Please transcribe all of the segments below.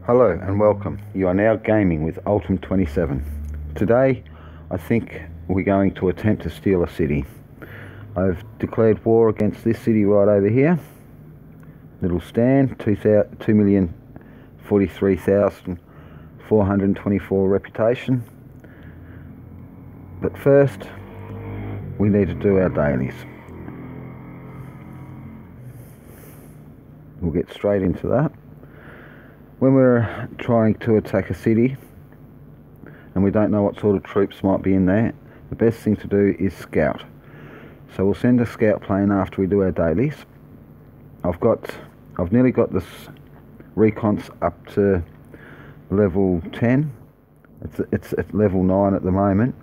Hello and welcome. You are now gaming with ultum27. Today I think we're going to attempt to steal a city. I've declared war against this city right over here. Little stand, 2,043,424 reputation. But first we need to do our dailies. We'll get straight into that. When we're trying to attack a city and we don't know what sort of troops might be in there, the best thing to do is scout. So we'll send a scout plane after we do our dailies. I've nearly got this recons up to level 10. It's at level 9 at the moment.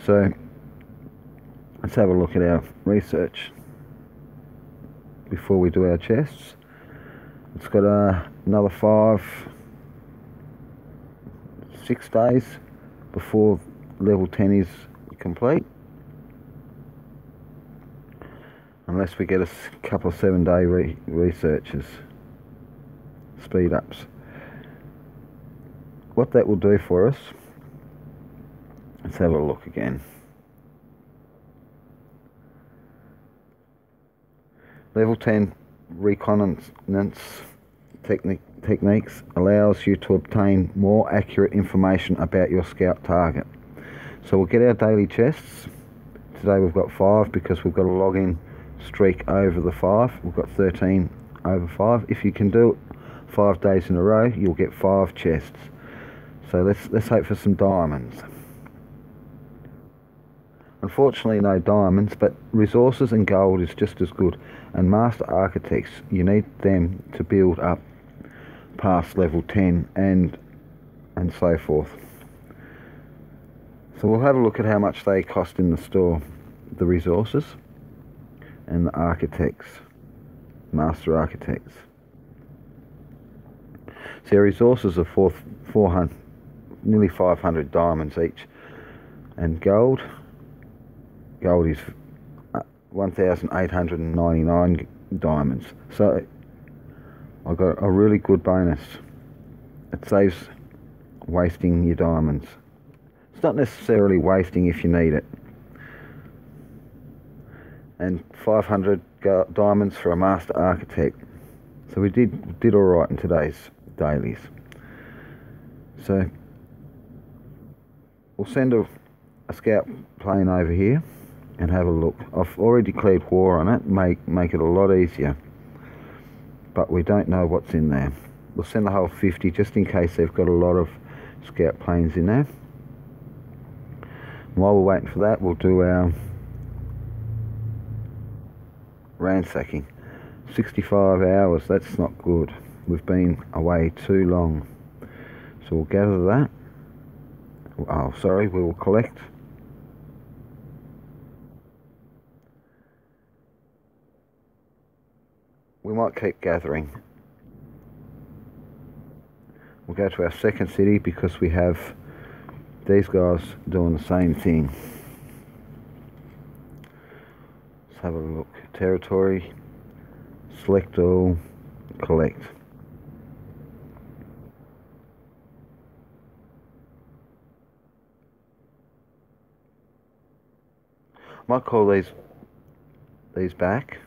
So let's have a look at our research before we do our chests. It's got another 6 days before level 10 is complete, unless we get a couple of 7-day researches, speed ups. What that will do for us, let's have a look again. Level 10 reconnaissance techniques allows you to obtain more accurate information about your scout target. So we'll get our daily chests. Today we've got 5 because we've got a login streak over the 5. We've got 13 over 5. If you can do it 5 days in a row, you'll get 5 chests. So let's hope for some diamonds. Unfortunately no diamonds, but resources and gold is just as good. And master architects, you need them to build up past level 10 and so forth. So we'll have a look at how much they cost in the store, the resources and the architects, master architects. So our resources are 400, nearly 500 diamonds each, and gold is 1,899 diamonds. So I got a really good bonus. It saves wasting your diamonds. It's not necessarily wasting if you need it. And 500 diamonds for a master architect. So we did all right in today's dailies. So we'll send a scout plane over here and have a look. I've already declared war on it, make it a lot easier, but we don't know what's in there. We'll send the whole 50 just in case they've got a lot of scout planes in there. While we're waiting for that, we'll do our ransacking. 65 hours, that's not good. We've been away too long. So we'll gather that. Oh, sorry, we will collect. We might keep gathering. We'll go to our second city because we have these guys doing the same thing. Let's have a look. Territory, select all, collect. Might call these back.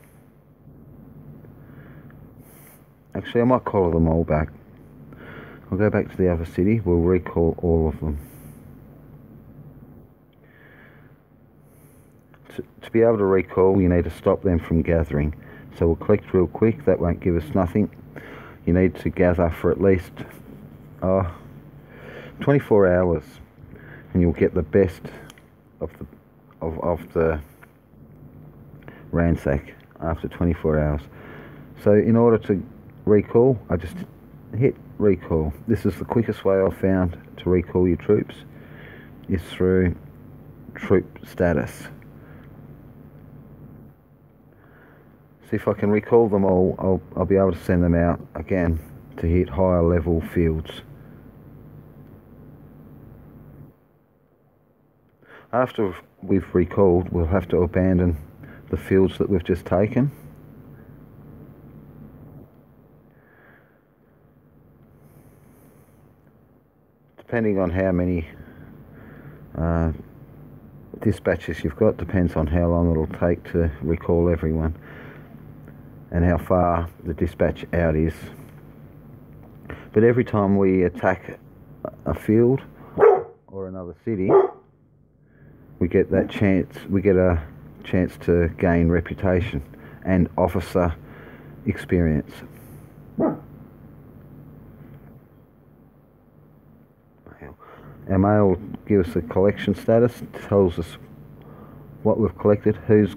Actually, I might call them all back. I'll go back to the other city. We'll recall all of them. To be able to recall, you need to stop them from gathering. So we'll collect real quick. That won't give us nothing. You need to gather for at least 24 hours, and you'll get the best of the ransack after 24 hours. So in order to recall, I just hit recall. This is the quickest way I've found to recall your troops, is through troop status. See if I can recall them all, I'll be able to send them out again to hit higher level fields. After we've recalled, we'll have to abandon the fields that we've just taken. depending on how many dispatches you've got, depends on how long it'll take to recall everyone and how far the dispatch out is. But every time we attack a field or another city, we get that chance, we get a chance to gain reputation and officer experience. Our mail gives us a collection status, tells us what we've collected, who's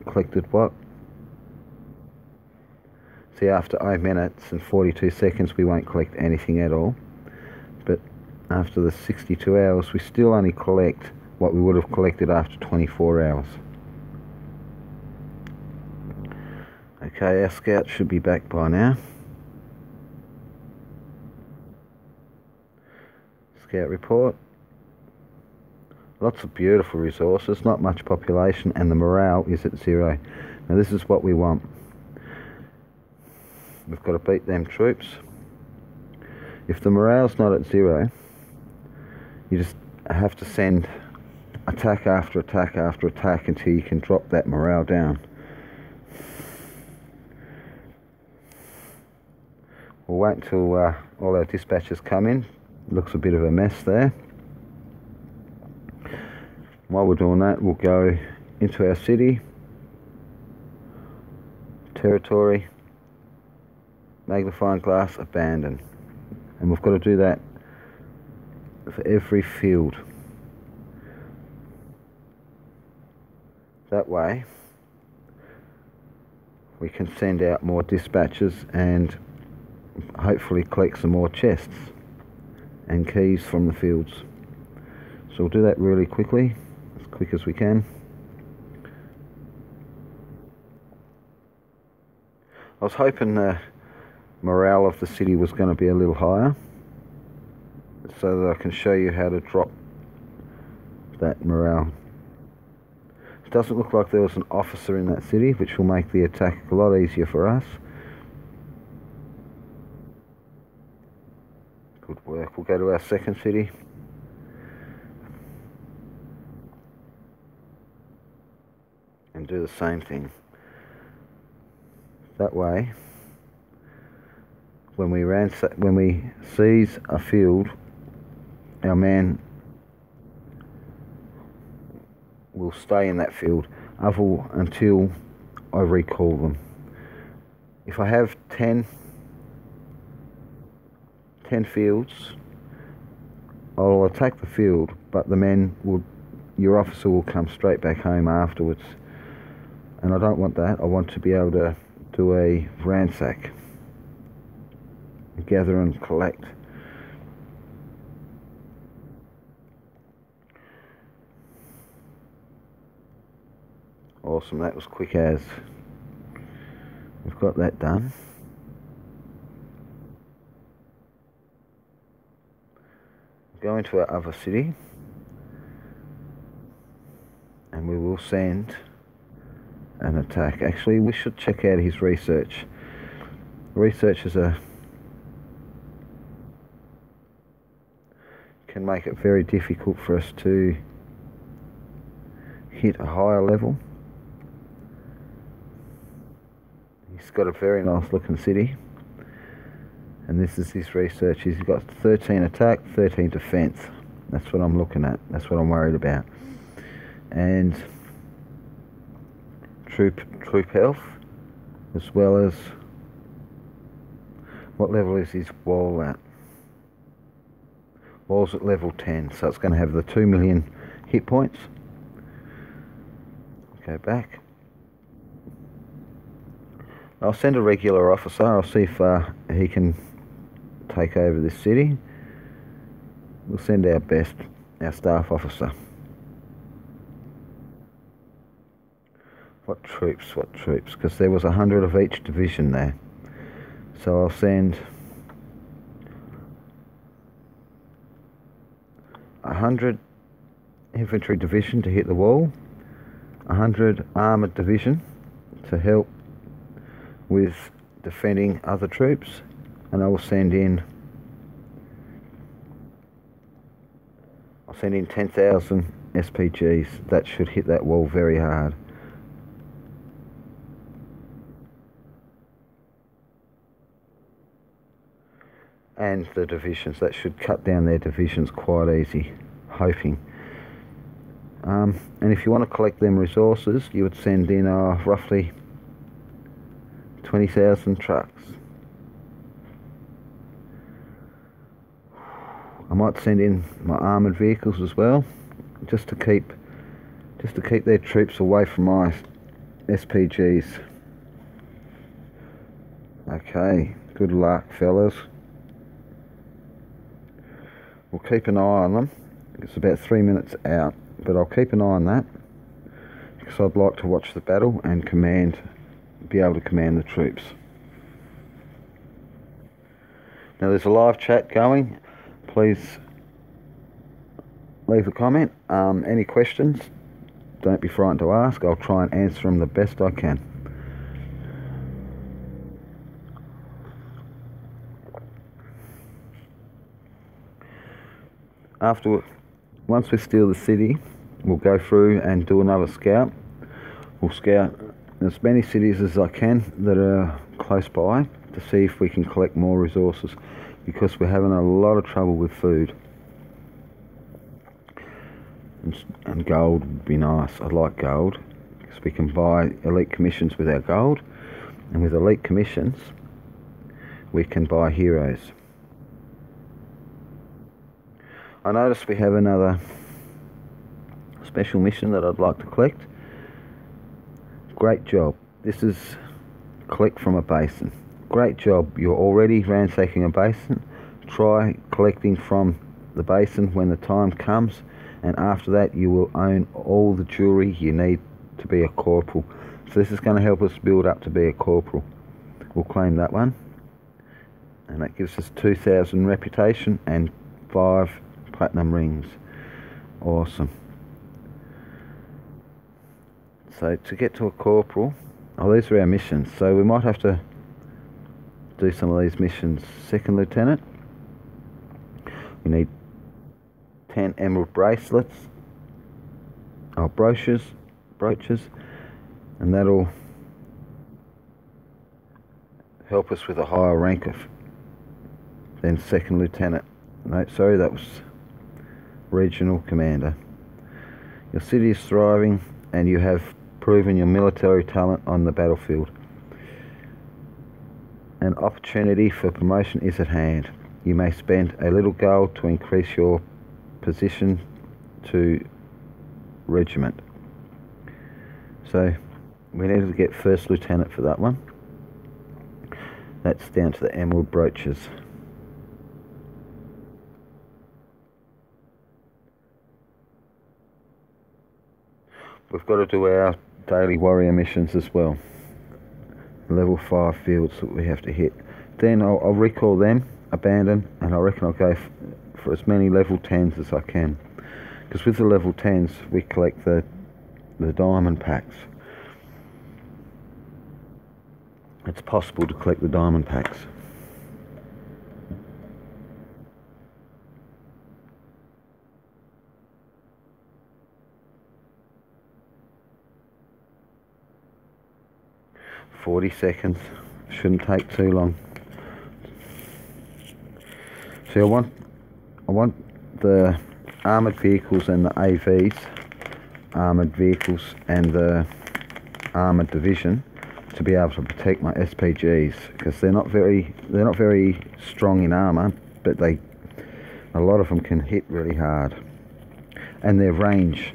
collected what. See, after 8 minutes and 42 seconds we won't collect anything at all, but after the 62 hours we still only collect what we would have collected after 24 hours. Okay, our scout should be back by now. Scout report. Lots of beautiful resources, not much population, and the morale is at 0. Now this is what we want. We've got to beat them troops. If the morale's not at 0, you just have to send attack after attack after attack until you can drop that morale down. We'll wait until all our dispatches come in. Looks a bit of a mess there. While we're doing that, we'll go into our city, territory, magnifying glass, abandon. And we've got to do that for every field. That way we can send out more dispatches and hopefully collect some more chests and keys from the fields. So we'll do that really quickly, as quick as we can. I was hoping the morale of the city was going to be a little higher, so that I can show you how to drop that morale. It doesn't look like there was an officer in that city, which will make the attack a lot easier for us. Good work. We'll go to our second city. And do the same thing. That way, when we seize a field, our man will stay in that field until I recall them. If I have 10 fields, I'll attack the field, but your officer will come straight back home afterwards. And I don't want that. I want to be able to do a ransack, gather and collect. Awesome, that was quick as. We've got that done. Go into our other city and we will send an attack. Actually, we should check out his research. Research can make it very difficult for us to hit a higher level. He's got a very nice looking city, and this is his research. He's got 13 attack, 13 defense. That's what I'm looking at. That's what I'm worried about. And troop health, as well as what level is his wall at? Wall's at level 10, so it's going to have the 2 million hit points. Go back. I'll send a regular officer. I'll see if he can take over this city. We'll send our best, our staff officer. What troops? Because there was 100 of each division there. So I'll send 100 infantry division to hit the wall, 100 armoured division to help with defending other troops, and I will send in send in 10,000 SPGs. That should hit that wall very hard. And the divisions, that should cut down their divisions quite easy, hoping. And if you want to collect them resources, you would send in roughly 20,000 trucks. I might send in my armoured vehicles as well, just to keep their troops away from my SPGs. Okay, good luck, fellas. We'll keep an eye on them. It's about 3 minutes out, but I'll keep an eye on that because I'd like to watch the battle and be able to command the troops. Now there's a live chat going. Please leave a comment. Any questions, don't be frightened to ask. I'll try and answer them the best I can. Once we steal the city, we'll go through and do another scout. We'll scout as many cities as I can that are close by to see if we can collect more resources, because we're having a lot of trouble with food. And gold would be nice. I like gold because we can buy elite commissions with our gold, and with elite commissions we can buy heroes. I noticed we have another special mission that I'd like to collect. Great job. This is collect from a basin. Great job. You're already ransacking a basin. Try collecting from the basin when the time comes, and after that you will own all the jewelry you need to be a corporal. So this is going to help us build up to be a corporal. We'll claim that one, and that gives us 2,000 reputation and 5 platinum rings. Awesome. So to get to a corporal, these are our missions, so we might have to do some of these missions. Second lieutenant, we need 10 emerald bracelets, brooches, and that'll help us with a higher rank than second lieutenant. No, sorry, that was regional commander. Your city is thriving and you have proven your military talent on the battlefield. An opportunity for promotion is at hand. You may spend a little gold to increase your position to regiment. So we needed to get first lieutenant for that one. That's down to the emerald brooches. We've got to do our daily warrior missions as well. Level 5 fields that we have to hit. Then I'll recall them, abandon, and I reckon I'll go for as many level 10s as I can. Because with the level 10s we collect the diamond packs. It's possible to collect the diamond packs. "40 seconds, shouldn't take too long." So I want the armoured vehicles and the AVs, armoured vehicles and the armoured division, to be able to protect my SPGs, because they're not very strong in armour, but a lot of them can hit really hard, and their range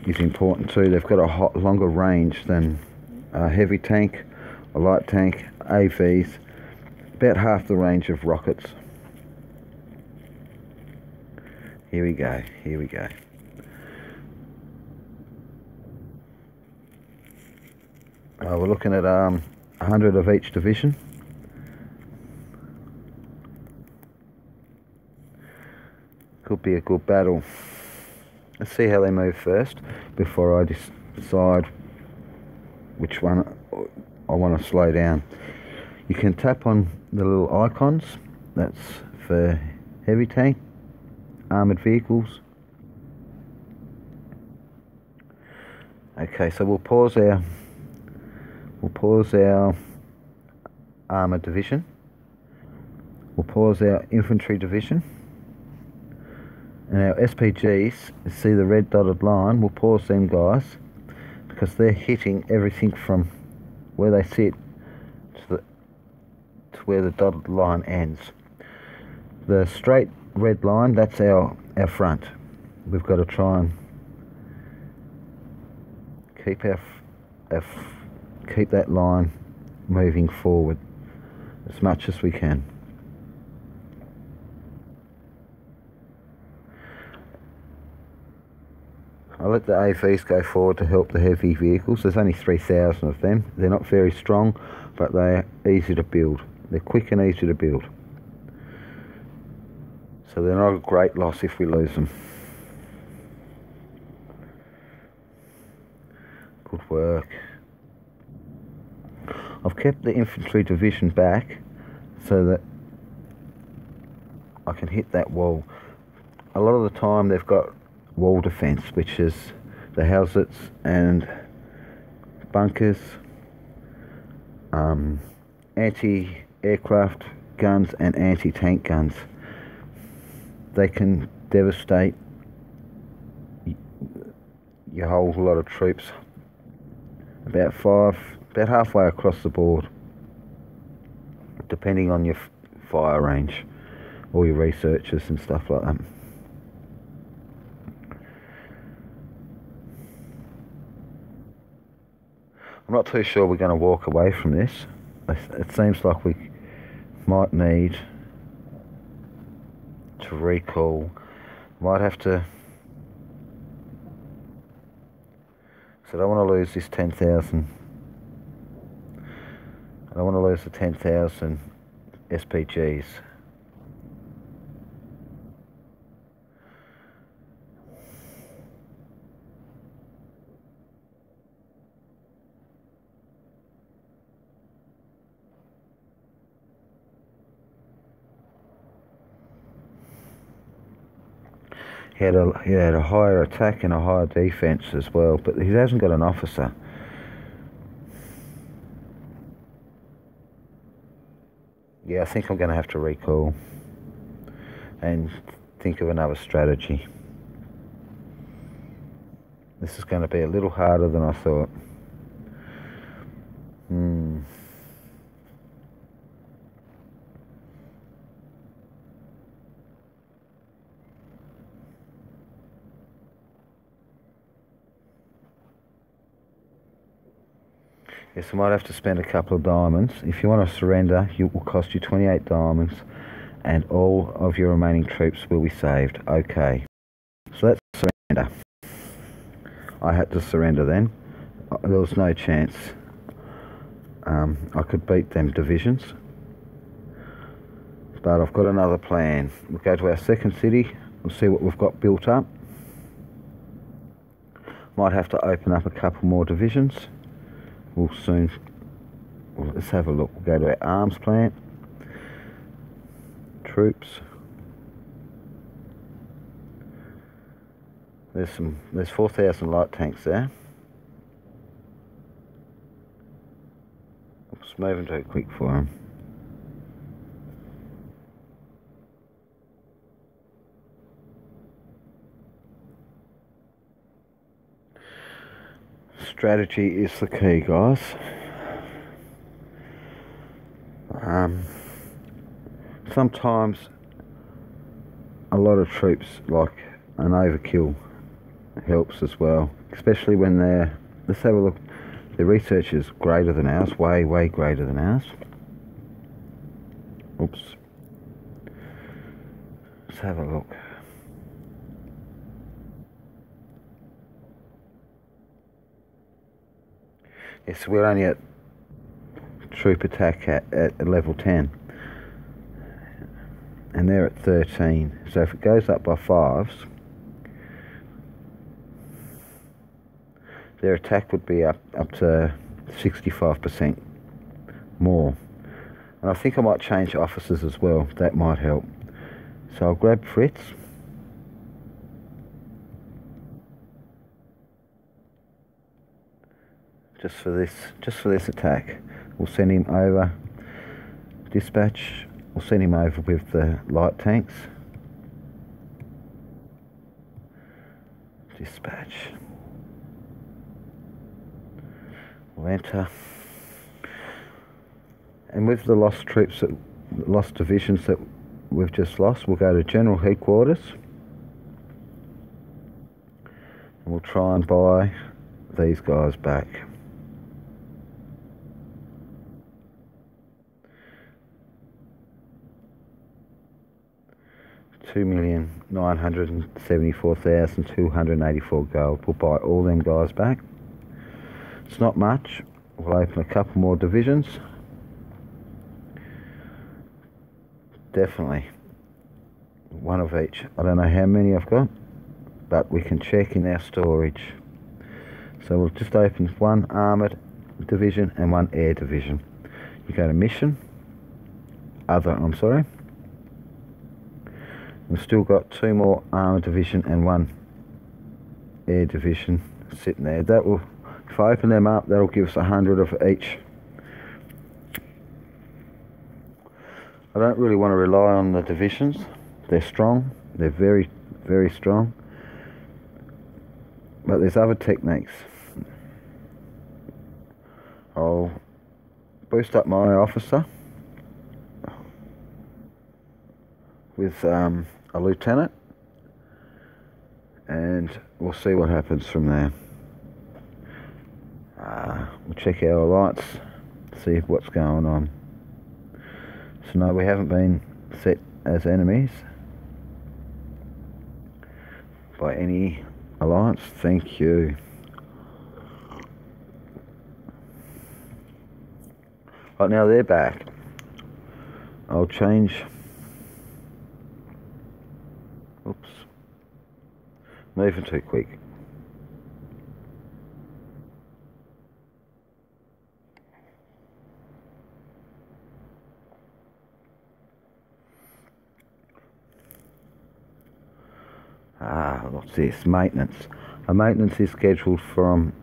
is important too. They've got a longer range than a heavy tank, a light tank, AVs, about half the range of rockets. Here we go. We're looking at 100 of each division. Could be a good battle. Let's see how they move first before I decide which one I want to slow down. You can tap on the little icons. That's for heavy tank, armoured vehicles, Okay, so we'll pause our armour division. We'll pause our infantry division. And our SPGs, see the red dotted line, we'll pause them guys because they're hitting everything from where they sit to where the dotted line ends. The straight red line, that's our front. We've got to try and keep keep that line moving forward as much as we can. I'll let the AVs go forward to help the heavy vehicles. There's only 3,000 of them. They're not very strong, but they're easy to build. They're quick and easy to build. So they're not a great loss if we lose them. Good work. I've kept the infantry division back so that I can hit that wall. A lot of the time they've got wall defence, which is the houses and bunkers, anti-aircraft guns and anti-tank guns. They can devastate your whole lot of troops about halfway across the board, depending on your fire range or your researchers and stuff like that. I'm not too sure we're going to walk away from this. It seems like we might need to recall. Might have to. So I don't want to lose this 10,000. I don't want to lose the 10,000 SPGs. He had a higher attack and a higher defence as well, but he hasn't got an officer. Yeah, I think I'm going to have to recall and think of another strategy. This is going to be a little harder than I thought. Yes, I might have to spend a couple of diamonds. If you want to surrender, it will cost you 28 diamonds and all of your remaining troops will be saved. Okay, so let's surrender. I had to surrender then. There was no chance I could beat them divisions. But I've got another plan. We'll go to our second city. We'll see what we've got built up. Might have to open up a couple more divisions. We'll soon. Let's have a look. We'll go to our arms plant. Troops. There's 4,000 light tanks there. Oops, moving too quick for them. Strategy is the key, guys. Sometimes a lot of troops, like an overkill, helps as well, especially when they're, let's have a look, the research is greater than ours, way greater than ours. Oops. Let's have a look. Yes, we're only at troop attack at level 10 and they're at 13, so if it goes up by 5s, their attack would be up to 65% more. And I think I might change officers as well, that might help. So I'll grab Fritz. just for this attack. We'll send him over. Dispatch. We'll send him over with the light tanks. Dispatch. We'll enter. And with the lost troops, lost divisions that we've just lost, we'll go to General Headquarters. And we'll try and buy these guys back. $2,974,284 gold. We'll buy all them guys back. It's not much. We'll open a couple more divisions. Definitely one of each. I don't know how many I've got, but we can check in our storage. So we'll just open one armoured division and one air division. You go to mission, we've still got two more armoured division and one air division sitting there. That will, if I open them up, that'll give us 100 of each. I don't really want to rely on the divisions. They're strong. They're very, very strong. But there's other techniques. I'll boost up my officer with a lieutenant, and we'll see what happens from there. We'll check our lights, see what's going on. So no, we haven't been set as enemies by any alliance. Thank you. Right, now they're back. I'll change. Oops. Moving too quick. What's this? Maintenance. A maintenance is scheduled from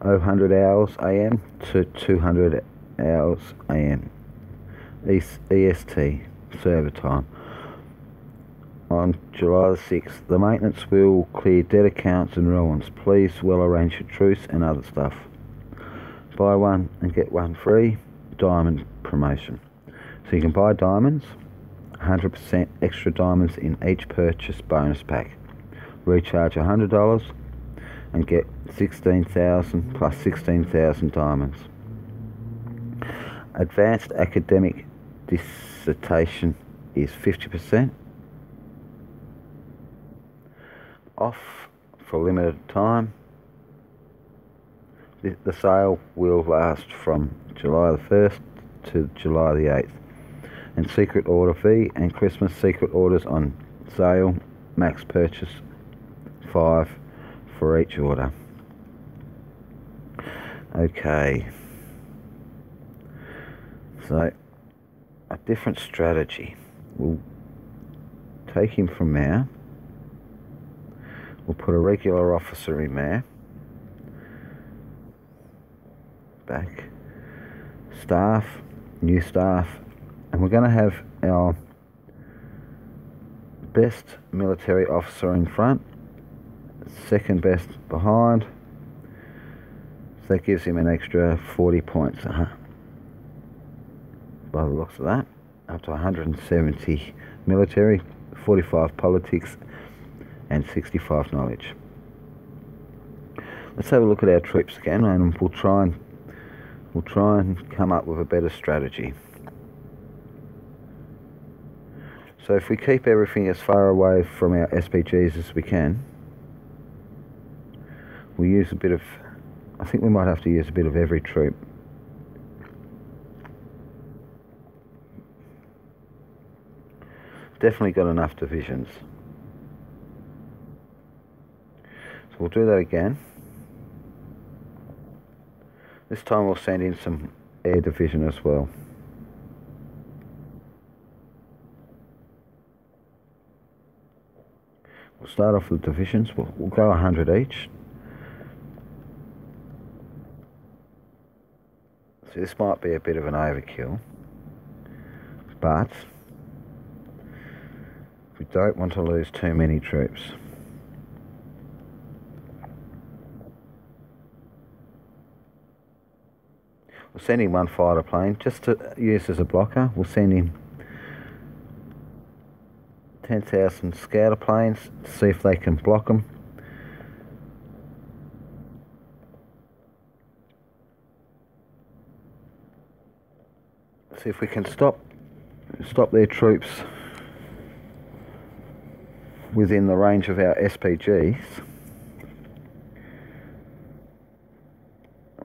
0000 hours AM to 200 hours AM. EST server time. On July the 6th, the maintenance will clear dead accounts and ruins. Please well arrange your truce and other stuff. Buy one and get one free. Diamond promotion. So you can buy diamonds. 100% extra diamonds in each purchase bonus pack. Recharge $100 and get 16,000 plus 16,000 diamonds. Advanced academic dissertation is 50% off for a limited time. The sale will last from July the 1st to July the 8th. And secret order fee and Christmas secret orders on sale. Max purchase 5 for each order. Okay. So a different strategy. We'll take him from there. We'll put a regular officer in there. Back. Staff. New staff. And we're going to have our best military officer in front, second best behind, so that gives him an extra 40 points, by the looks of that, up to 170 military, 45 politics and 65 knowledge. Let's have a look at our troops again, and we'll try and come up with a better strategy. So if we keep everything as far away from our SPGs as we can, we'll use a bit of, I think we might have to use a bit of every troop. Definitely got enough divisions. So we'll do that again. This time we'll send in some air division as well. We'll start off with divisions. We'll go 100 each. So this might be a bit of an overkill, but we don't want to lose too many troops. We'll send him one fighter plane just to use as a blocker. We'll send him 10,000 scouter planes to see if they can block them. See if we can stop their troops within the range of our SPGs.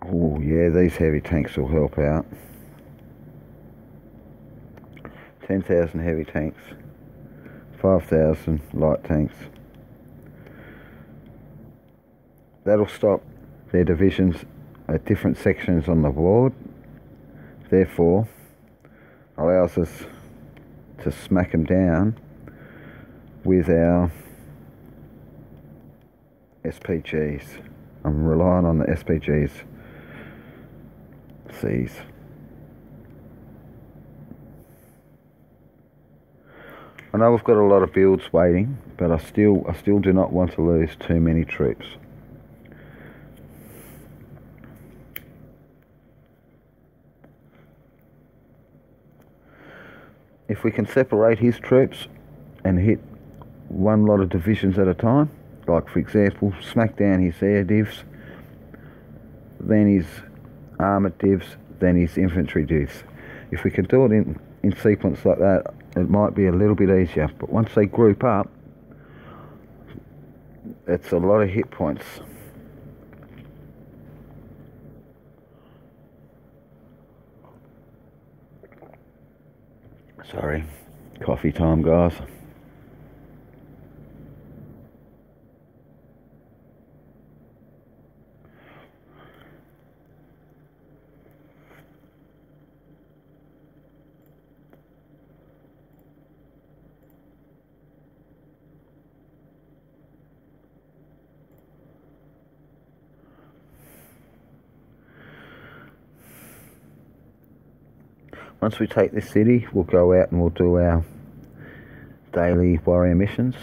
Oh yeah, these heavy tanks will help out. 10,000 heavy tanks, 5,000 light tanks. That'll stop their divisions at different sections on the board, therefore allows us to smack them down with our SPGs. I'm relying on the SPGs. Cs. I know we've got a lot of builds waiting, but I still do not want to lose too many troops. If we can separate his troops and hit one lot of divisions at a time, like for example smack down his air divs, then his armoured divs, then his infantry divs. If we can do it in sequence like that, it might be a little bit easier, but once they group up, it's a lot of hit points. Sorry, coffee time, guys. Once we take this city, we'll go out and we'll do our daily warrior missions.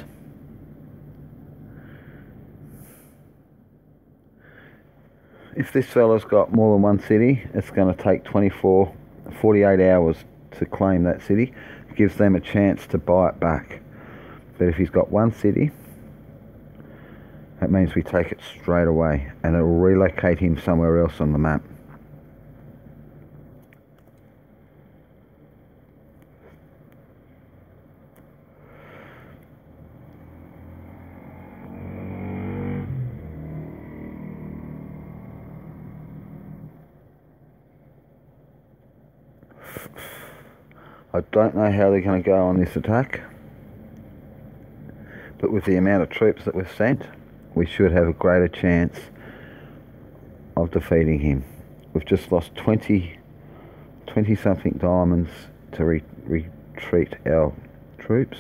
If this fella's got more than one city, it's going to take 48 hours to claim that city. It gives them a chance to buy it back. But if he's got one city, that means we take it straight away and it will relocate him somewhere else on the map. I don't know how they're going to go on this attack, but with the amount of troops that we've sent, we should have a greater chance of defeating him. We've just lost 20 something diamonds to retreat our troops.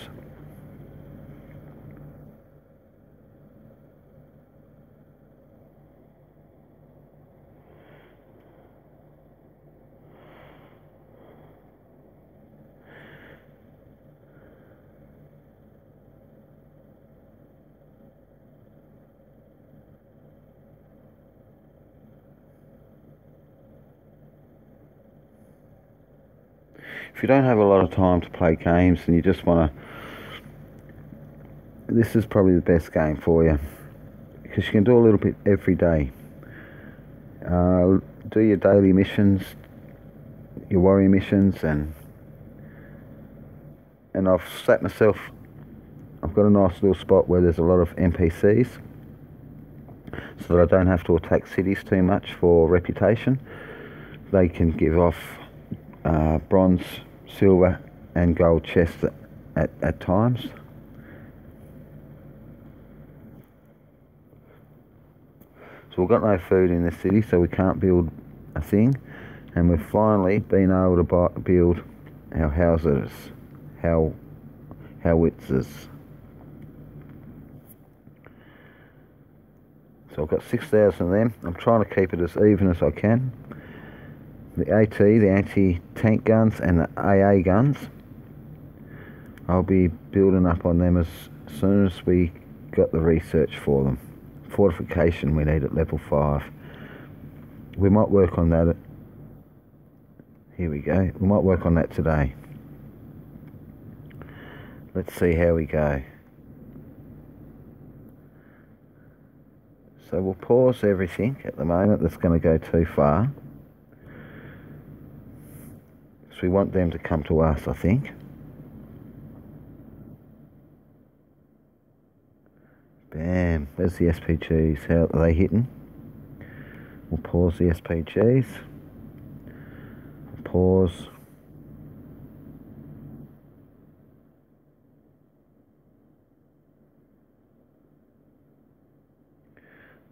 If you don't have a lot of time to play games and you just want to, this is probably the best game for you, because you can do a little bit every day. Do your daily missions, your warrior missions, and I've sat myself, I've got a nice little spot where there's a lot of NPCs, so that I don't have to attack cities too much for reputation. They can give off bronze, silver and gold chests at times. So we've got no food in this city, so we can't build a thing, and we've finally been able to build our houses, howitzers. So I've got 6,000 of them. I'm trying to keep it as even as I can. the AT, the anti-tank guns, and the AA guns. I'll be building up on them as soon as we got the research for them. Fortification we need at level 5. We might work on that. Here we go. We might work on that today. Let's see how we go. So we'll pause everything at the moment. That's going to go too far. So we want them to come to us, I think. Bam. There's the SPGs. How are they hitting? We'll pause the SPGs. Pause.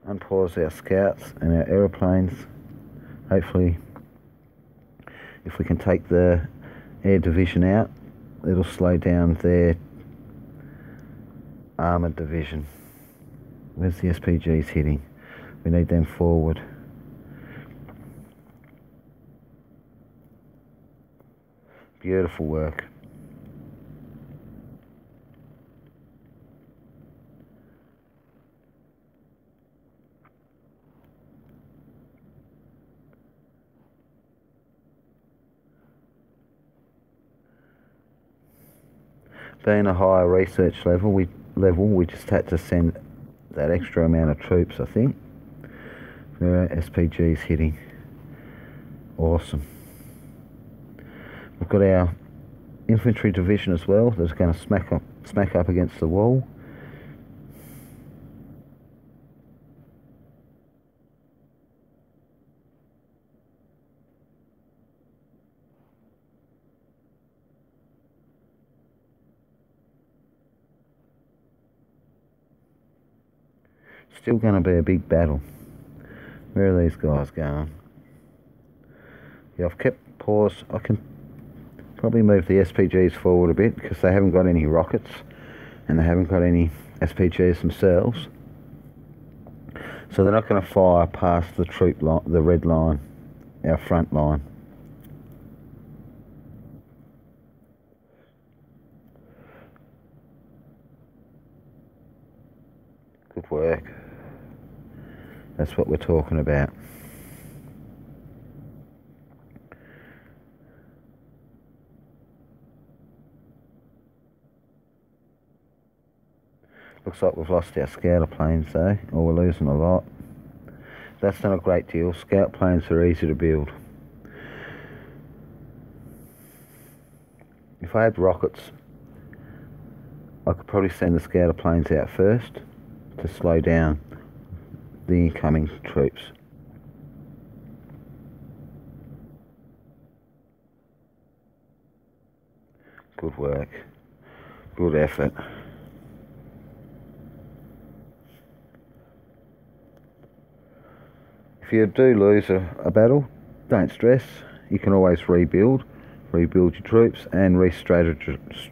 Unpause our scouts and our aeroplanes. Hopefully, if we can take the air division out, it'll slow down their armoured division. Where's the SPGs hitting? We need them forward. Beautiful work. Being a higher research level, we just had to send that extra amount of troops, I think. Where are SPGs hitting? Awesome. We've got our infantry division as well. That's going to smack up against the wall. Still going to be a big battle. Where are these guys going? Yeah, I've kept pause. I can probably move the SPGs forward a bit because they haven't got any rockets and they haven't got any SPGs themselves. So they're not going to fire past the troop line, the red line, our front line. Good work. That's what we're talking about. Looks like we've lost our scouter planes though, or we're losing a lot. That's not a great deal. Scout planes are easy to build. If I had rockets, I could probably send the scouter planes out first to slow down the incoming troops. Good work. Good effort. If you do lose a battle, don't stress. You can always rebuild your troops and re-strategize,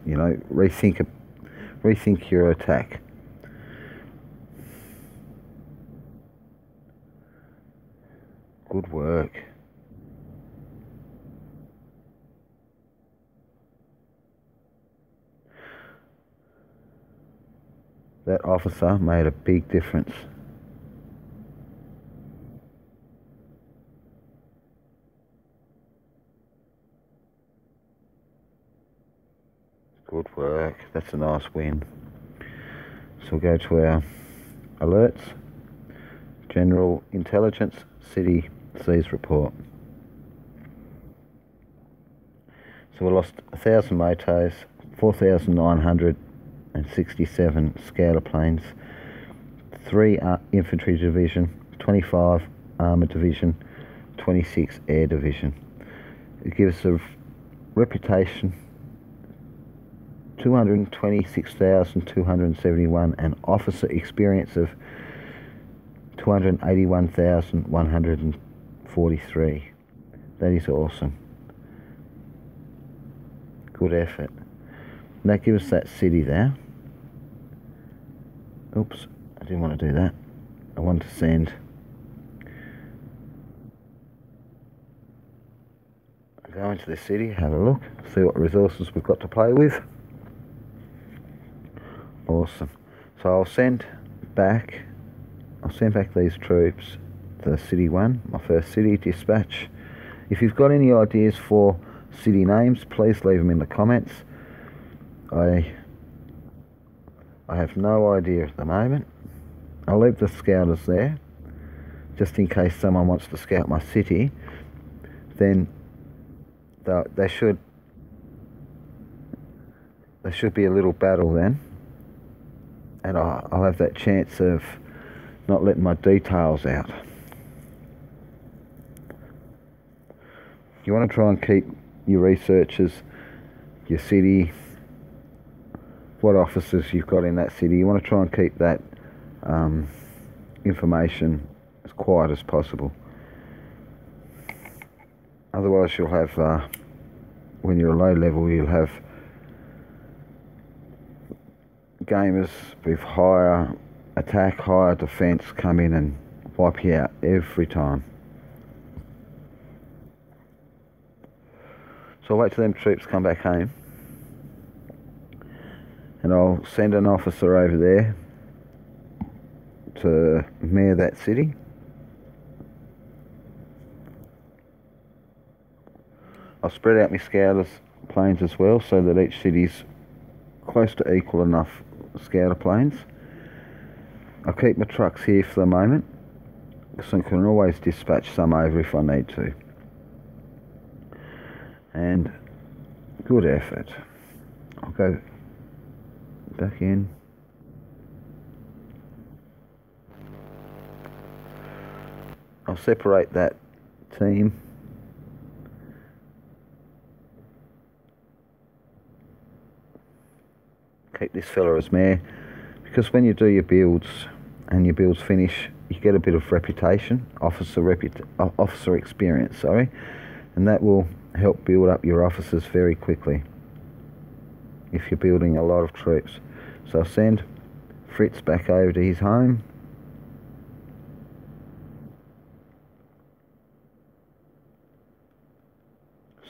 you know, rethink your attack. Good work. That officer made a big difference. Good work. That's a nice win. So we'll go to our alerts. General Intelligence City Seas Report. So we lost 1,000 motos, 4,967 scouter planes, 3 infantry division, 25 armoured division, 26 air division. It gives a reputation 226,271 and officer experience of 281,143. That is awesome. Good effort. And that gives us that city there. Oops, I didn't want to do that. I wanted to send go into the city, have a look, see what resources we've got to play with. Awesome. So I'll send back these troops to City 1, my first city dispatch. If you've got any ideas for city names, please leave them in the comments. I have no idea at the moment. I'll leave the scouters there, just in case someone wants to scout my city. Then there should be a little battle then, and I'll have that chance of not letting my details out. You want to try and keep your researchers, your city, what officers you've got in that city. You want to try and keep that information as quiet as possible. Otherwise you'll have, when you're low level, you'll have gamers with higher attack, higher defense come in and wipe you out every time. So I'll wait till them troops come back home, and I'll send an officer over there to mayor that city. I'll spread out my scouters planes as well, so that each city's close to equal enough scouter planes. I'll keep my trucks here for the moment, so I can always dispatch some over if I need to. And good effort. I'll go back in. I'll separate that team. Keep this fella as mayor, because when you do your builds and your builds finish, you get a bit of reputation, officer experience, sorry, and that will help build up your officers very quickly if you're building a lot of troops. So I'll send Fritz back over to his home.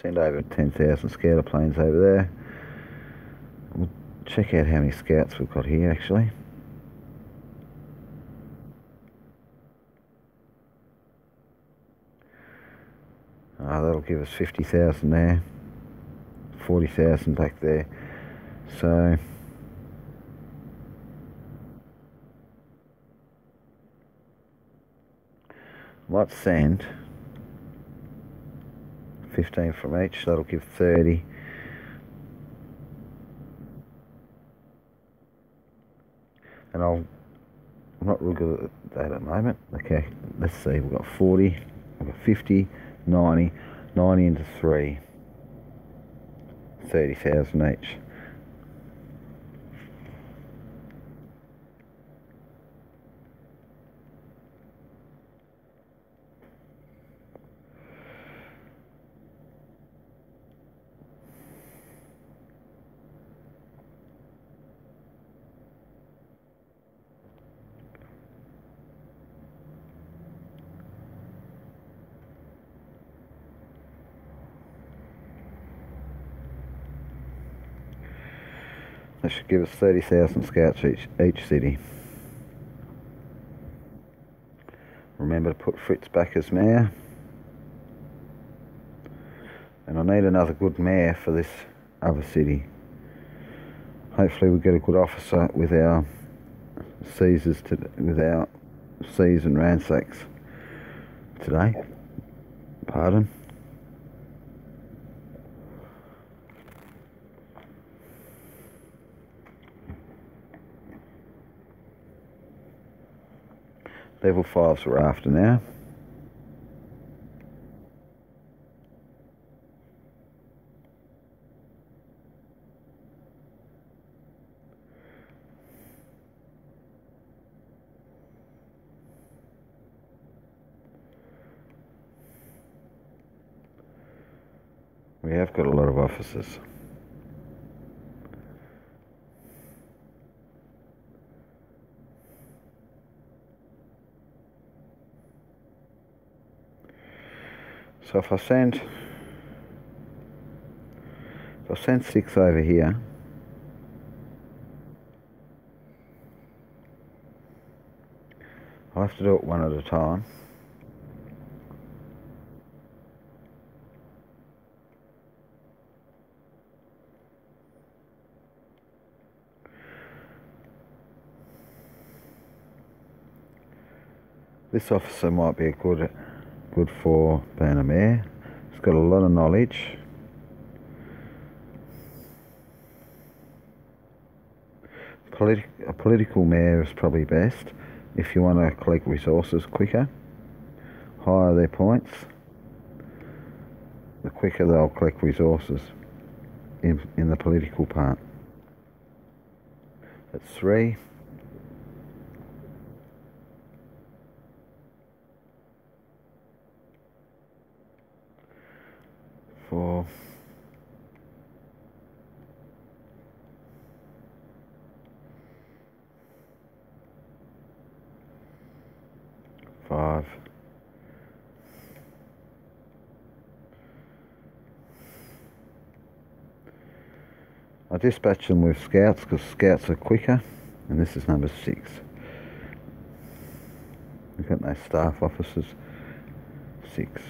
Send over 10,000 scouter planes over there. We'll check out how many scouts we've got here actually. That'll give us 50,000 there, 40,000 back there. So let's send 15 from each, that'll give 30. And I'm not real good at that at the moment. Okay, let's see, we've got 40, we've got 50, 90 into 3, 30,000 each. That should give us 30,000 scouts each city. Remember to put Fritz back as mayor. And I need another good mayor for this other city. Hopefully we get a good officer with our seizures, with our seize and ransacks today. Pardon. Level 5s we're after now. We have got a lot of officers. So if I send I'll send 6 over here. I'll have to do it one at a time. This officer might be good for being a mayor. He's got a lot of knowledge. A political mayor is probably best if you want to collect resources quicker. Higher their points, the quicker they'll collect resources in the political part. That's 3. 4. 5. I dispatch them with scouts because scouts are quicker, and this is number 6. We've got no staff officers. 6.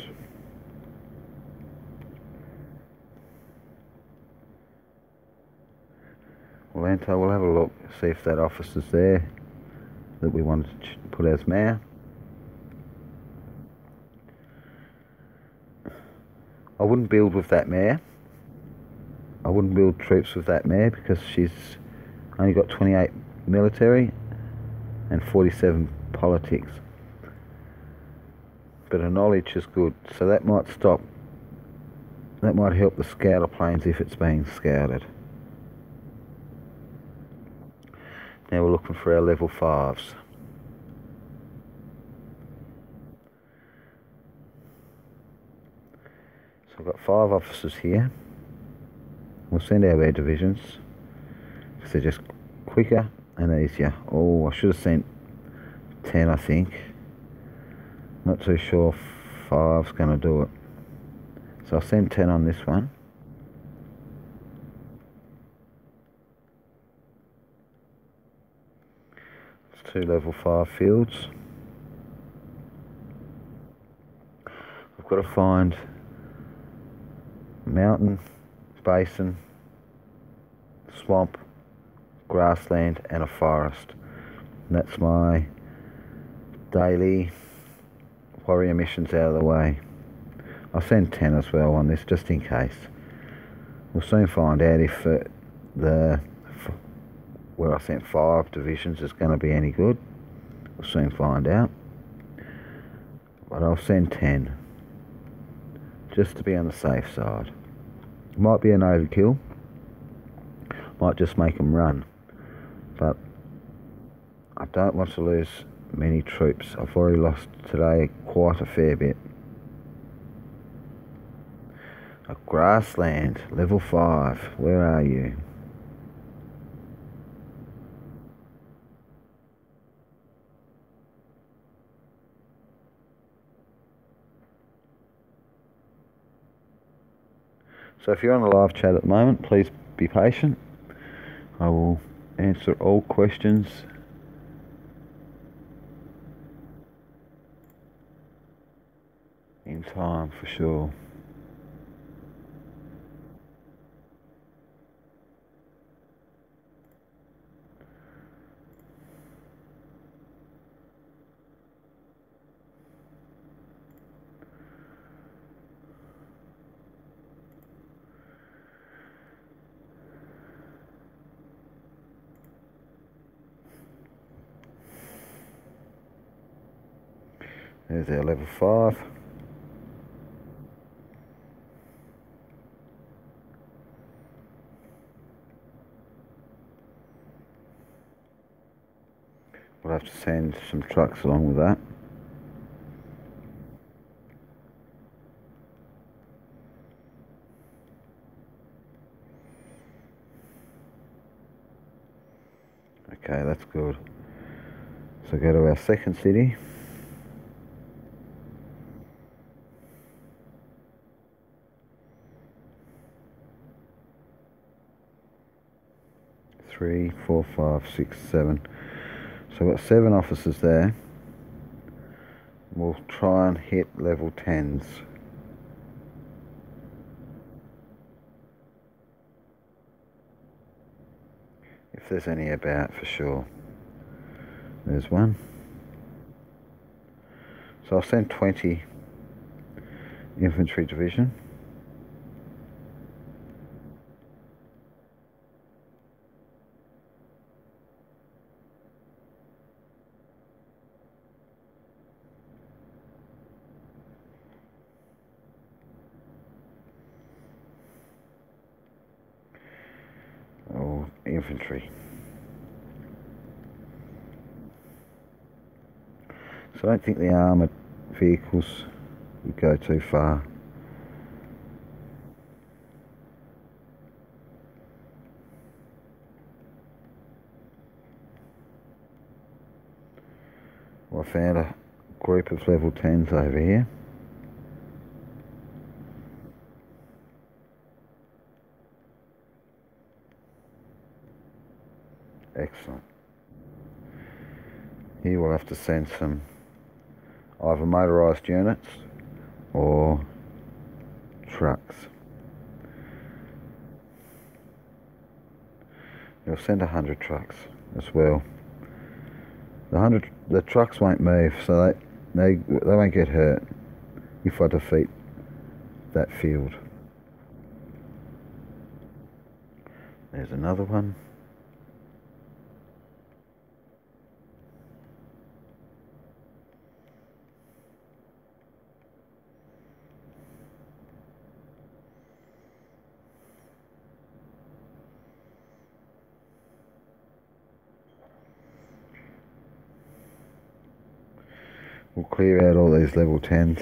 Well, Anto, we'll have a look, see if that officer's there that we wanted to put as mayor. I wouldn't build with that mayor. I wouldn't build troops with that mayor because she's only got 28 military and 47 politics. But her knowledge is good, so that might help the scouter planes if it's being scouted. Now we're looking for our level 5s. So I've got 5 officers here. We'll send our air divisions because they're just quicker and easier. Oh, I should have sent 10, I think. Not too sure if 5's going to do it. So I'll send 10 on this one. It's 2 level 5 fields. I've got to find mountain, basin, swamp, grassland and a forest. And that's my daily warrior missions out of the way. I'll send 10 as well on this just in case. We'll soon find out if where I sent 5 divisions is going to be any good. We'll soon find out. But I'll send 10 just to be on the safe side. Might be an overkill, might just make them run, but I don't want to lose many troops. I've already lost today quite a fair bit. A grassland, level 5, where are you? So if you're on the live chat at the moment, please be patient. I will answer all questions in time for sure. There's our level 5. We'll have to send some trucks along with that. Okay, that's good. So go to our second city. 3, 4, 5, 6, 7. So we've got 7 officers there. We'll try and hit level 10s. If there's any about, for sure. There's one. So I'll send 20 infantry division. Or infantry. So I don't think the armoured vehicles would go too far. Well, I found a group of level 10s over here. Excellent. Here we'll have to send some either motorised units or trucks. We'll send 100 trucks as well. The trucks won't move, so they won't get hurt if I defeat that field. There's another one. We'll clear out all these level 10s.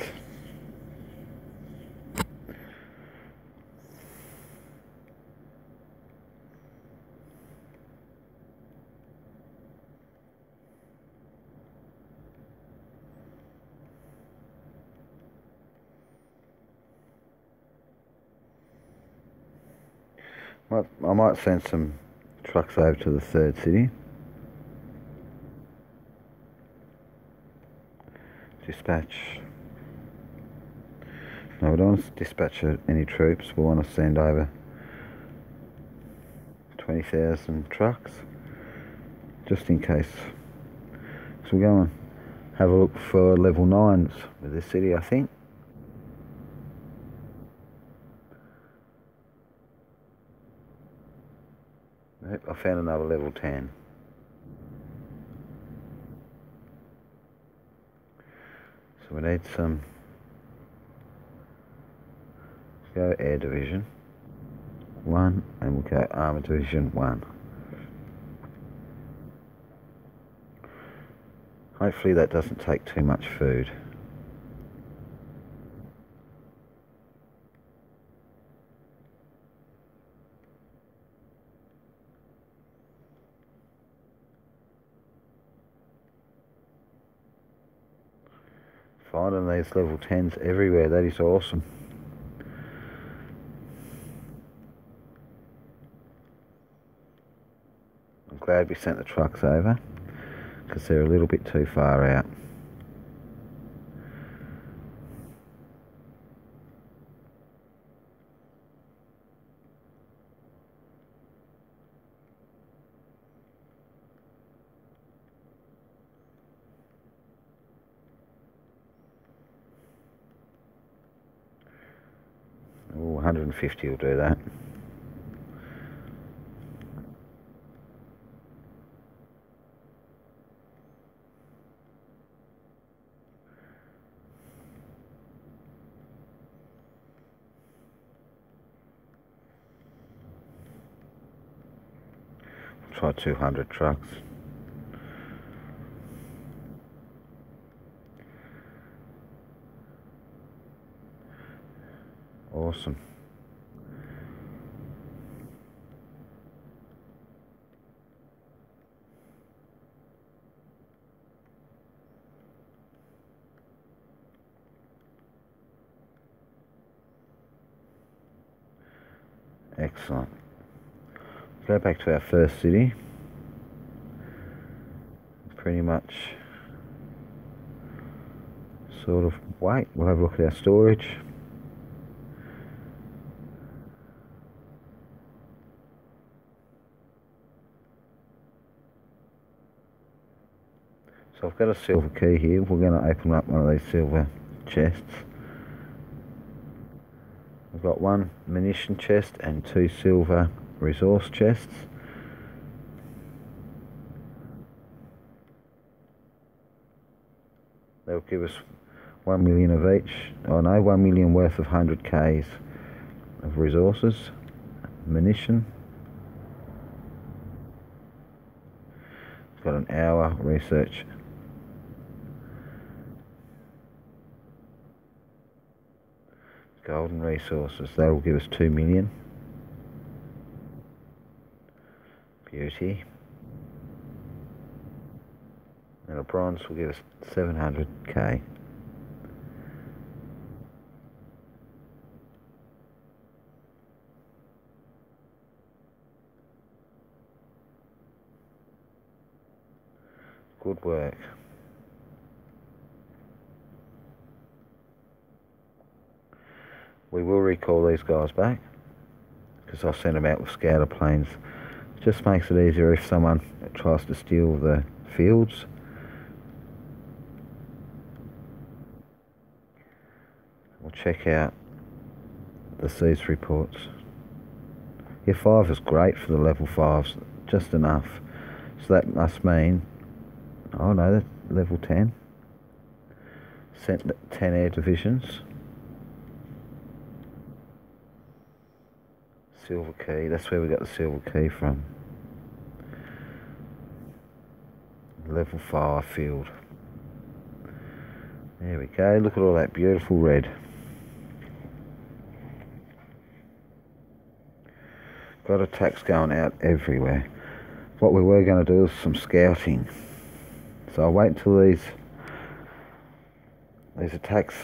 I might send some trucks over to the 3rd city. Dispatch. No, we don't want to dispatch any troops. We want to send over 20,000 trucks, just in case. So we'll go and have a look for level 9s with this city, I think. Nope, I found another level 10. So we need some. Go Air Division 1, and we'll go Armour Division 1. Hopefully that doesn't take too much food. Finding these level 10s everywhere, that is awesome. I'm glad we sent the trucks over, because they're a little bit too far out. Oh, 150 will do that. Try 200 trucks. Awesome. Excellent. Go back to our first city. Pretty much sort of wait. We'll have a look at our storage. So I've got a silver key here. We're going to open up one of these silver chests. I've got one munition chest and 2 silver resource chests. They'll give us 1 million of each. Oh no, 1 million worth of 100Ks of resources, munition. Got an hour research. Golden resources, that'll give us 2 million. Beauty. And a bronze will give us 700K. Good work. We will recall these guys back because I sent them out with scouter planes. It just makes it easier if someone tries to steal the fields. We'll check out the siege reports. Yeah, 5 is great for the level 5s, just enough. So that must mean, oh no, that's level 10. Sent 10 air divisions. Silver key, that's where we got the silver key from. Level 5 field. There we go, look at all that beautiful red. Got attacks going out everywhere. What we were going to do is some scouting. So I'll wait until these attacks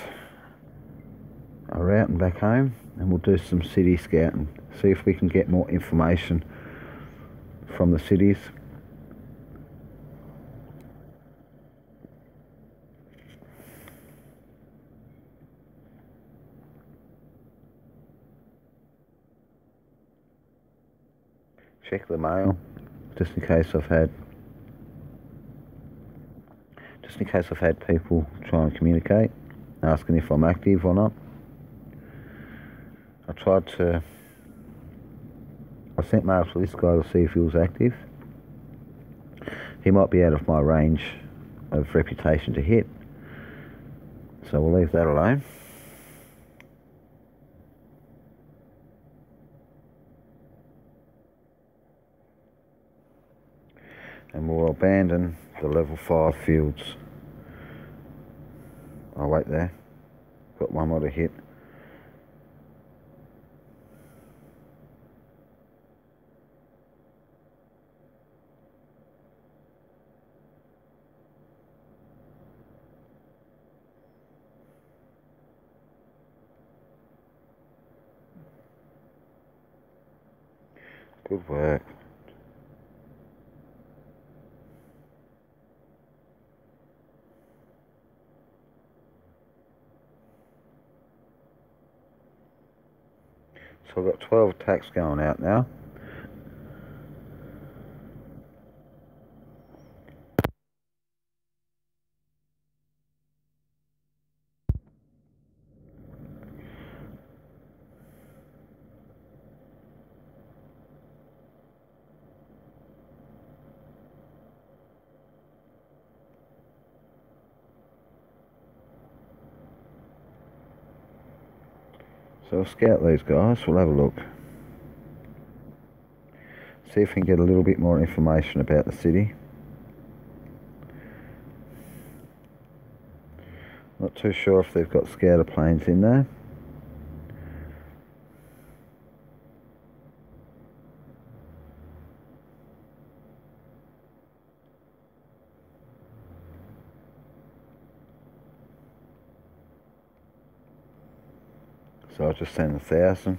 are out and back home, and we'll do some city scouting. See if we can get more information from the cities. Check the mail, just in case I've had people trying to communicate, asking if I'm active or not. I sent mail to this guy to see if he was active. He might be out of my range of reputation to hit, so we'll leave that alone. And we'll abandon the level 5 fields. Oh wait there, got one more to hit. Good work. So I've got 12 attacks going out now. So I'll scout these guys, we'll have a look. See if we can get a little bit more information about the city. Not too sure if they've got scouter planes in there. So I'll just send 1,000.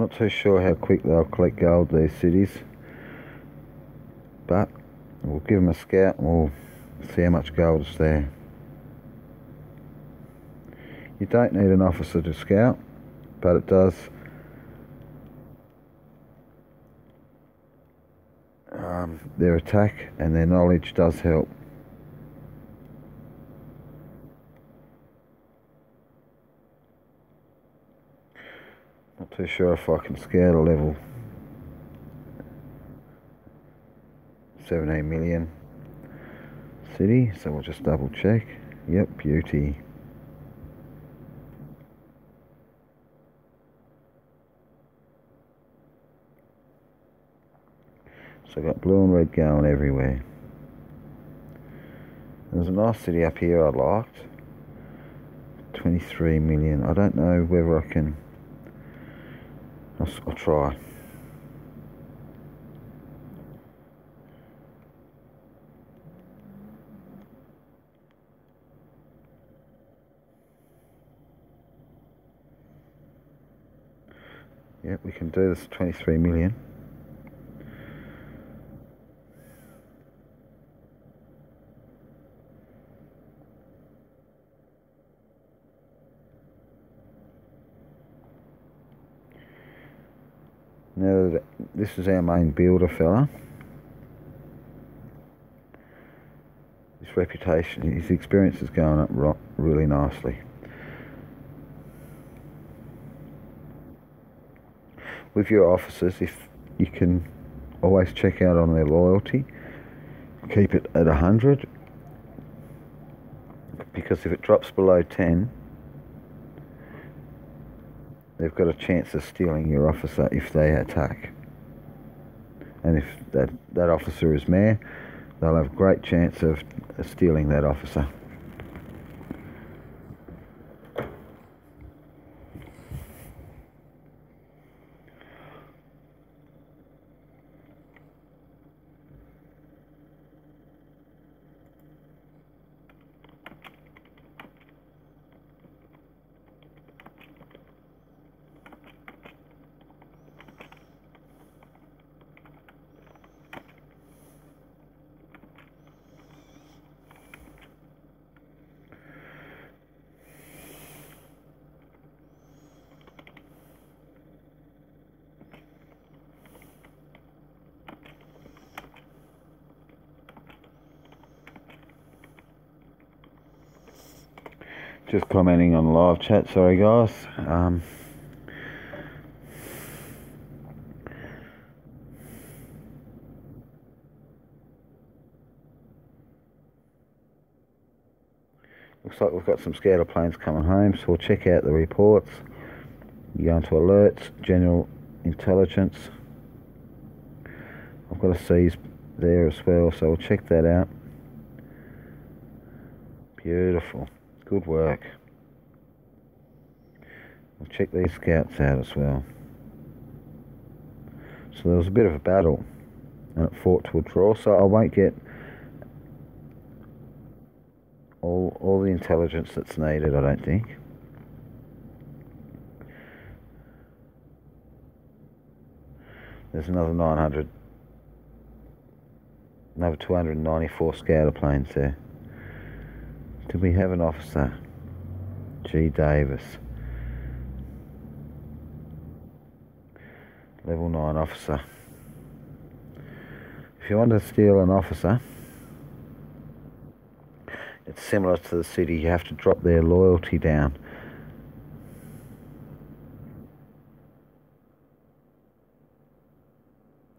Not too sure how quick they'll collect gold, these cities, but we'll give them a scout and we'll see how much gold is there. You don't need an officer to scout, but it does their attack and their knowledge does help. Not too sure if I can scout a level 17 million city, so we'll just double check. Yep, beauty. So I've got blue and red going everywhere. There's a nice city up here I liked. 23 million. I don't know whether I can. I'll try. Yep, we can do this 23 million. Now that this is our main builder fella, his reputation, his experience is going up really nicely. With your officers, if you can always check out on their loyalty, keep it at 100, because if it drops below 10, they've got a chance of stealing your officer if they attack. And if that officer is mayor, they'll have a great chance of stealing that officer. Just commenting on live chat, sorry guys. Looks like we've got some scouter planes coming home, so we'll check out the reports. You go into alerts, general intelligence. I've got a C's there as well, so we'll check that out. Beautiful. Good work. We'll check these scouts out as well. So there was a bit of a battle and it fought to a draw, so I won't get all the intelligence that's needed, I don't think. There's another 900, another 294 scouter planes there. Do we have an officer? G. Davis. Level 9 officer. If you want to steal an officer, it's similar to the city. You have to drop their loyalty down.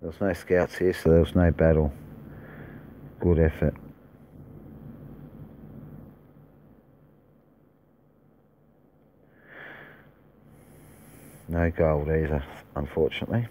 There was no scouts here, so there was no battle. Good effort. No gold either, unfortunately.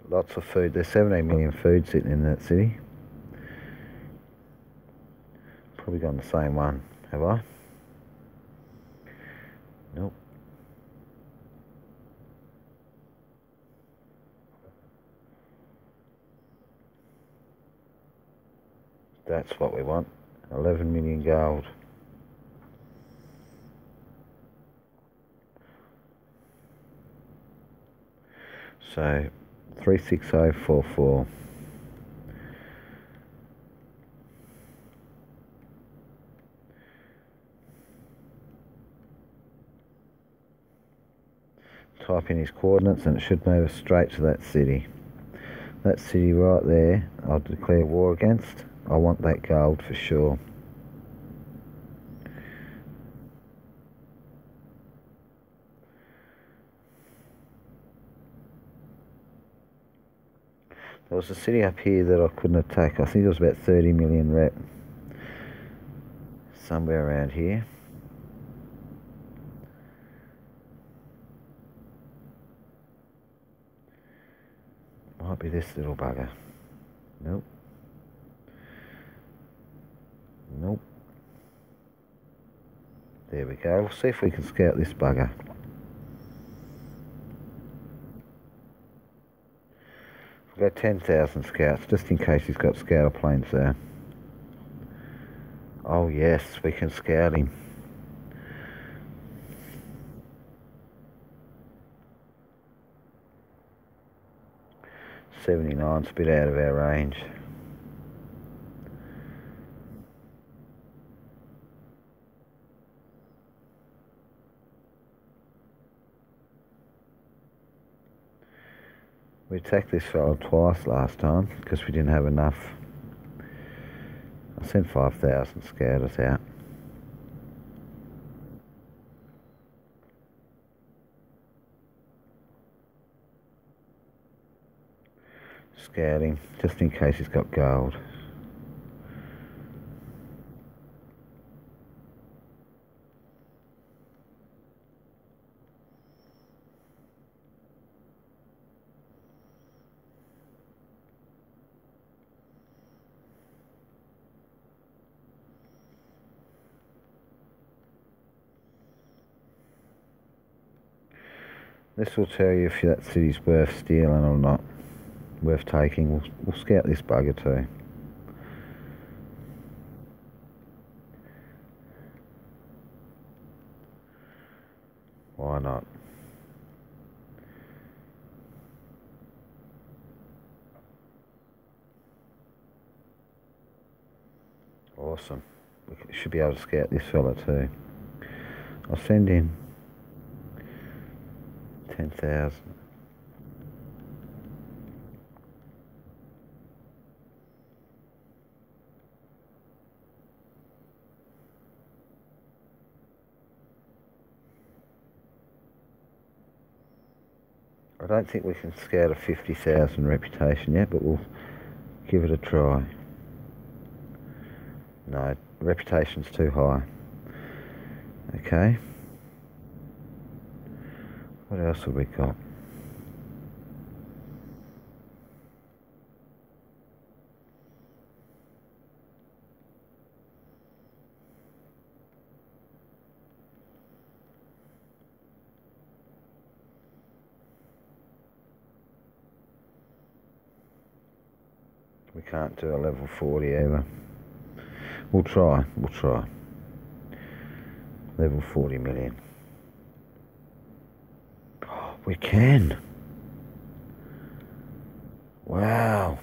Lots of food. There's 17 million food sitting in that city. Probably gone the same one, have I? Nope. That's what we want. 11 million gold. So 36044. Type in his coordinates and it should move us straight to that city. That city right there, I'll declare war against. I want that gold for sure. There was a city up here that I couldn't attack. I think it was about 30 million rep. Somewhere around here. Might be this little bugger. Nope. Nope. There we go. We'll see if we can scout this bugger. We've got 10,000 scouts, just in case he's got scouter planes there. Oh yes, we can scout him. '79's a bit out of our range. We attacked this fellow twice last time because we didn't have enough. I sent 5,000 scouters out. Scouting, just in case he's got gold. This will tell you if that city's worth stealing or not. Worth taking. We'll scout this bugger too. Why not? Awesome. We should be able to scout this fella too. I'll send in 10,000. I don't think we can scout a 50,000 reputation yet, but we'll give it a try. No, reputation's too high. Okay. What else have we got? We can't do a level 40 either. We'll try. Level 40 million. We can. Wow.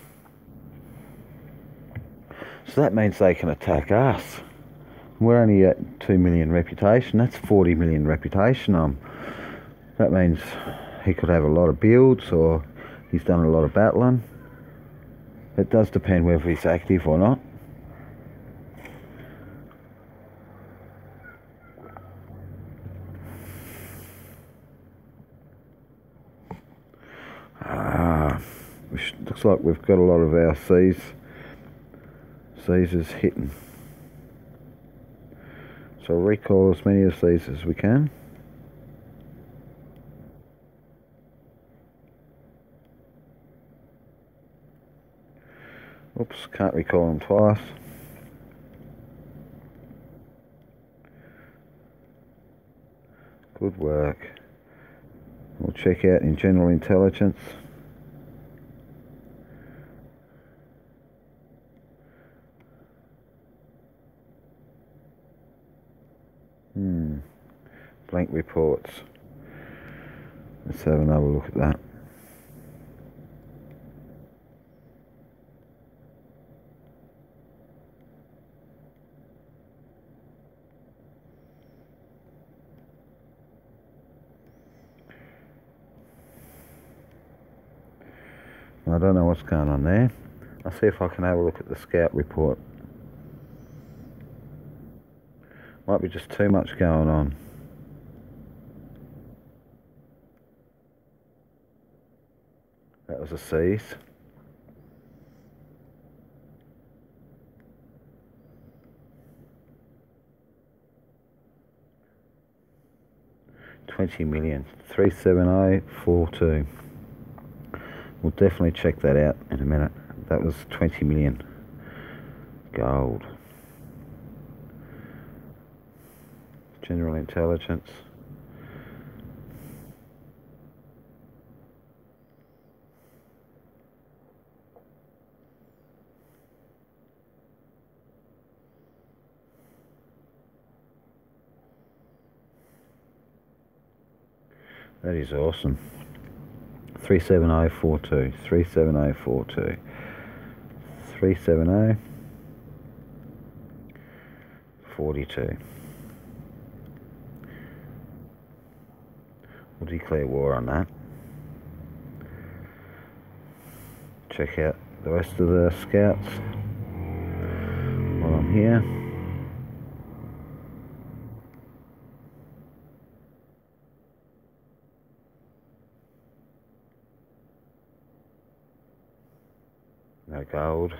So that means they can attack us. We're only at 2 million reputation. That's 40 million reputation. That means he could have a lot of builds, or he's done a lot of battling. It does depend whether he's active or not. Looks like we've got a lot of our Caesars hitting. So I'll recall as many of these as we can. Oops, can't recall them twice. Good work. We'll check out in general intelligence. Blank reports. Let's have another look at that. I don't know what's going on there. I'll see if I can have a look at the scout report. Might be just too much going on. That was a seize. $20 million. 37042. We'll definitely check that out in a minute. That was 20 million gold. General intelligence. That is awesome. 37042, 37042, 37042. We'll declare war on that. Check out the rest of the scouts while I'm here. No gold.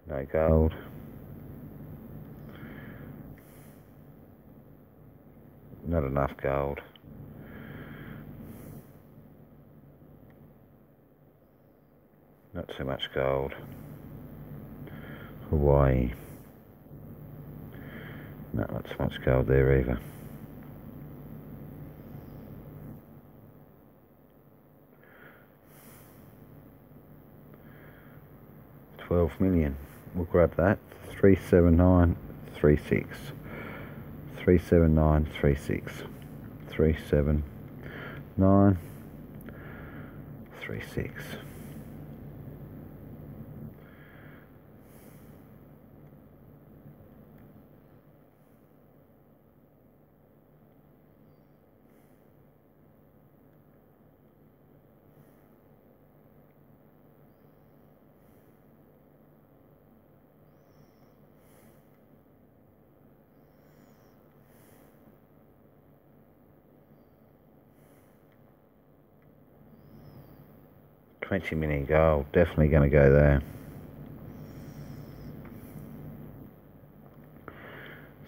No gold. Not enough gold. Not too much gold. Hawaii. No, not too much gold there either. $12 million. We'll grab that. 37936. 37936. 37936. $20 million gold, definitely going to go there.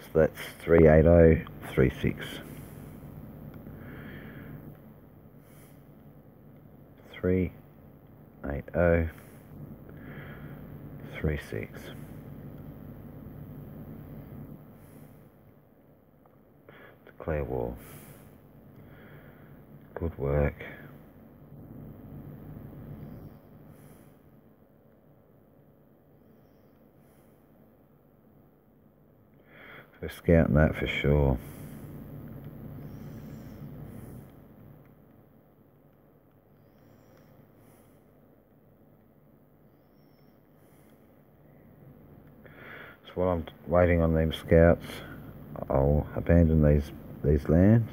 So that's 38036. 38036. Declare war. Good work. We're scouting that for sure. So while I'm waiting on them scouts, I'll abandon these lands.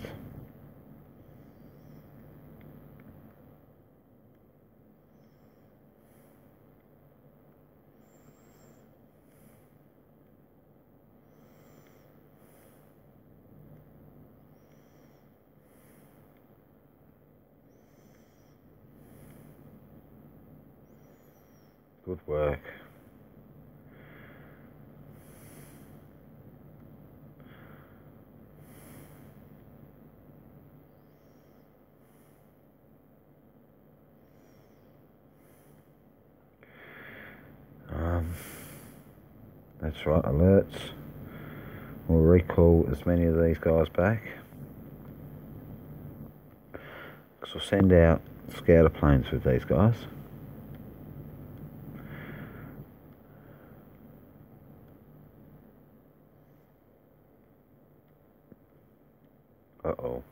Good work. That's right, alerts. We'll recall as many of these guys back. Because we'll send out scouter planes with these guys. Uh-oh.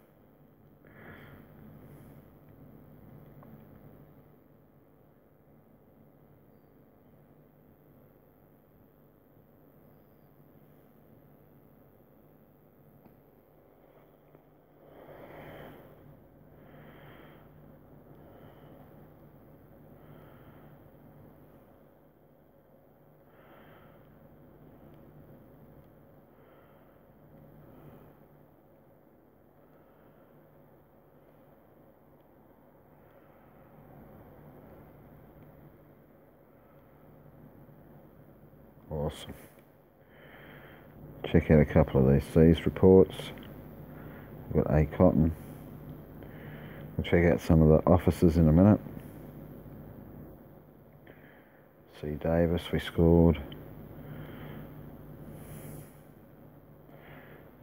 Awesome. Check out a couple of these seas reports. We've got A Cotton. We'll check out some of the officers in a minute. C Davis, we scored.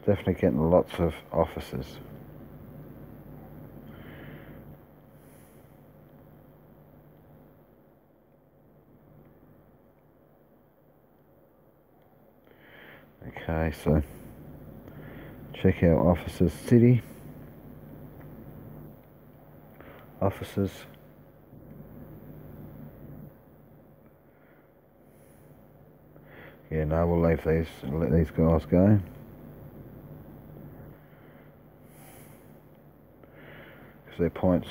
Definitely getting lots of officers. Okay, so check out officers city. Officers. Yeah, no, we'll leave these and let these guys go. Because their points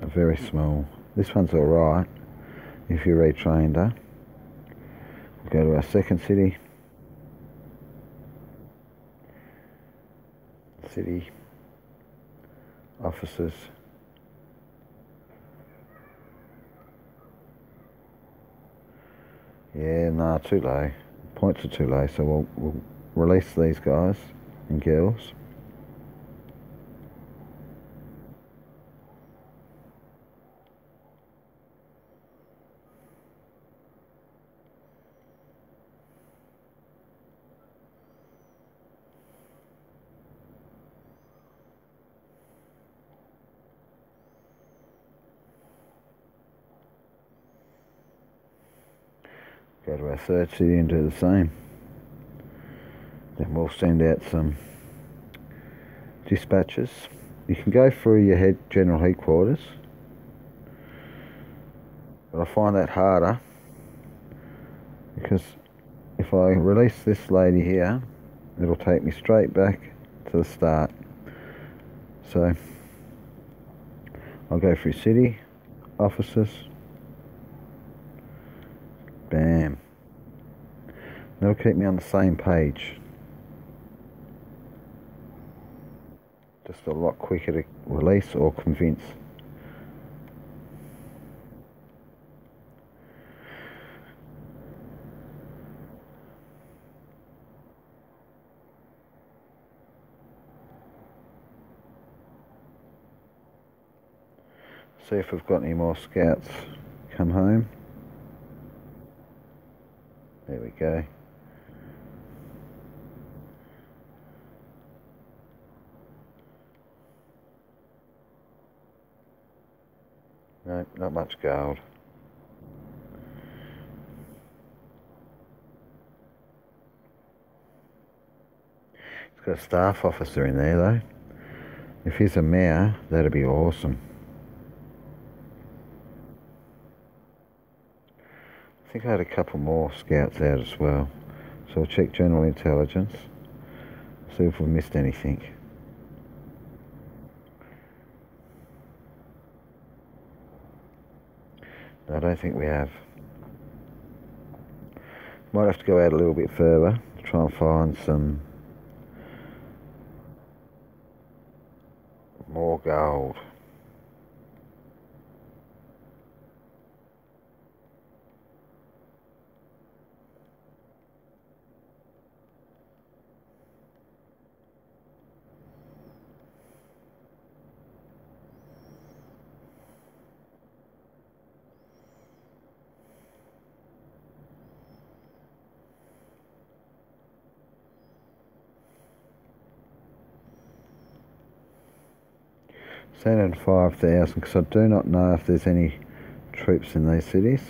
are very small. This one's alright if you retrained her. We'll go to our second city. City. Officers. Yeah, nah, too low. Points are too low, so we'll release these guys and girls. Go to our third city and do the same. Then we'll send out some dispatches. You can go through your general headquarters, but I find that harder because if I release this lady here, it'll take me straight back to the start. So I'll go through city, officers, bam. That'll keep me on the same page. Just a lot quicker to release or convince. See if we've got any more scouts come home. There we go. No, not much gold. It's got a staff officer in there though. If he's a mayor, that'd be awesome. I think I had a couple more scouts out as well. So I'll check general intelligence. See if we've missed anything. No, I don't think we have. Might have to go out a little bit further to try and find some more gold. Set at 5,000 because I do not know if there's any troops in these cities.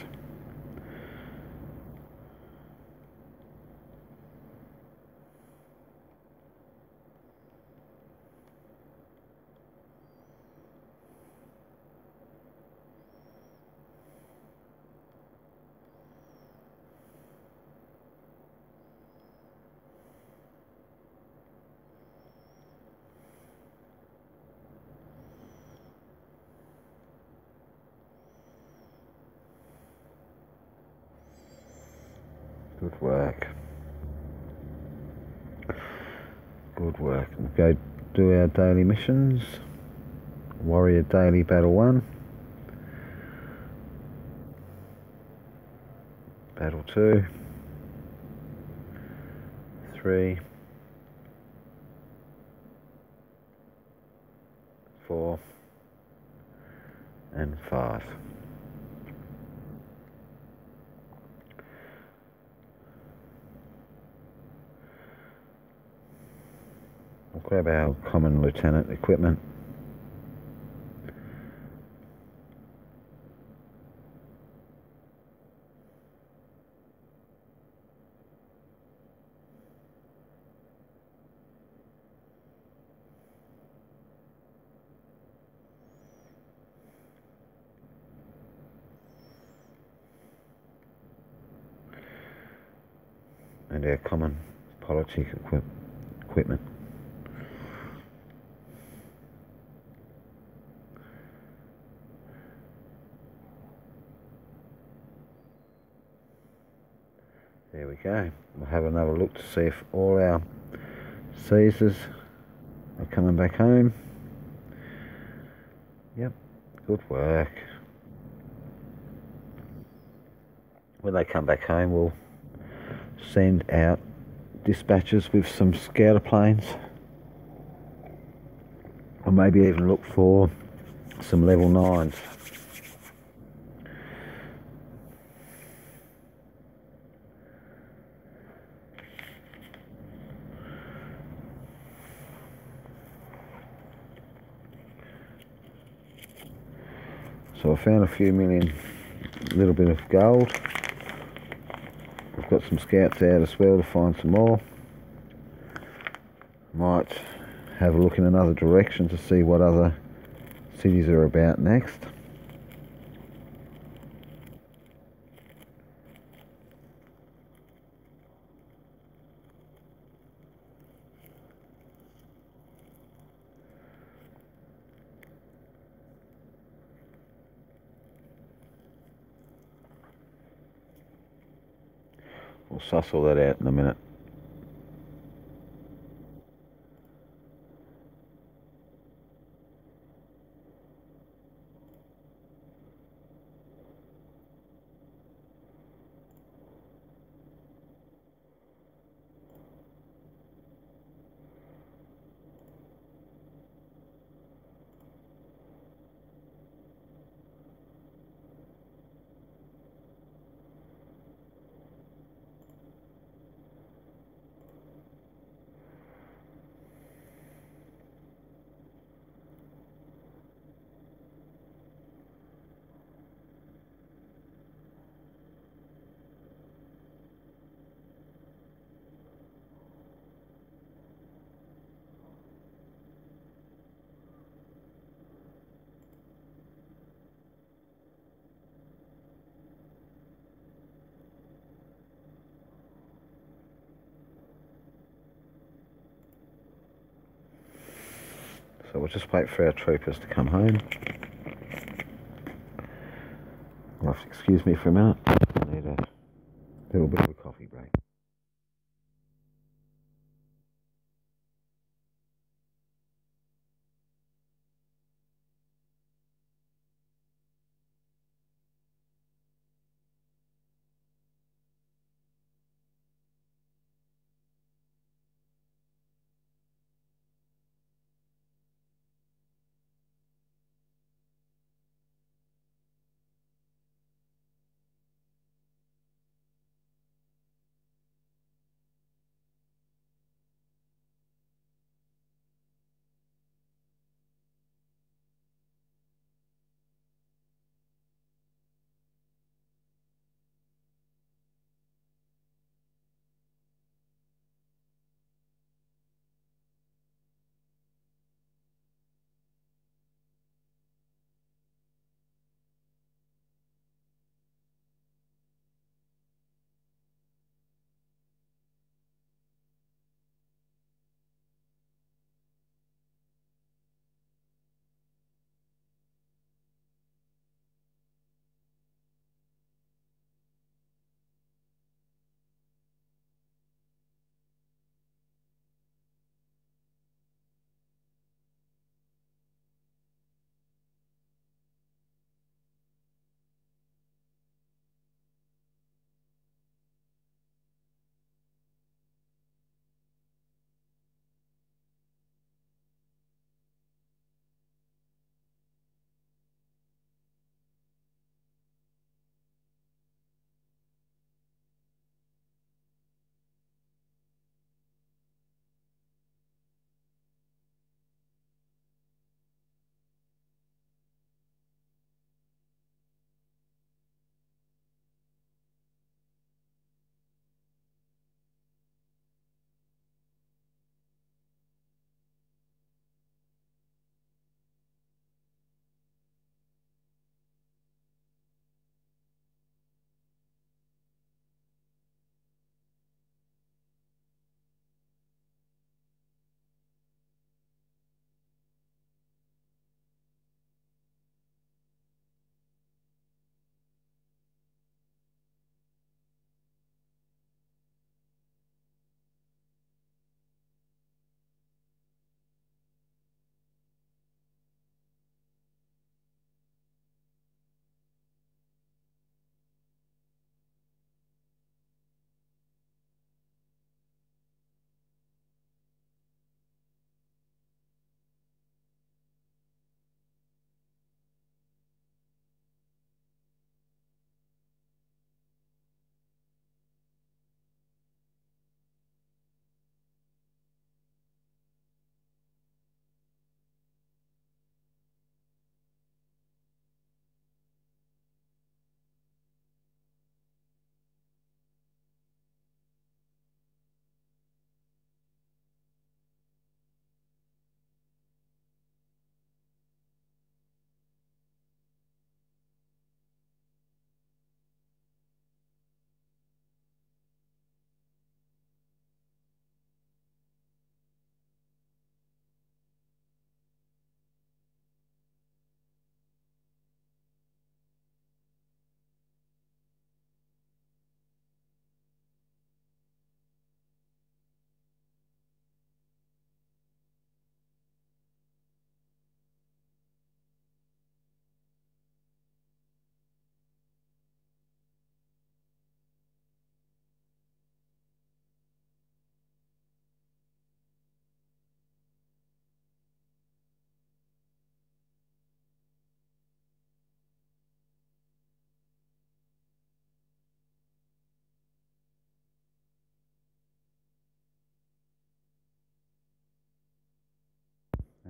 Good work. Good work. We'll go do our daily missions. Warrior Daily Battle 1. Battle 2. 3. 4. And 5. We'll grab our common lieutenant equipment. And our common politic equipment. There we go. We'll have another look to see if all our Caesars are coming back home. Yep, good work. When they come back home, we'll send out dispatches with some scouter planes, or maybe even look for some level 9s. So I found a few million, little bit of gold. I've got some scouts out as well to find some more. Might have a look in another direction to see what other cities are about next. We'll suss all that out in a minute. So we'll just wait for our troopers to come home. You'll have to excuse me for a minute. I need a little bit of a coffee break.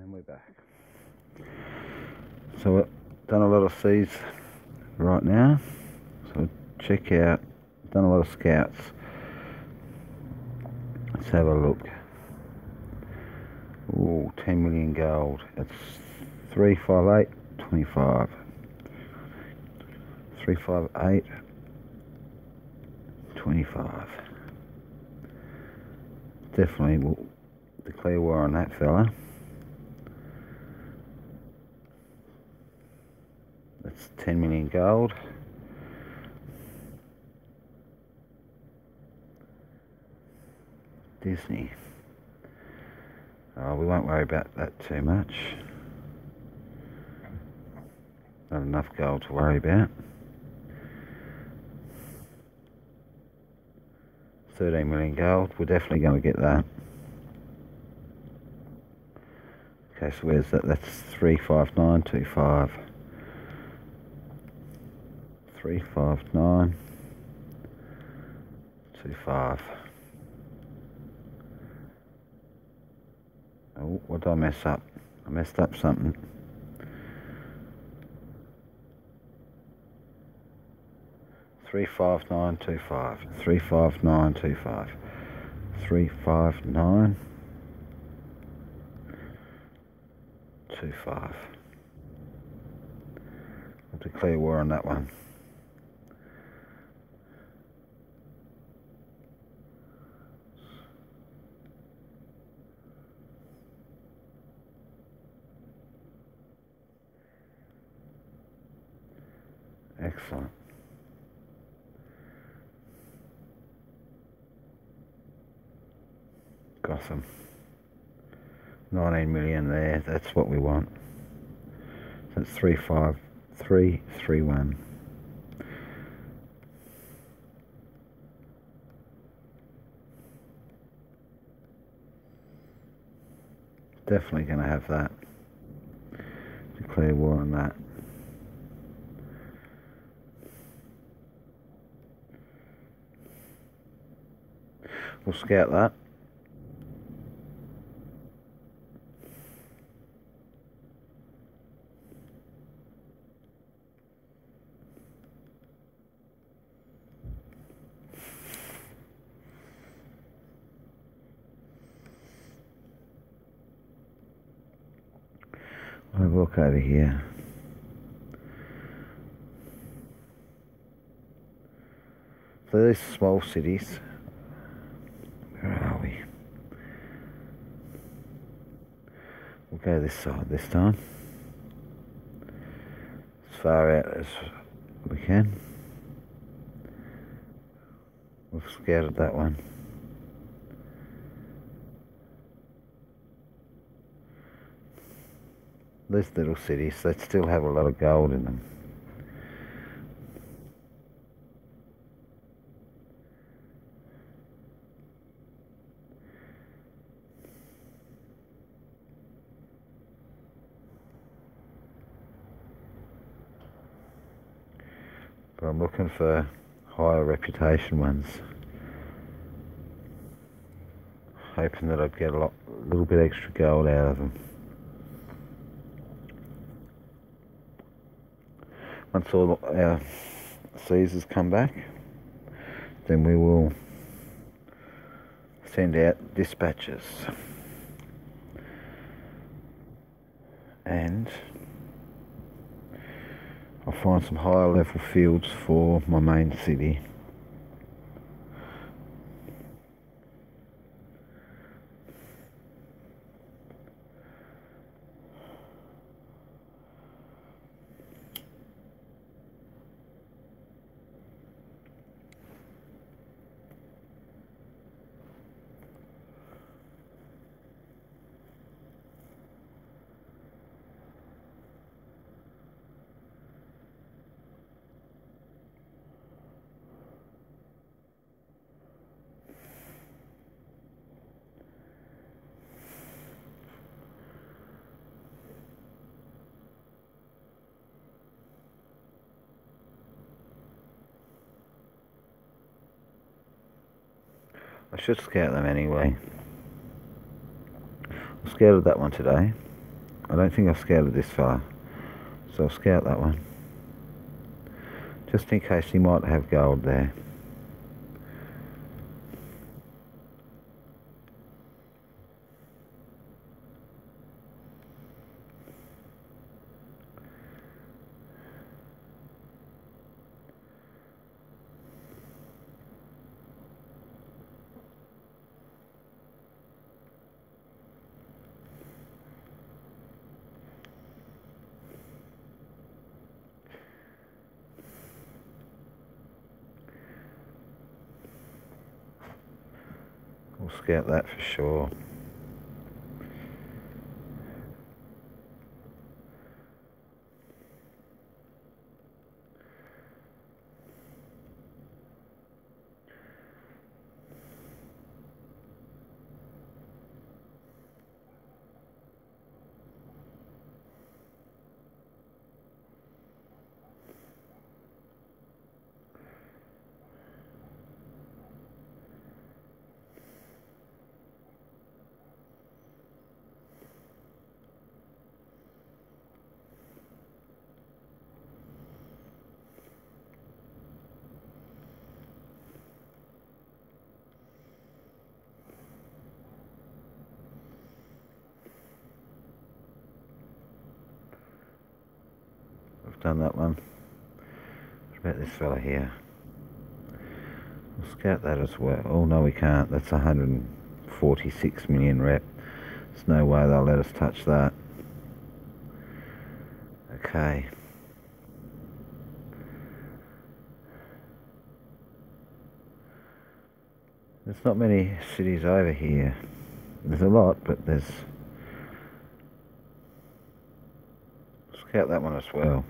And we're back. So we've done a lot of seeds right now. So check out, done a lot of scouts. Let's have a look. Ooh, 10 million gold. It's 358, 25. 358, 25. Definitely will declare war on that fella. That's 10 million gold. Disney. Oh, we won't worry about that too much. Not enough gold to worry about. 13 million gold. We're definitely going to get that. Okay, so where's that? That's 35925. 35925. Oh, what did I mess up? I messed up something. Three five nine two five. 35925. 35925. I'll declare war on that one. Excellent. Gotham. 19 million there, that's what we want. That's 35331. Definitely going to have that. Declare war on that. We'll scout that. I'll have a look over here. So these small cities. Where are we? We'll go this side this time. As far out as we can. We've scouted that one. These little cities, they still have a lot of gold in them. But I'm looking for higher reputation ones. Hoping that I'd get a little bit extra gold out of them. Once all our Caesars come back, then we will send out dispatches. And I'll find some higher level fields for my main city. I should scout them anyway. I scouted that one today. I don't think I've scouted this far, so I'll scout that one, just in case he might have gold there. We'll scout that for sure. I've done that one. What about this fella here? We'll scout that as well. Oh no, we can't. That's 146 million rep. There's no way they'll let us touch that. Okay. There's not many cities over here. There's a lot, but there's... Scout that one as well.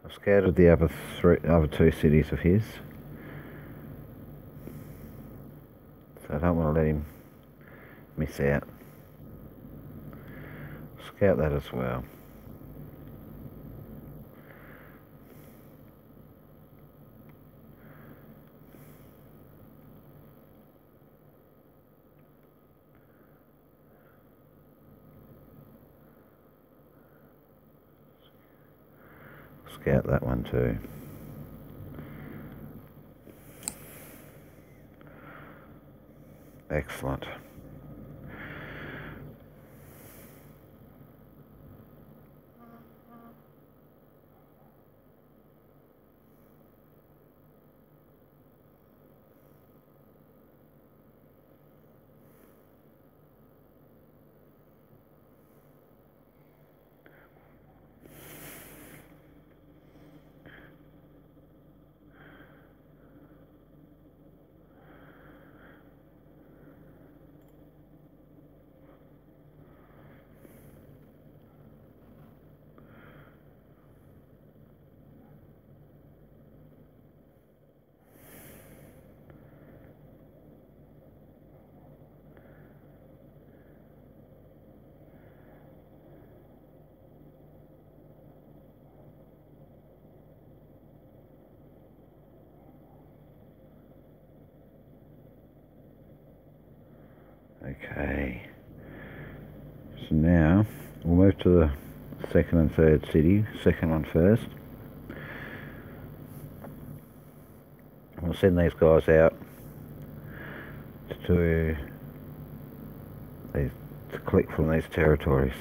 I've scouted the other two cities of his, so I don't want to let him miss out. Scout that as well. Scout that one too. Excellent. Okay, so now we'll move to the second and third city. Second one first. We'll send these guys out to collect from these territories.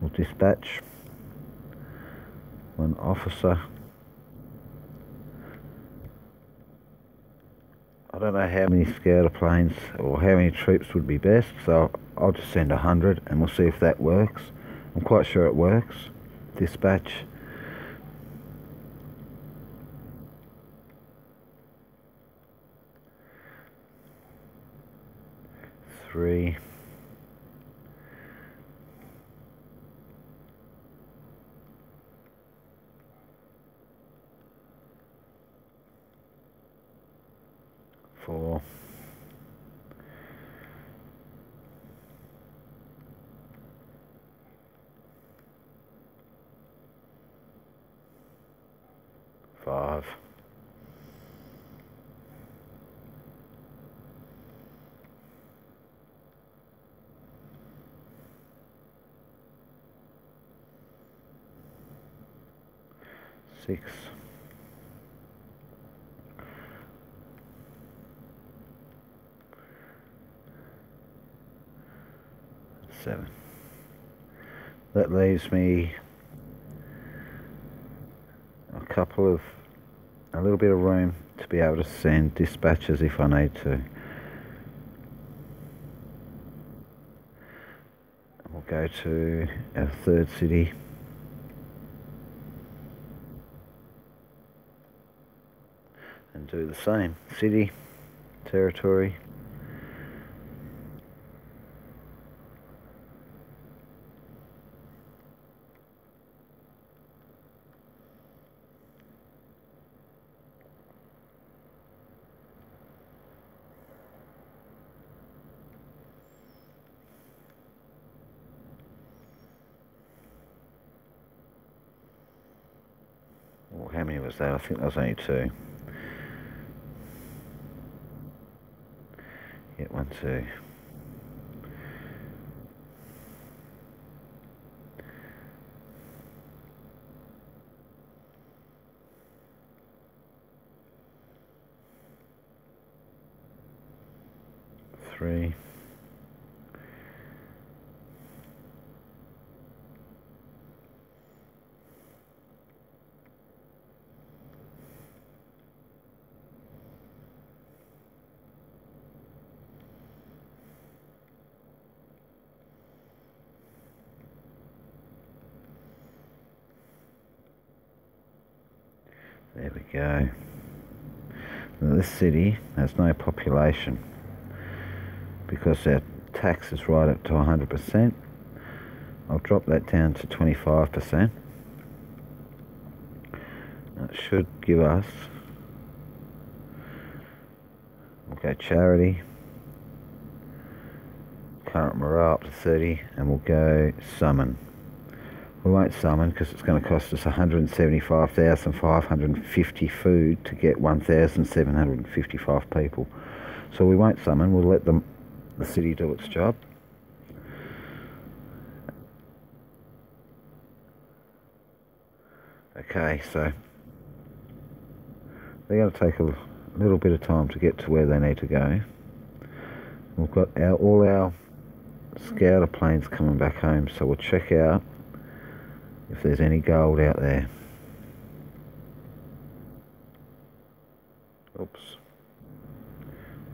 We'll dispatch one officer. I don't know how many scouter planes or how many troops would be best, so I'll just send 100 and we'll see if that works. I'm quite sure it works. Dispatch. Three. Four. 5. Six. 7. That leaves me a little bit of room to be able to send dispatches if I need to. We'll go to our third city. And do the same. City, territory. Well, how many was that? I think there was only 2. Yeah, 1, 2. Three. There we go. Now this city has no population because our tax is right up to 100%. I'll drop that down to 25%. That should give us, we'll go charity, current morale up to 30, and we'll go summon. We won't summon because it's going to cost us 175,550 food to get 1,755 people. So we won't summon, we'll let the city do its job. Okay, so they're going to take a little bit of time to get to where they need to go. We've got all our scouter planes coming back home, so we'll check out if there's any gold out there. Oops.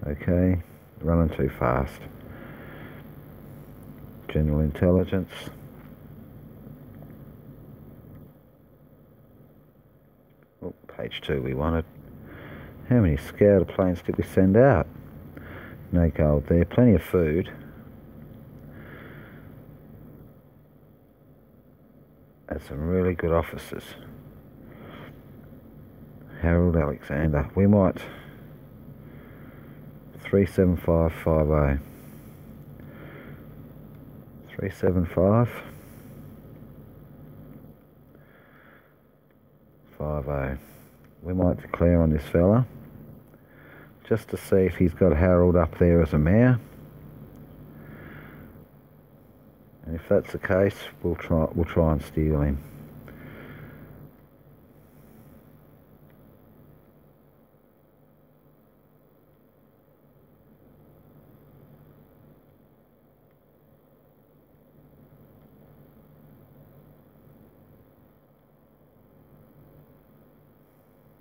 Okay, running too fast. General intelligence. Oh, page 2 we wanted. How many scouter planes did we send out? No gold there. Plenty of food. And some really good officers. Harold Alexander. We might 37550. 37550. We might declare on this fella just to see if he's got Harold up there as a mayor. And if that's the case, we'll try and steal him.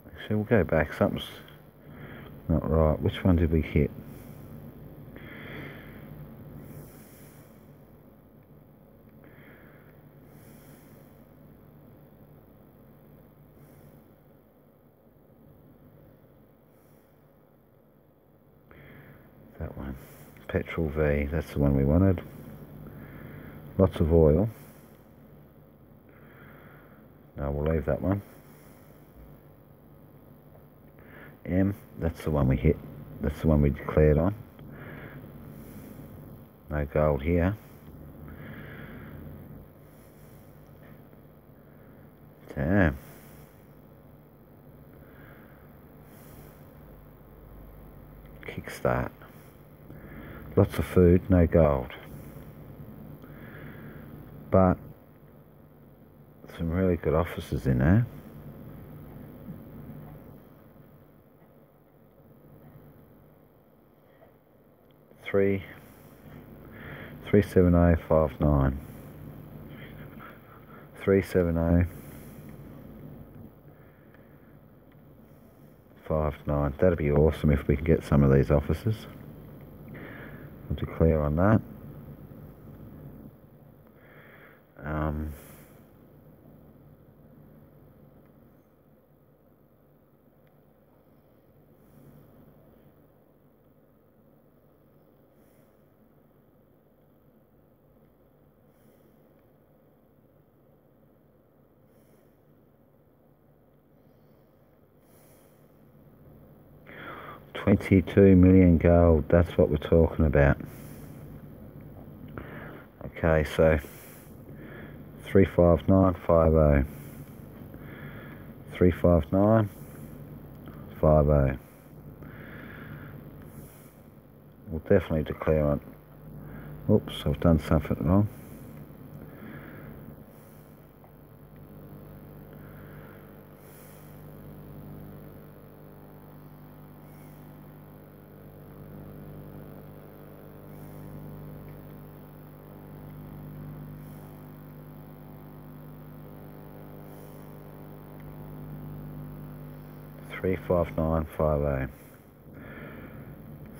Actually, we'll go back. Something's not right. Which one did we hit? That one. Petrol V. That's the one we wanted. Lots of oil. No, we'll leave that one. M, that's the one we hit. That's the one we declared on. No gold here. Damn. start. Lots of food, no gold. But some really good officers in there. Three 37059. 37059. That'd be awesome if we can get some of these officers. We'll declare on that. 22 million gold, that's what we're talking about. Okay, so 35950. 35950. We'll definitely declare on. Oops, I've done something wrong. Three 35950.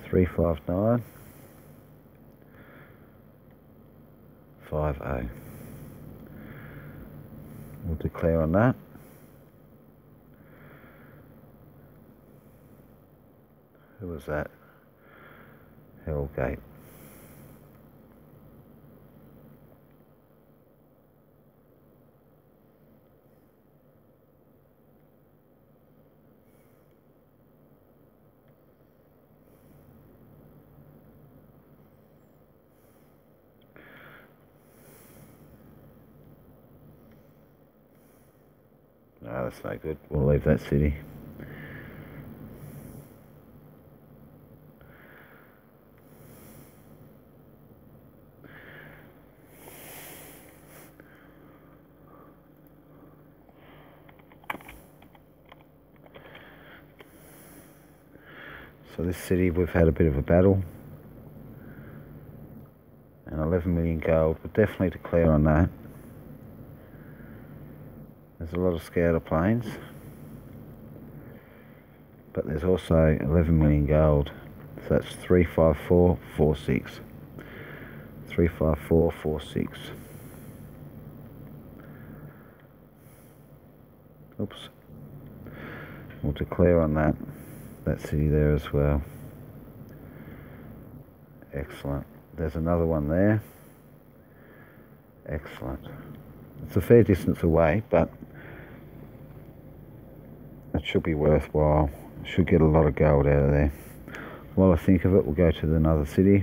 35950. We'll declare on that. Who was that? Hellgate. No, that's no good. We'll leave that city. So this city, we've had a bit of a battle. And 11 million gold. We'll definitely declare on that. There's a lot of scouter planes, but there's also 11 million gold, so that's 35446. 35446. Oops. We'll declare on that city there as well. Excellent. There's another one there. Excellent. It's a fair distance away, but it should be worthwhile. Should get a lot of gold out of there. While I think of it, we'll go to another city.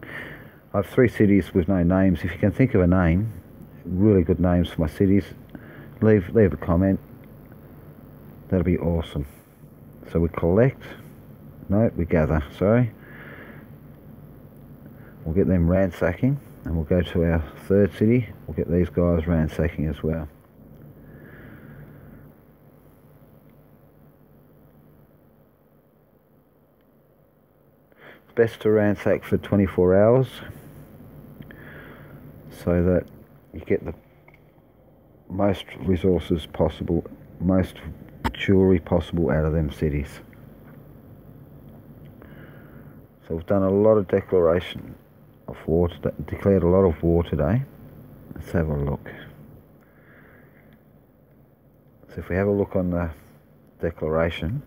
I have 3 cities with no names. If you can think of a name, really good names for my cities, leave a comment. That'll be awesome. So we collect. No, we gather. Sorry. We'll get them ransacking, and we'll go to our 3rd city. We'll get these guys ransacking as well. Best to ransack for 24 hours so that you get the most resources possible, most jewelry possible out of them cities. So we've done a lot of declaration of war today, declared a lot of war today. Let's have a look. So if we have a look on the declaration,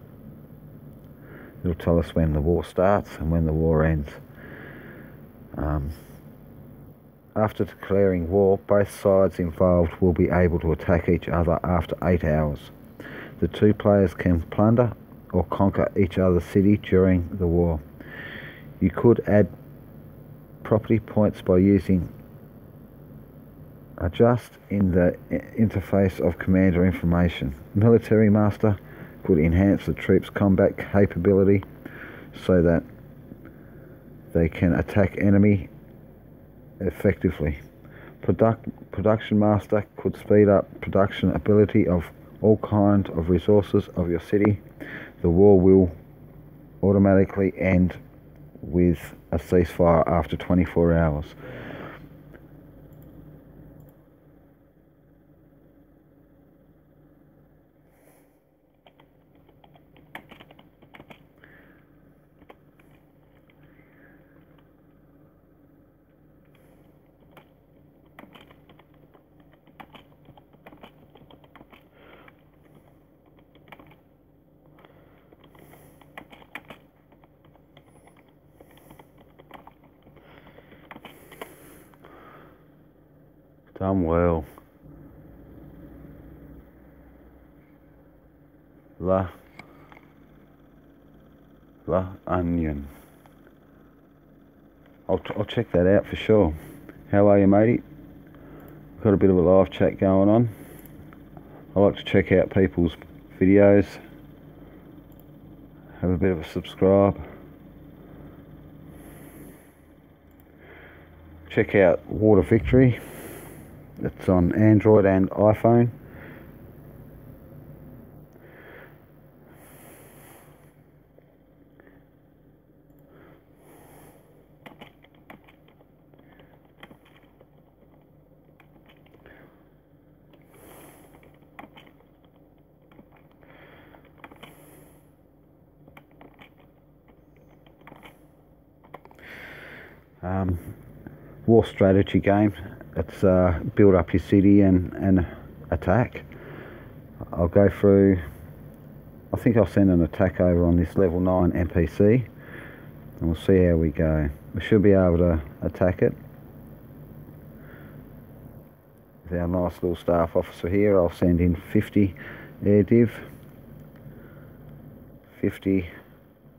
it'll tell us when the war starts and when the war ends. After declaring war, both sides involved will be able to attack each other after 8 hours. The 2 players can plunder or conquer each other's city during the war. You could add property points by using adjust in the interface of commander information. Military master could enhance the troops' combat capability, so that they can attack enemy effectively. Production master could speed up production ability of all kinds of resources of your city. The war will automatically end with a ceasefire after 24 hours. Done well. La Onion. I'll check that out for sure. How are you, matey? Got a bit of a live chat going on. I like to check out people's videos. Have a bit of a subscribe. Check out Water Victory. It's on Android and iPhone. War strategy game. It's build up your city and attack. I'll go through. I think I'll send an attack over on this level 9 NPC, and we'll see how we go. We should be able to attack it with our nice little staff officer here. I'll send in 50 air div, 50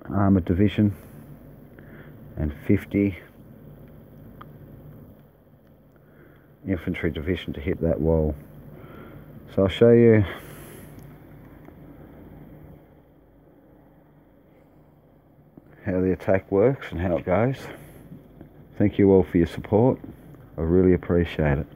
armoured division, and 50 infantry division to hit that wall. So I'll show you how the attack works and how it goes. Thank you all for your support. I really appreciate it.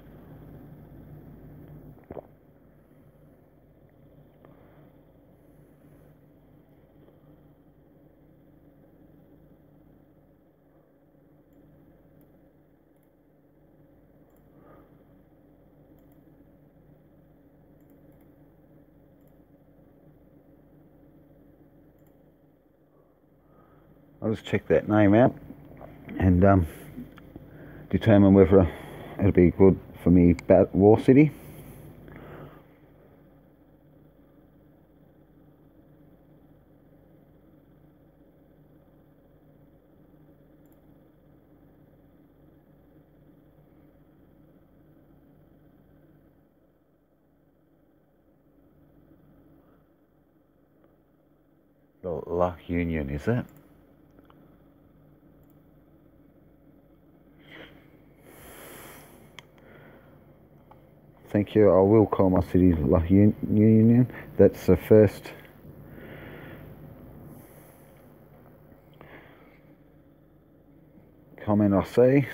I'll just check that name out and determine whether it'll be good for me war city. The Luck Union, is it? Thank you. I will call my city Luck Union. That's the first comment I see.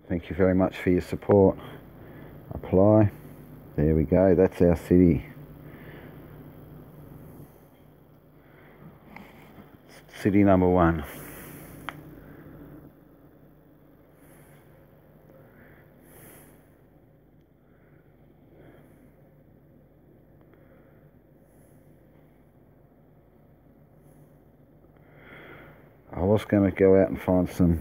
Thank you very much for your support. Apply. There we go, that's our city. City number 1. I was going to go out and find some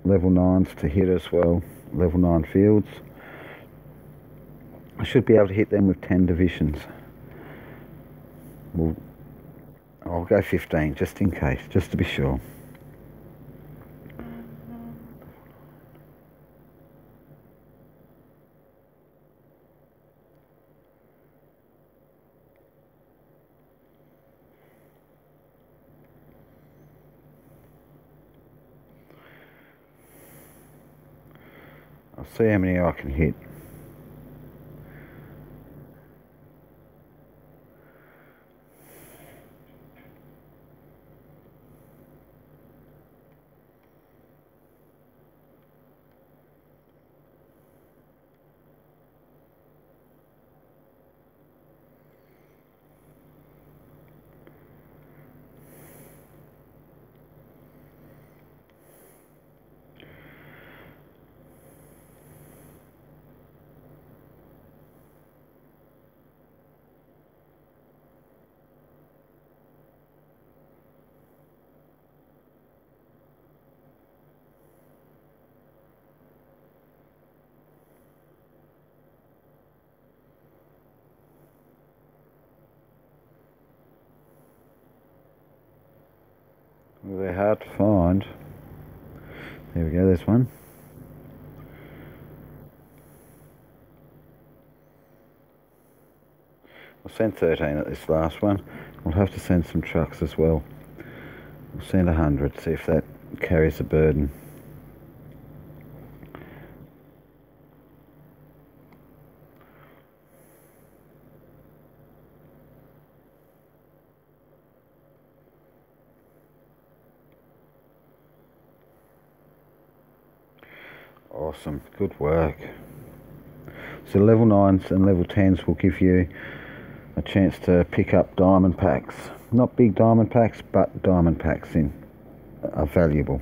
level 9s to hit as well, level 9 fields. I should be able to hit them with 10 divisions. Well, I'll go 15 just in case, just to be sure. I'll see how many I can hit. Well, they're hard to find. There we go, there's one. I'll send 13 at this last one. We'll have to send some trucks as well. We'll send 100, see if that carries the burden. Awesome, good work. So level 9s and level 10s will give you a chance to pick up diamond packs. Not big diamond packs, but diamond packs are valuable.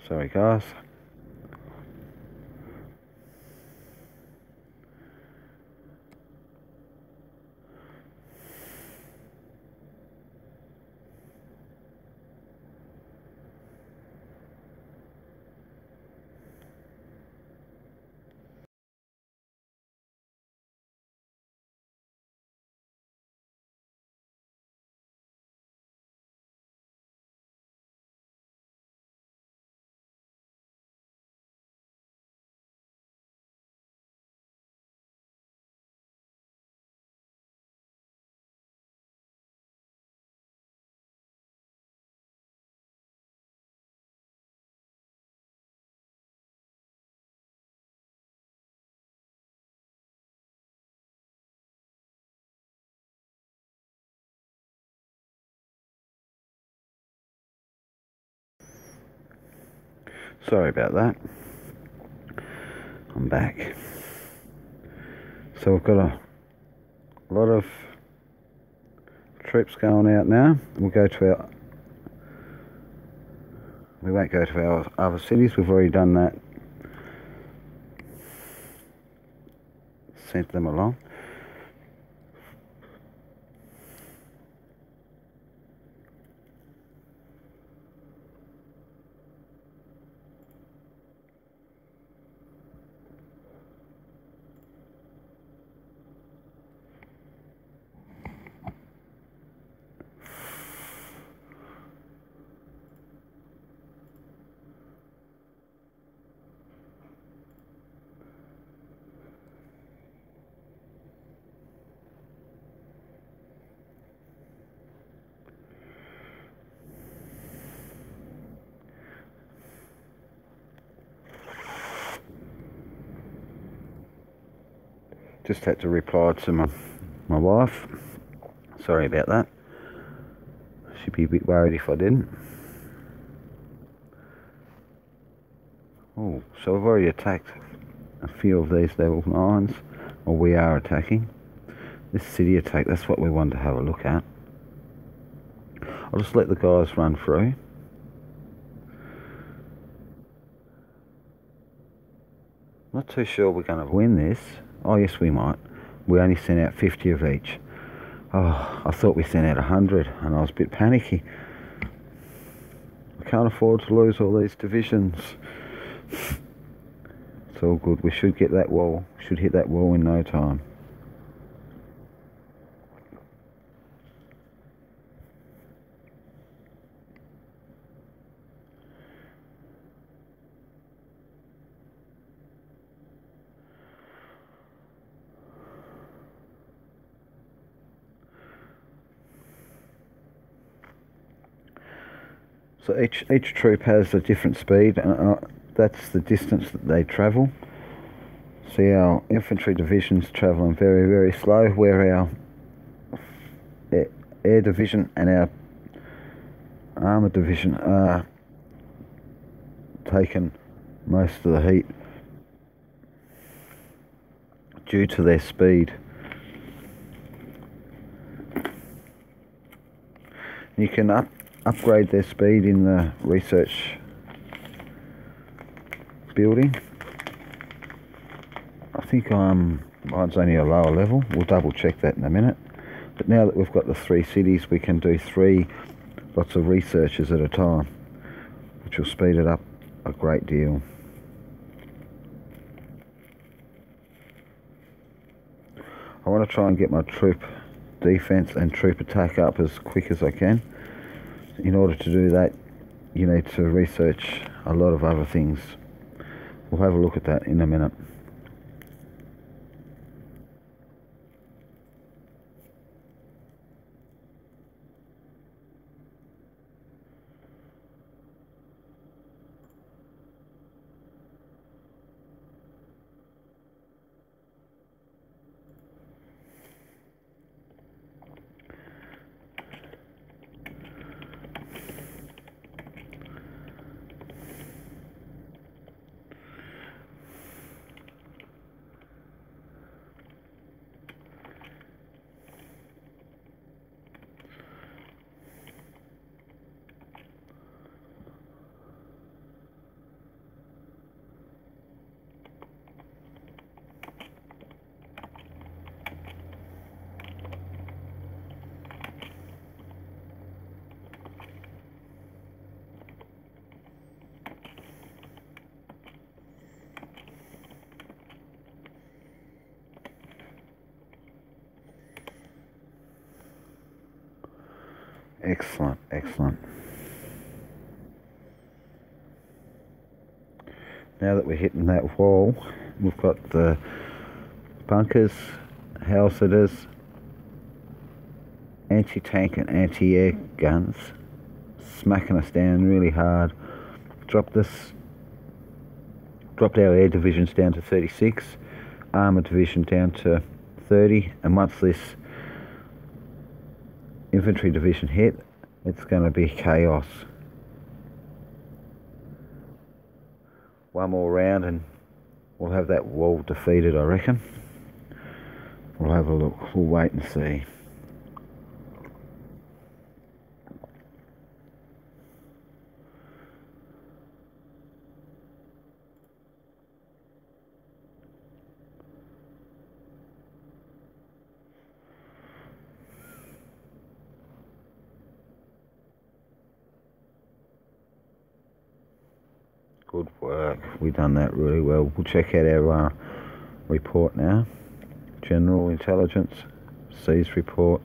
Sorry guys. Sorry about that. I'm back. So we've got a lot of trips going out now. We won't go to our other cities. We've already done that. Sent them along. Just had to reply to my wife. Sorry about that. She'd be a bit worried if I didn't. Oh, so we've already attacked a few of these level 9s, or we are attacking. This city attack, that's what we wanted to have a look at. I'll just let the guys run through. Not too sure we're going to win this. Oh yes, we might. We only sent out 50 of each. Oh, I thought we sent out 100 and I was a bit panicky. I can't afford to lose all these divisions. It's all good. We should get that wall. Should hit that wall in no time. So each troop has a different speed, and that's the distance that they travel. See, our infantry division's travelling very, very slow, where our air division and our armour division are taking most of the heat due to their speed. You can upgrade their speed in the research building. I think mine's only a lower level. We'll double check that in a minute. But now that we've got the 3 cities, we can do 3 lots of researchers at a time, which will speed it up a great deal. I want to try and get my troop defense and troop attack up as quick as I can. In order to do that, you need to research a lot of other things. We'll have a look at that in a minute. Excellent, excellent. Now that we're hitting that wall, we've got the bunkers, howsers, anti-tank and anti-air guns smacking us down really hard. Dropped our air divisions down to 36, armour division down to 30, and once this infantry division hit, it's going to be chaos. One more round and we'll have that wall defeated, I reckon. We'll have a look. We'll wait and see. Good work. We've done that really well. We'll check out our report now. General Intelligence, Seas report.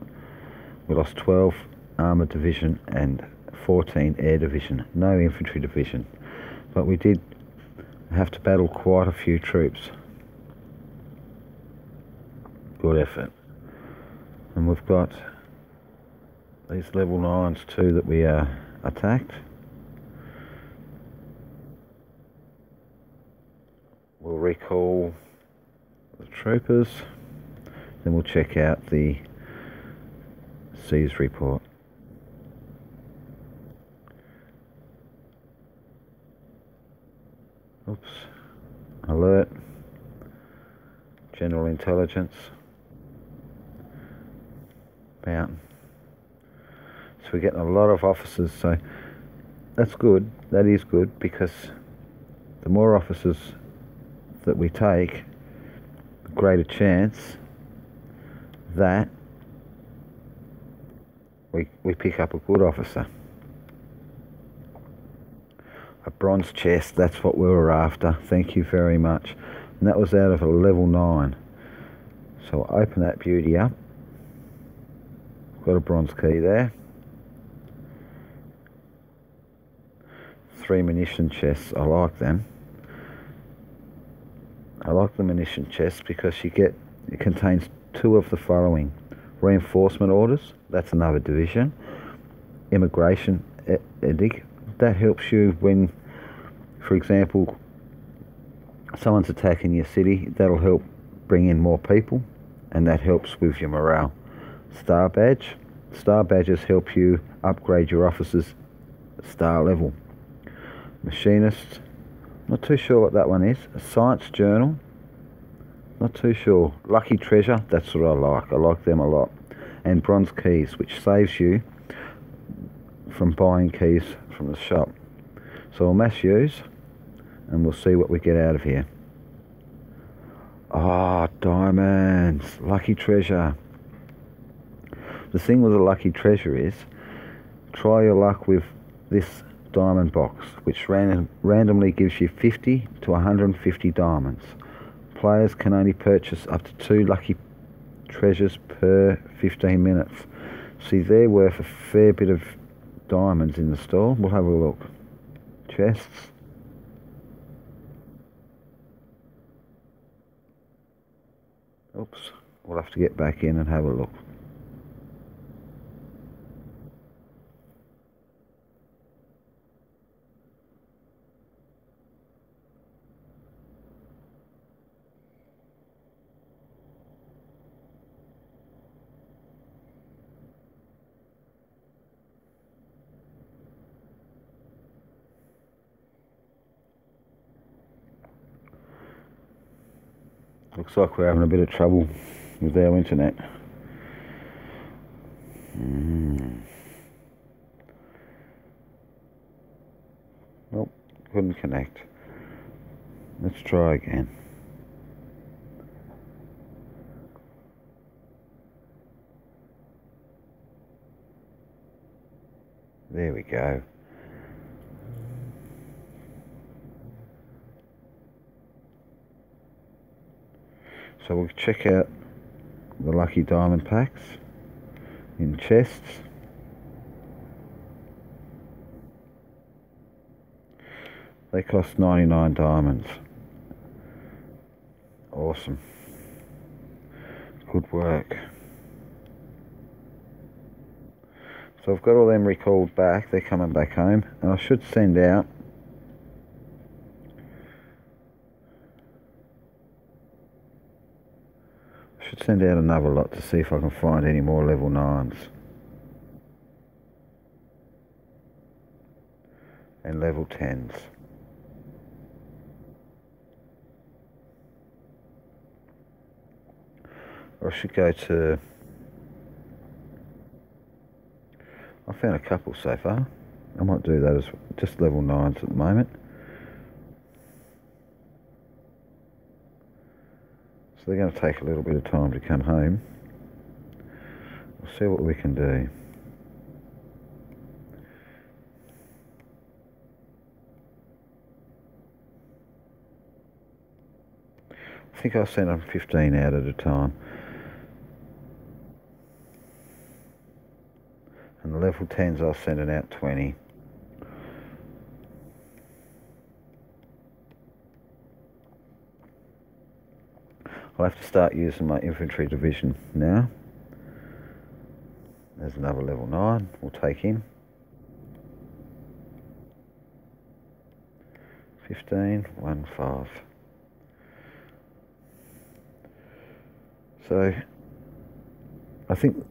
We lost 12 Armour Division and 14 Air Division. No Infantry Division. But we did have to battle quite a few troops. Good effort. And we've got these level 9s too that we attacked. We'll recall the troopers, then we'll check out the Seas report. Oops. Alert. General Intelligence. Mountain. So we're getting a lot of officers, so that's good. That is good, because the more officers that we take, the greater chance that we pick up a good officer. A bronze chest, that's what we were after. Thank you very much. And that was out of a level 9. So I'll open that beauty up. Got a bronze key there. 3 munition chests, I like them. I like the munition chests because it contains 2 of the following: reinforcement orders, that's another division; immigration edict, that helps you when, for example, someone's attacking your city. That'll help bring in more people, and that helps with your morale. Star badge. Star badges help you upgrade your officers star level. Machinist, not too sure what that one is. A science journal, not too sure. Lucky treasure, that's what I like them a lot. And bronze keys, which saves you from buying keys from the shop. So we'll mass use and we'll see what we get out of here. Ah, diamonds, lucky treasure. The thing with a lucky treasure is, try your luck with this diamond box, which randomly gives you 50 to 150 diamonds. Players can only purchase up to 2 lucky treasures per 15 minutes. See, they're worth a fair bit of diamonds in the store. We'll have a look. Chests. Oops, we'll have to get back in and have a look. Looks like we're having a bit of trouble with our internet. Nope, couldn't connect. Let's try again. There we go. So we'll check out the lucky diamond packs in chests. They cost 99 diamonds. Awesome. Good work. So I've got all them recalled back. They're coming back home, and I should send out another lot to see if I can find any more level 9s and level 10s. Or I should go to... I found a couple so far. I might do that as just level 9s at the moment. So they're going to take a little bit of time to come home. We'll see what we can do. I think I'll send them 15 out at a time. And the level 10s I'll send it out 20. I'll have to start using my infantry division now. There's another level 9 we'll take him. 15, 1, 5. So I think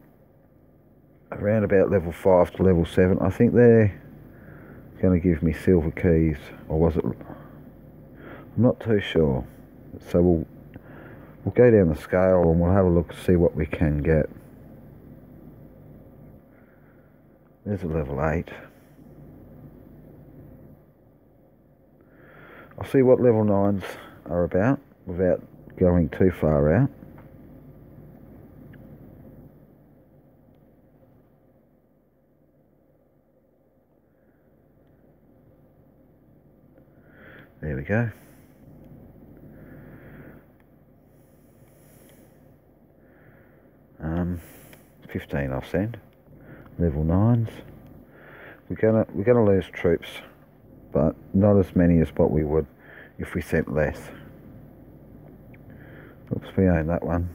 around about level 5 to level 7, I think they're going to give me silver keys, or was it? I'm not too sure. So we'll go down the scale and we'll have a look to see what we can get. There's a level 8. I'll see what level 9s are about without going too far out. There we go. Um, 15 I'll send. Level 9s. We're gonna lose troops, but not as many as what we would if we sent less. Oops, we own that one.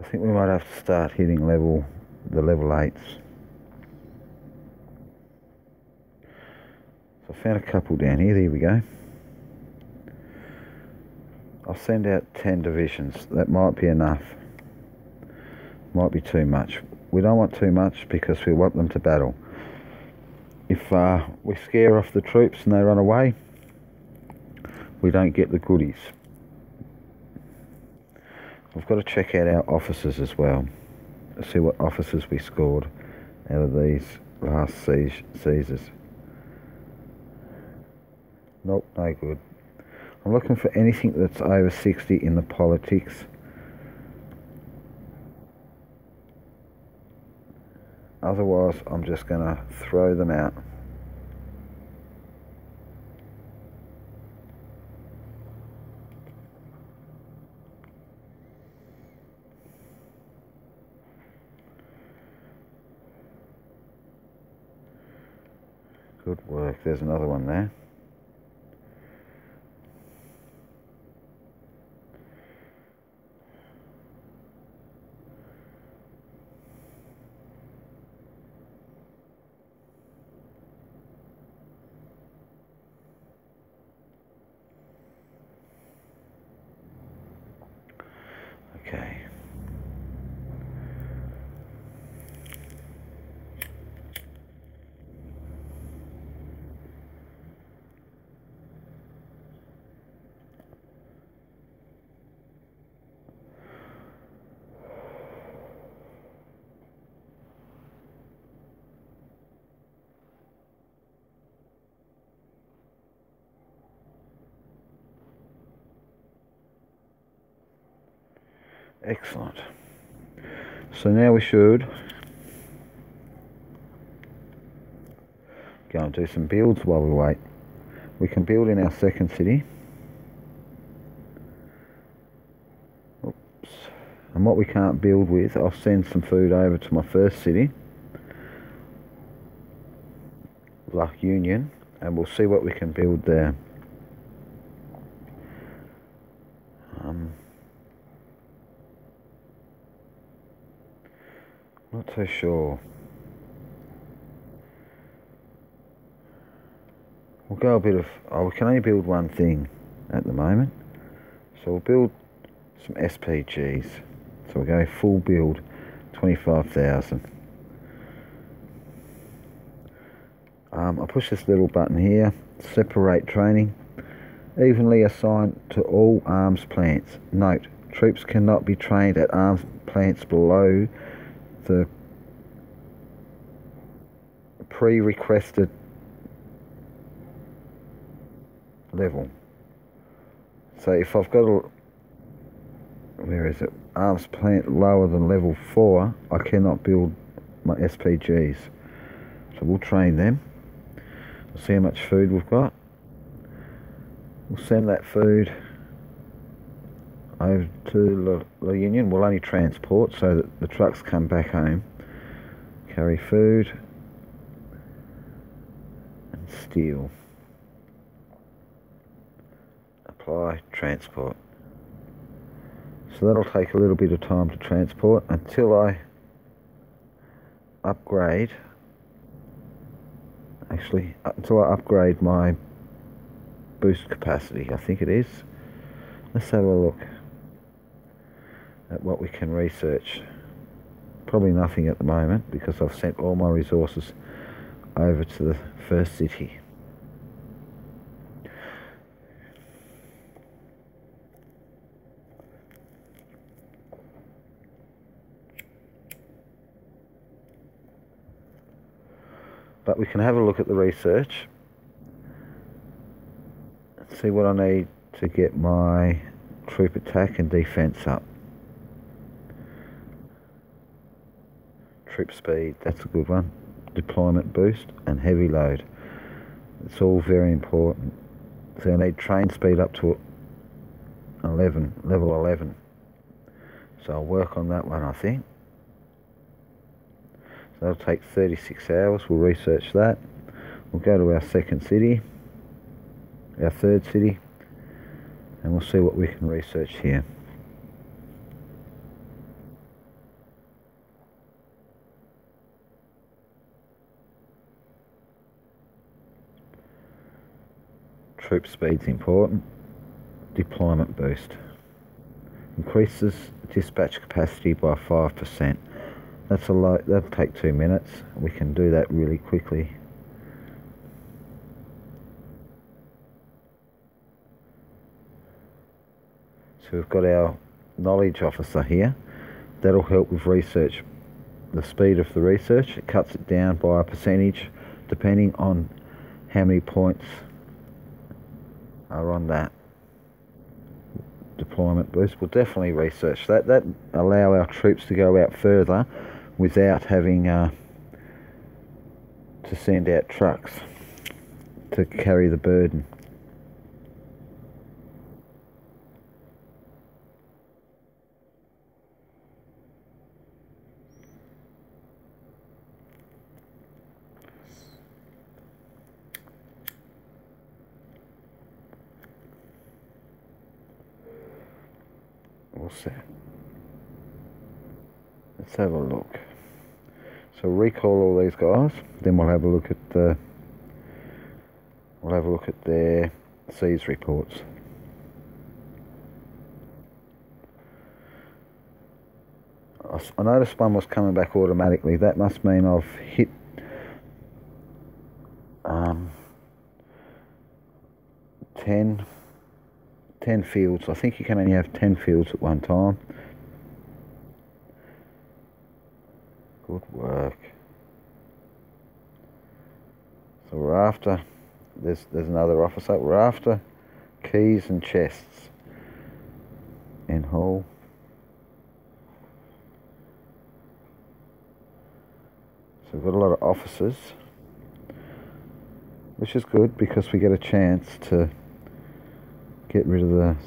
I think we might have to start hitting the level 8s. So I found a couple down here. There we go. I'll send out 10 divisions. That might be enough. Might be too much. We don't want too much because we want them to battle. If we scare off the troops and they run away, we don't get the goodies. We've got to check out our officers as well. See what officers we scored out of these last seizures. Nope, no good. I'm looking for anything that's over 60 in the politics. Otherwise, I'm just going to throw them out. Good work. There's another one there. Okay. Excellent. So now we should go and do some builds while we wait. We can build in our second city. Oops. And what we can't build with, I'll send some food over to my first city, Luck Union, and we'll see what we can build there. Not too sure. We'll go a bit of... Oh, we can only build one thing at the moment. So we'll build some SPGs. So we'll go full build, 25,000. I'll push this little button here. Separate training. Evenly assigned to all arms plants. Note, troops cannot be trained at arms plants below the pre-requested level. So if I've got a, where is it, arms plant lower than level 4, I cannot build my SPGs. So we'll train them. We'll see how much food we've got. We'll send that food over to the Union. We'll only transport so that the trucks come back home. Carry food and steel. Apply, transport. So that'll take a little bit of time to transport until I upgrade. Actually, until I upgrade my boost capacity, I think it is. Let's have a look at what we can research. Probably nothing at the moment because I've sent all my resources over to the first city. But we can have a look at the research and see what I need to get my troop attack and defense up. Troop speed, that's a good one. Deployment boost and heavy load. It's all very important. So I need train speed up to 11, level 11. So I'll work on that one, I think. So that'll take 36 hours. We'll research that. We'll go to our second city, our third city, and we'll see what we can research here. troop speed's important. Deployment boost. Increases dispatch capacity by 5%. That's a lot. That'll take 2 minutes. We can do that really quickly. So we've got our knowledge officer here. That'll help with research. The speed of the research, it cuts it down by a percentage depending on how many points are on that deployment boost. We'll definitely research that. That allow our troops to go out further without having to send out trucks to carry the burden. Let's have a look. So recall all these guys, then we'll have a look at their C's reports. I noticed one was coming back automatically. That must mean I've hit 10 fields. I think you can only have 10 fields at one time. Good work. So we're after, there's another officer. We're after keys and chests in Hull. So we've got a lot of officers, which is good because we get a chance to get rid of the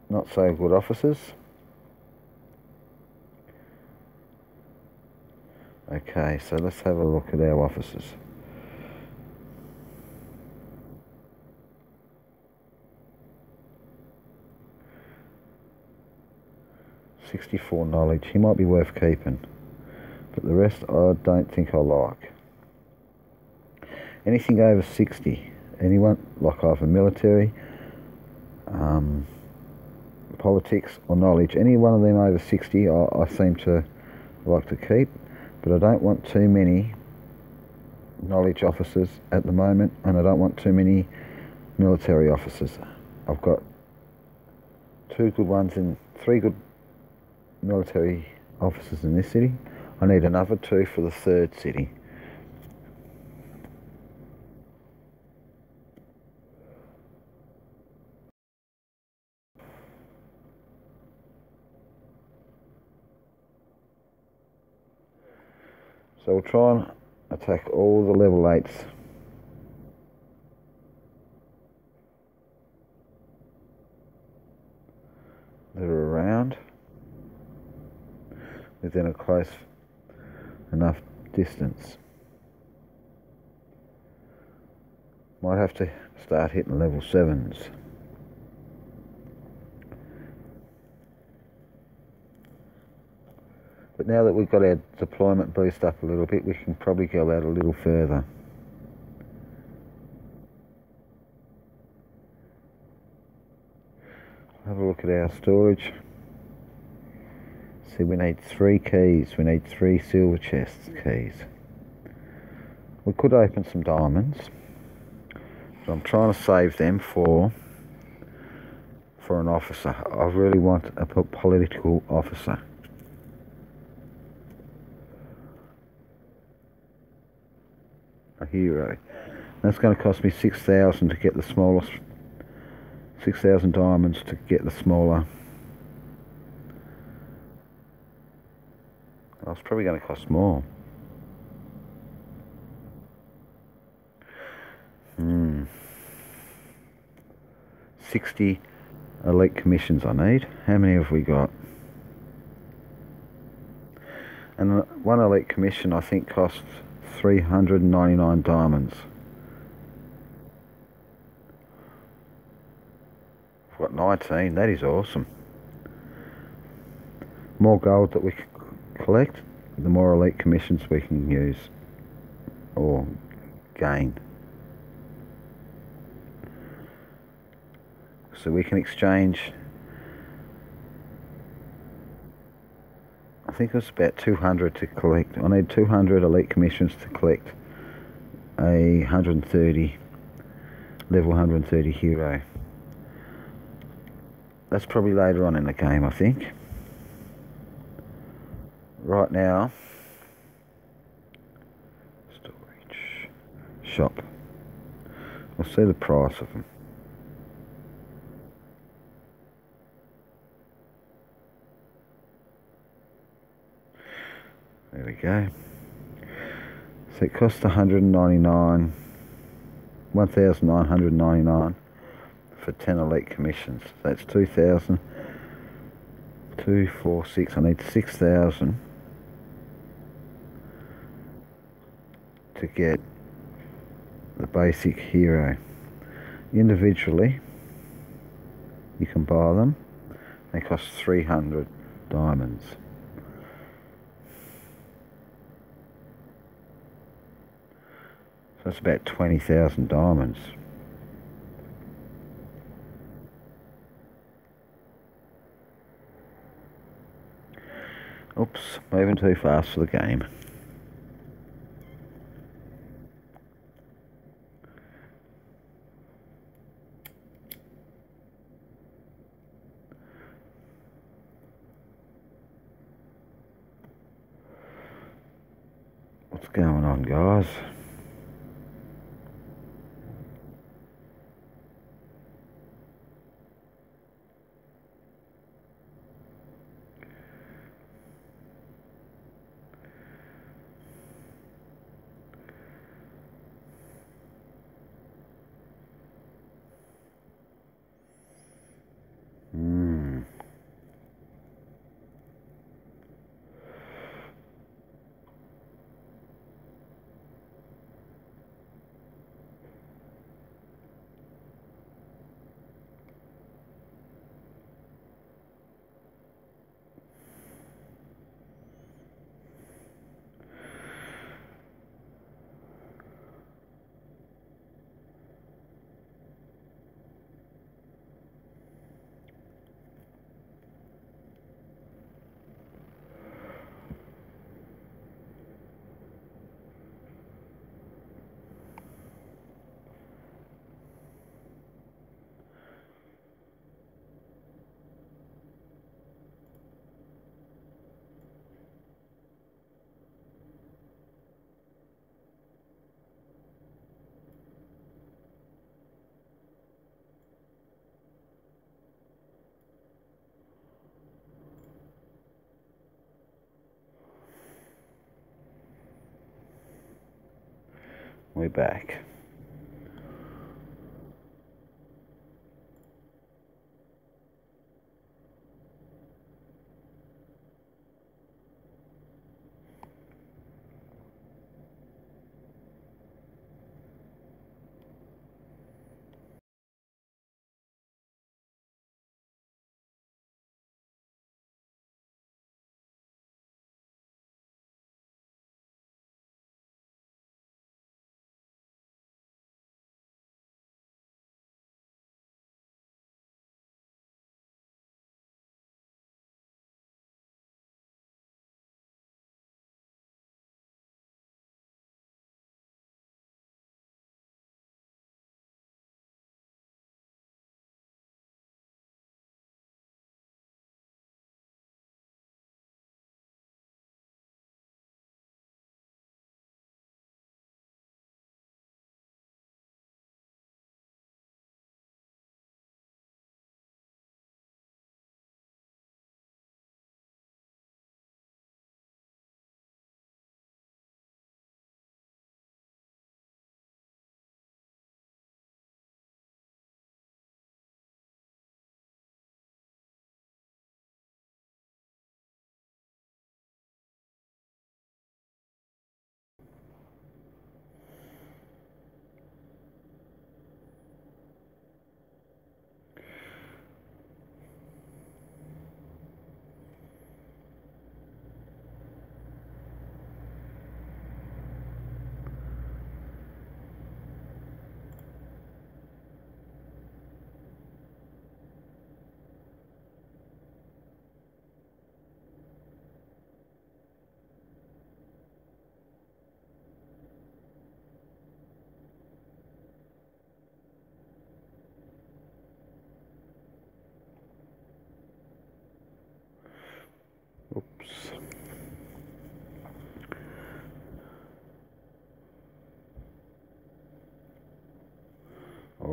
not so good officers. Okay, so let's have a look at our officers. "64 knowledge, he might be worth keeping, but the rest I don't think I like. Anything over 60, anyone, like either military, politics or knowledge, any one of them over 60 I seem to like to keep, but I don't want too many knowledge officers at the moment, and I don't want too many military officers. I've got 2 good ones and 3 good military officers in this city. I need another 2 for the 3rd city. So we'll try and attack all the level 8s. That are around within a close enough distance. Might have to start hitting level 7s. But now that we've got our deployment boost up a little bit, we can probably go out a little further. Have a look at our storage. See, we need 3 keys. We need 3 silver chests keys. We could open some diamonds, but I'm trying to save them for an officer. I really want a political officer. A hero. That's going to cost me 6,000 to get the smallest, 6,000 diamonds to get the smaller. Oh, it's probably going to cost more. 60 elite commissions I need. How many have we got? And one elite commission I think costs 399 diamonds. I've got 19, that is awesome. More gold that we collect, the more elite commissions we can use or gain. So we can exchange, I think it was about 200 to collect. I need 200 elite commissions to collect a 130, level 130 hero. That's probably later on in the game, I think. Right now, storage, shop. We'll see the price of them. There we go. So it costs 1,999 for 10 elite commissions. That's 2,000. 2, 4, 6. I need 6,000 to get the basic hero. Individually, you can buy them. They cost 300 diamonds. So that's about 20,000 diamonds. Oops, moving too fast for the game. What's going on, guys? We're back.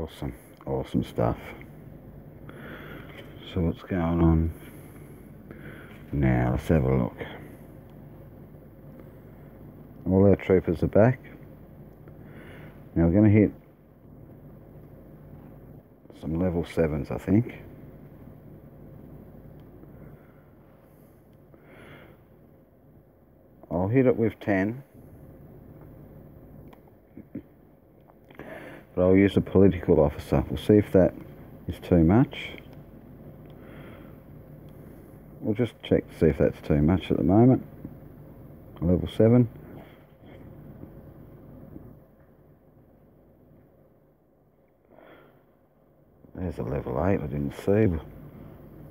Awesome, awesome stuff. So what's going on now? Let's have a look. All our troopers are back. Now we're going to hit some level 7s, I think. I'll hit it with 10. But I'll use a political officer. We'll see if that is too much. We'll just check to see if that's too much at the moment. Level 7. There's a level 8 I didn't see.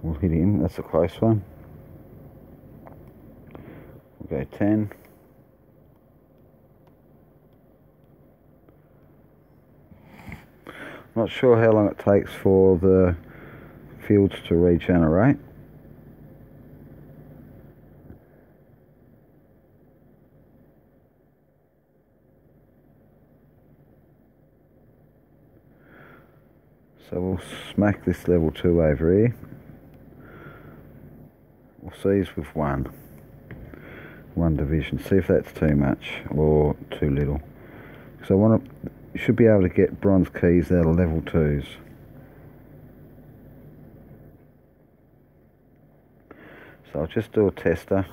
We'll hit him. That's a close one. We'll go 10. Not sure how long it takes for the fields to regenerate. So we'll smack this level 2 over here. We'll seize with one division. See if that's too much or too little. So I want to. You should be able to get bronze keys out of level 2s. So I'll just do a tester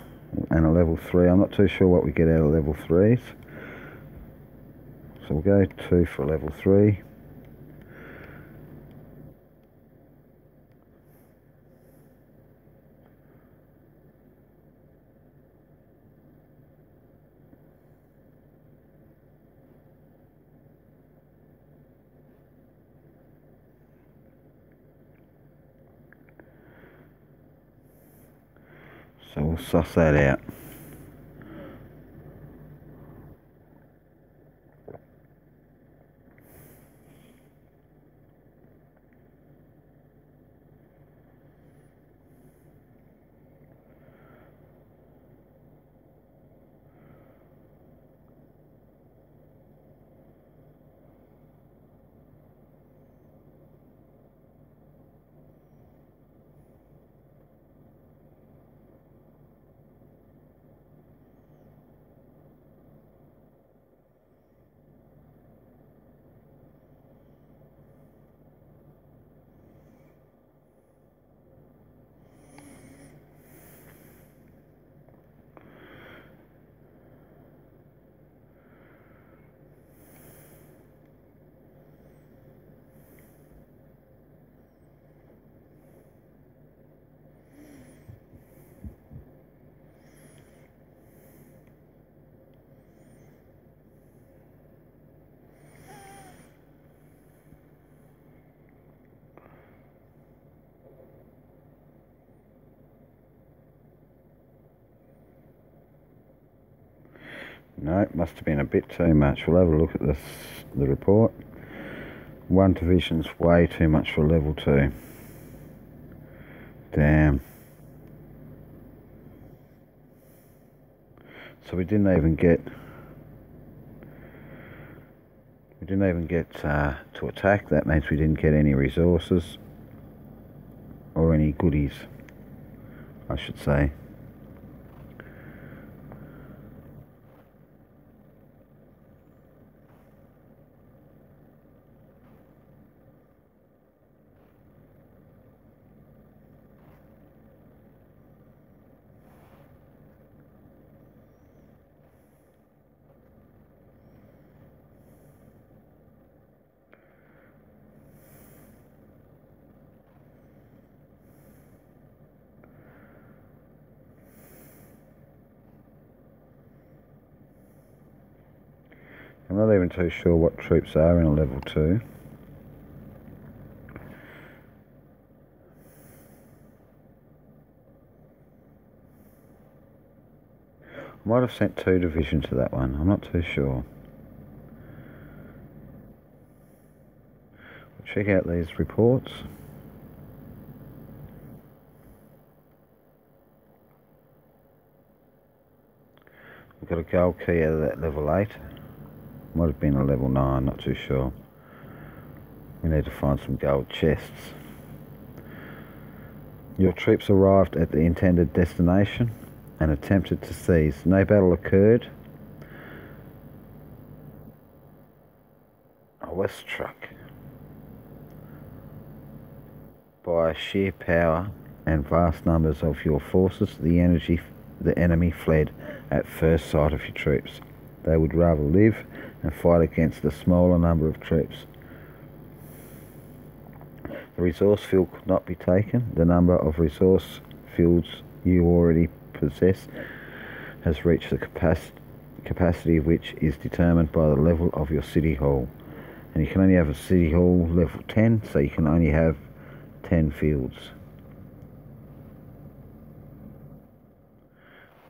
and a level 3. I'm not too sure what we get out of level 3s. So we'll go 2 for level 3. So we'll suss that out. No, it must have been a bit too much. We'll have a look at the report. One division's way too much for level 2. Damn. So we didn't even get to attack. That means we didn't get any resources or any goodies, I should say. I'm not even too sure what troops are in a level 2. I might have sent 2 divisions to that one, I'm not too sure. We'll check out these reports. We've got a gold key out of that level 8. Might have been a level 9, not too sure. We need to find some gold chests. Your troops arrived at the intended destination and attempted to seize. No battle occurred. A West truck. By sheer power and vast numbers of your forces, the enemy fled at first sight of your troops. They would rather live and fight against a smaller number of troops. The resource field could not be taken. The number of resource fields you already possess has reached the capacity which is determined by the level of your city hall. And you can only have a city hall level 10, so you can only have 10 fields.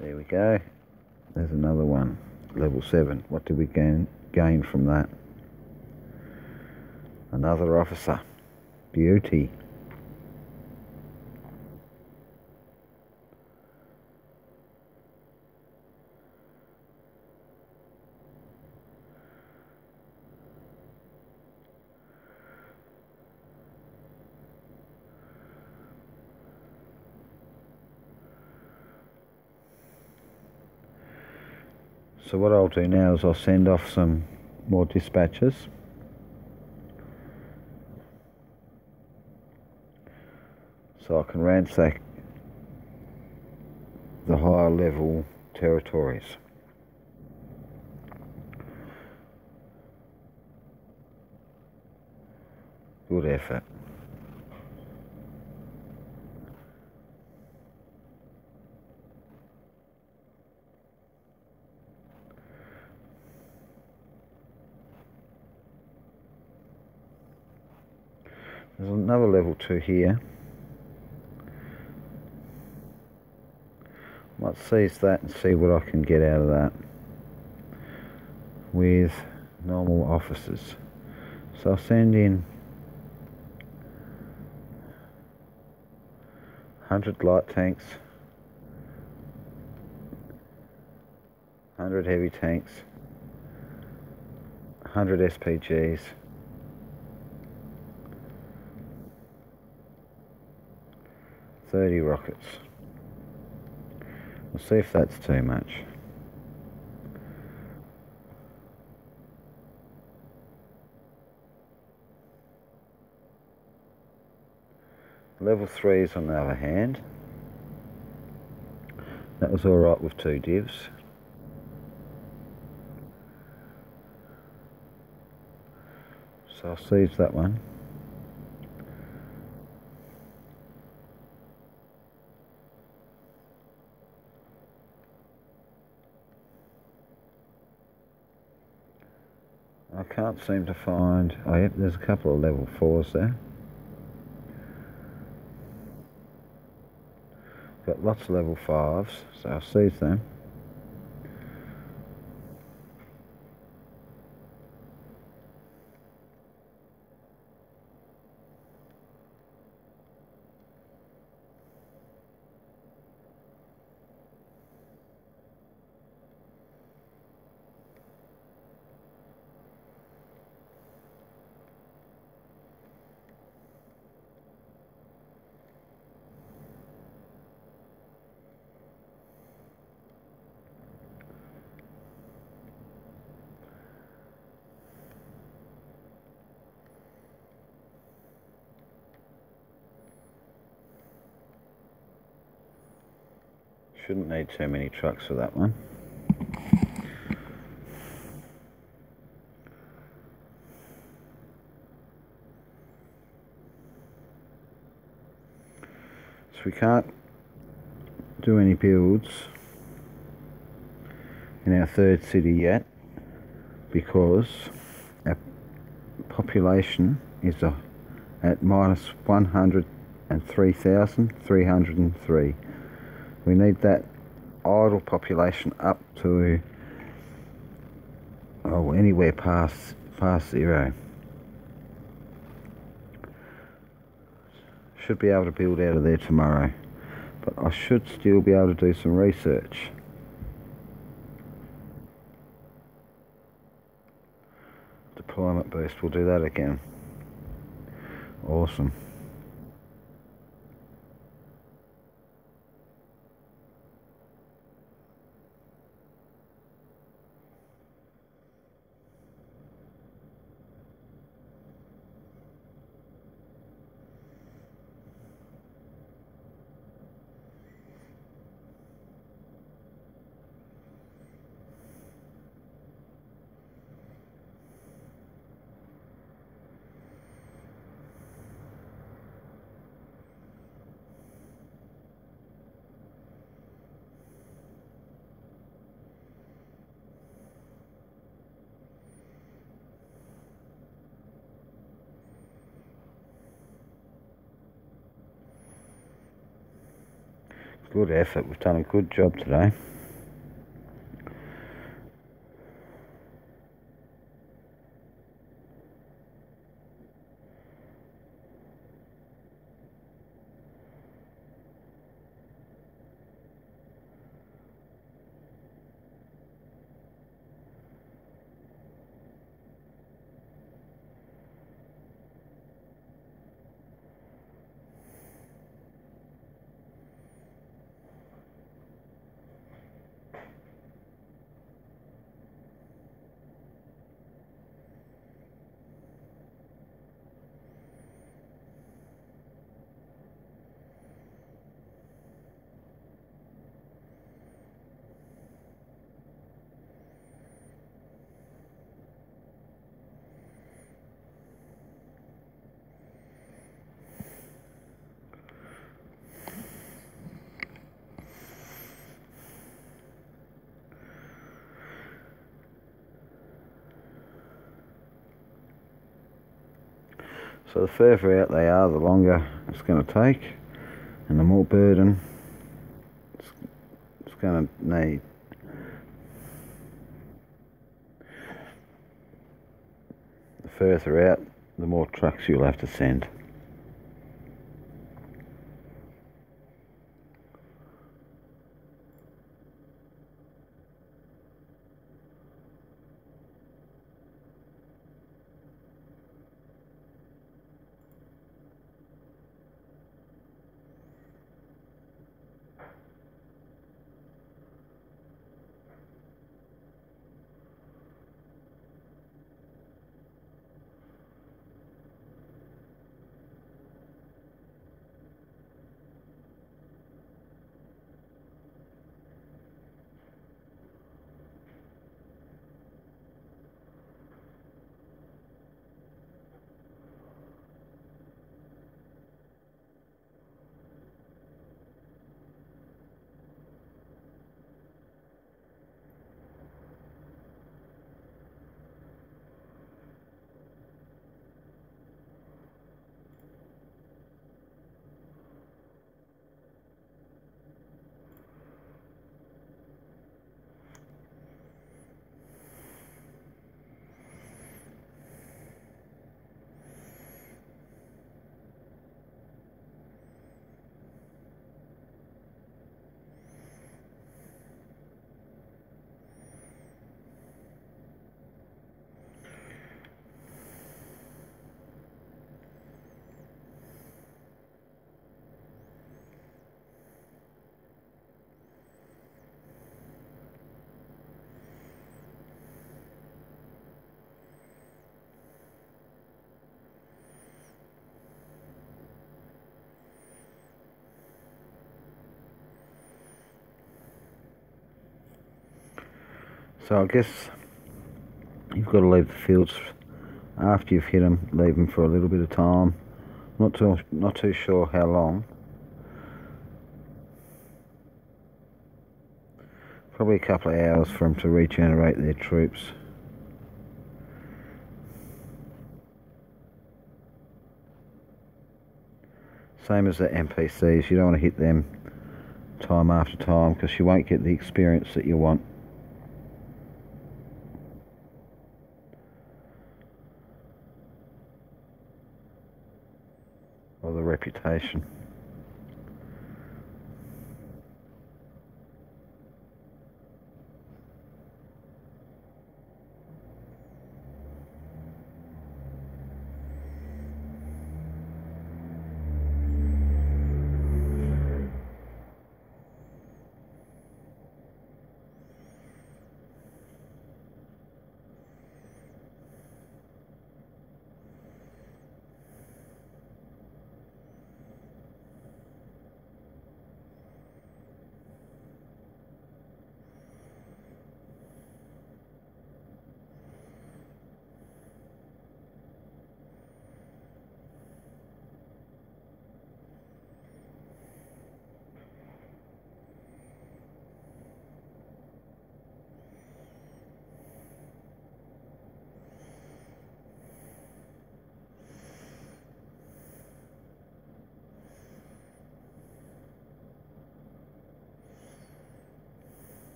There we go. There's another one. Level 7. What did we gain from that? Another officer. Beauty. So what I'll do now is I'll send off some more dispatches. So I can ransack the higher level territories. Good effort. There's another level 2 here. Might seize that and see what I can get out of that with normal officers. So I'll send in 100 light tanks, 100 heavy tanks, 100 SPGs, 30 rockets. We'll see if that's too much. Level 3s on the other hand. That was alright with 2 divs. So I'll seize that one. I can't seem to find... Oh yep, there's a couple of level 4s there. Got lots of level 5s, so I'll seize them. Shouldn't need too many trucks for that one. So we can't do any builds in our third city yet because our population is at minus 103,303. We need that idle population up to anywhere past 0. Should be able to build out of there tomorrow, but I should still be able to do some research. Deployment boost, we'll do that again. Awesome. Good effort. We've done a good job today. So the further out they are, the longer it's going to take, and the more burden it's going to need. The further out, the more trucks you'll have to send. So I guess you've got to leave the fields after you've hit them. Leave them for a little bit of time. Not too sure how long. Probably a couple of hours for them to regenerate their troops. Same as the NPCs. You don't want to hit them time after time because you won't get the experience that you want. Or the reputation.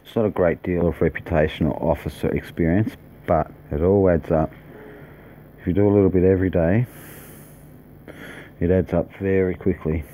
It's not a great deal of reputation or officer experience, but it all adds up. If you do a little bit every day, it adds up very quickly.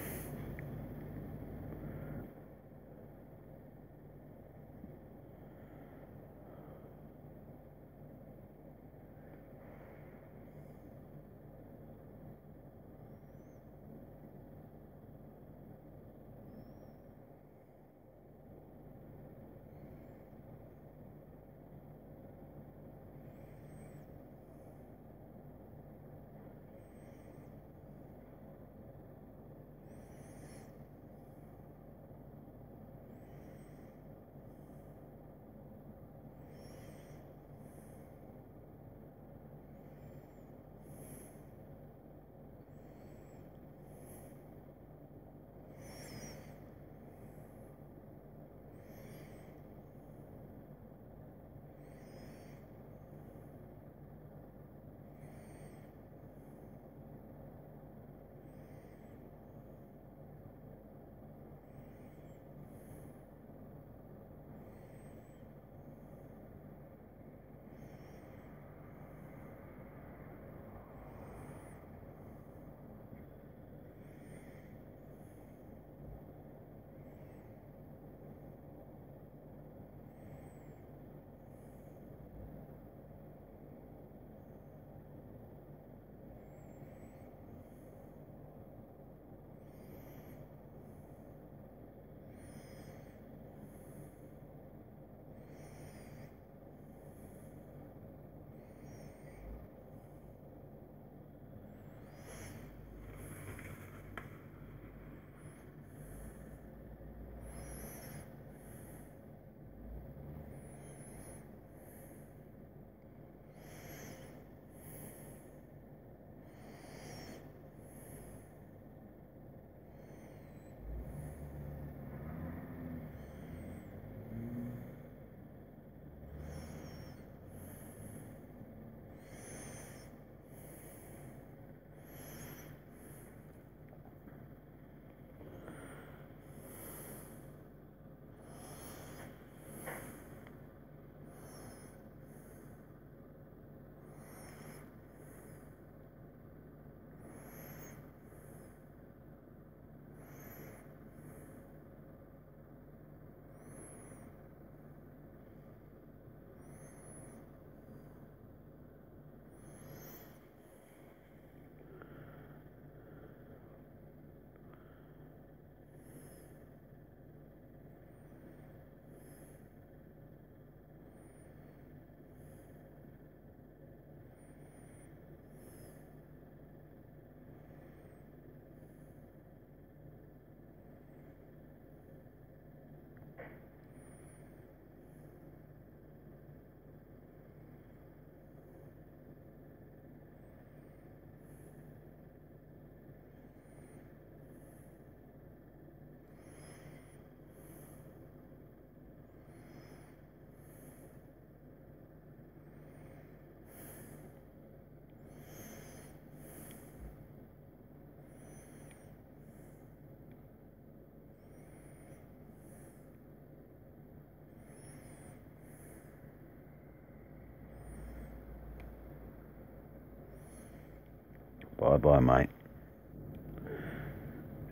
Bye bye, mate.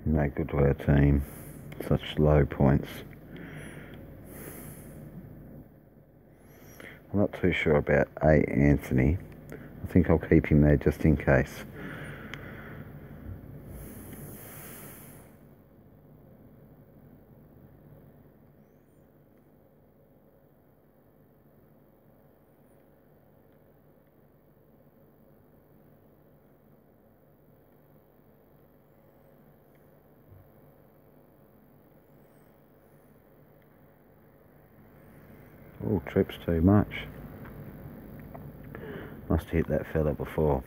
You make good to our team. Such low points. I'm not too sure about A. Anthony. I think I'll keep him there just in case. Oh, trips too much. Must have hit that fella before.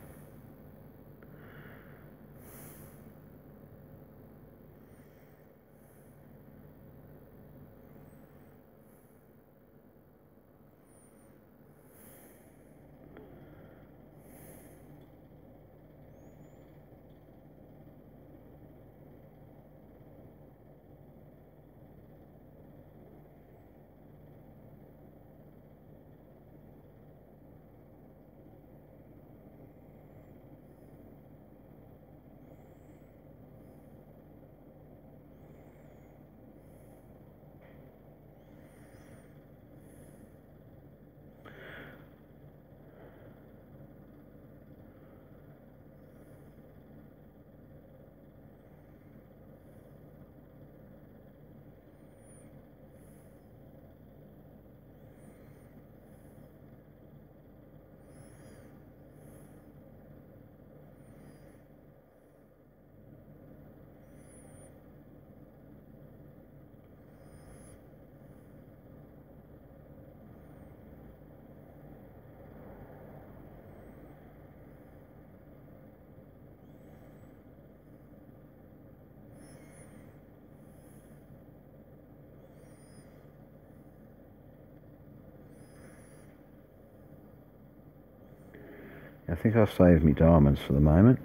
I think I'll save me diamonds for the moment.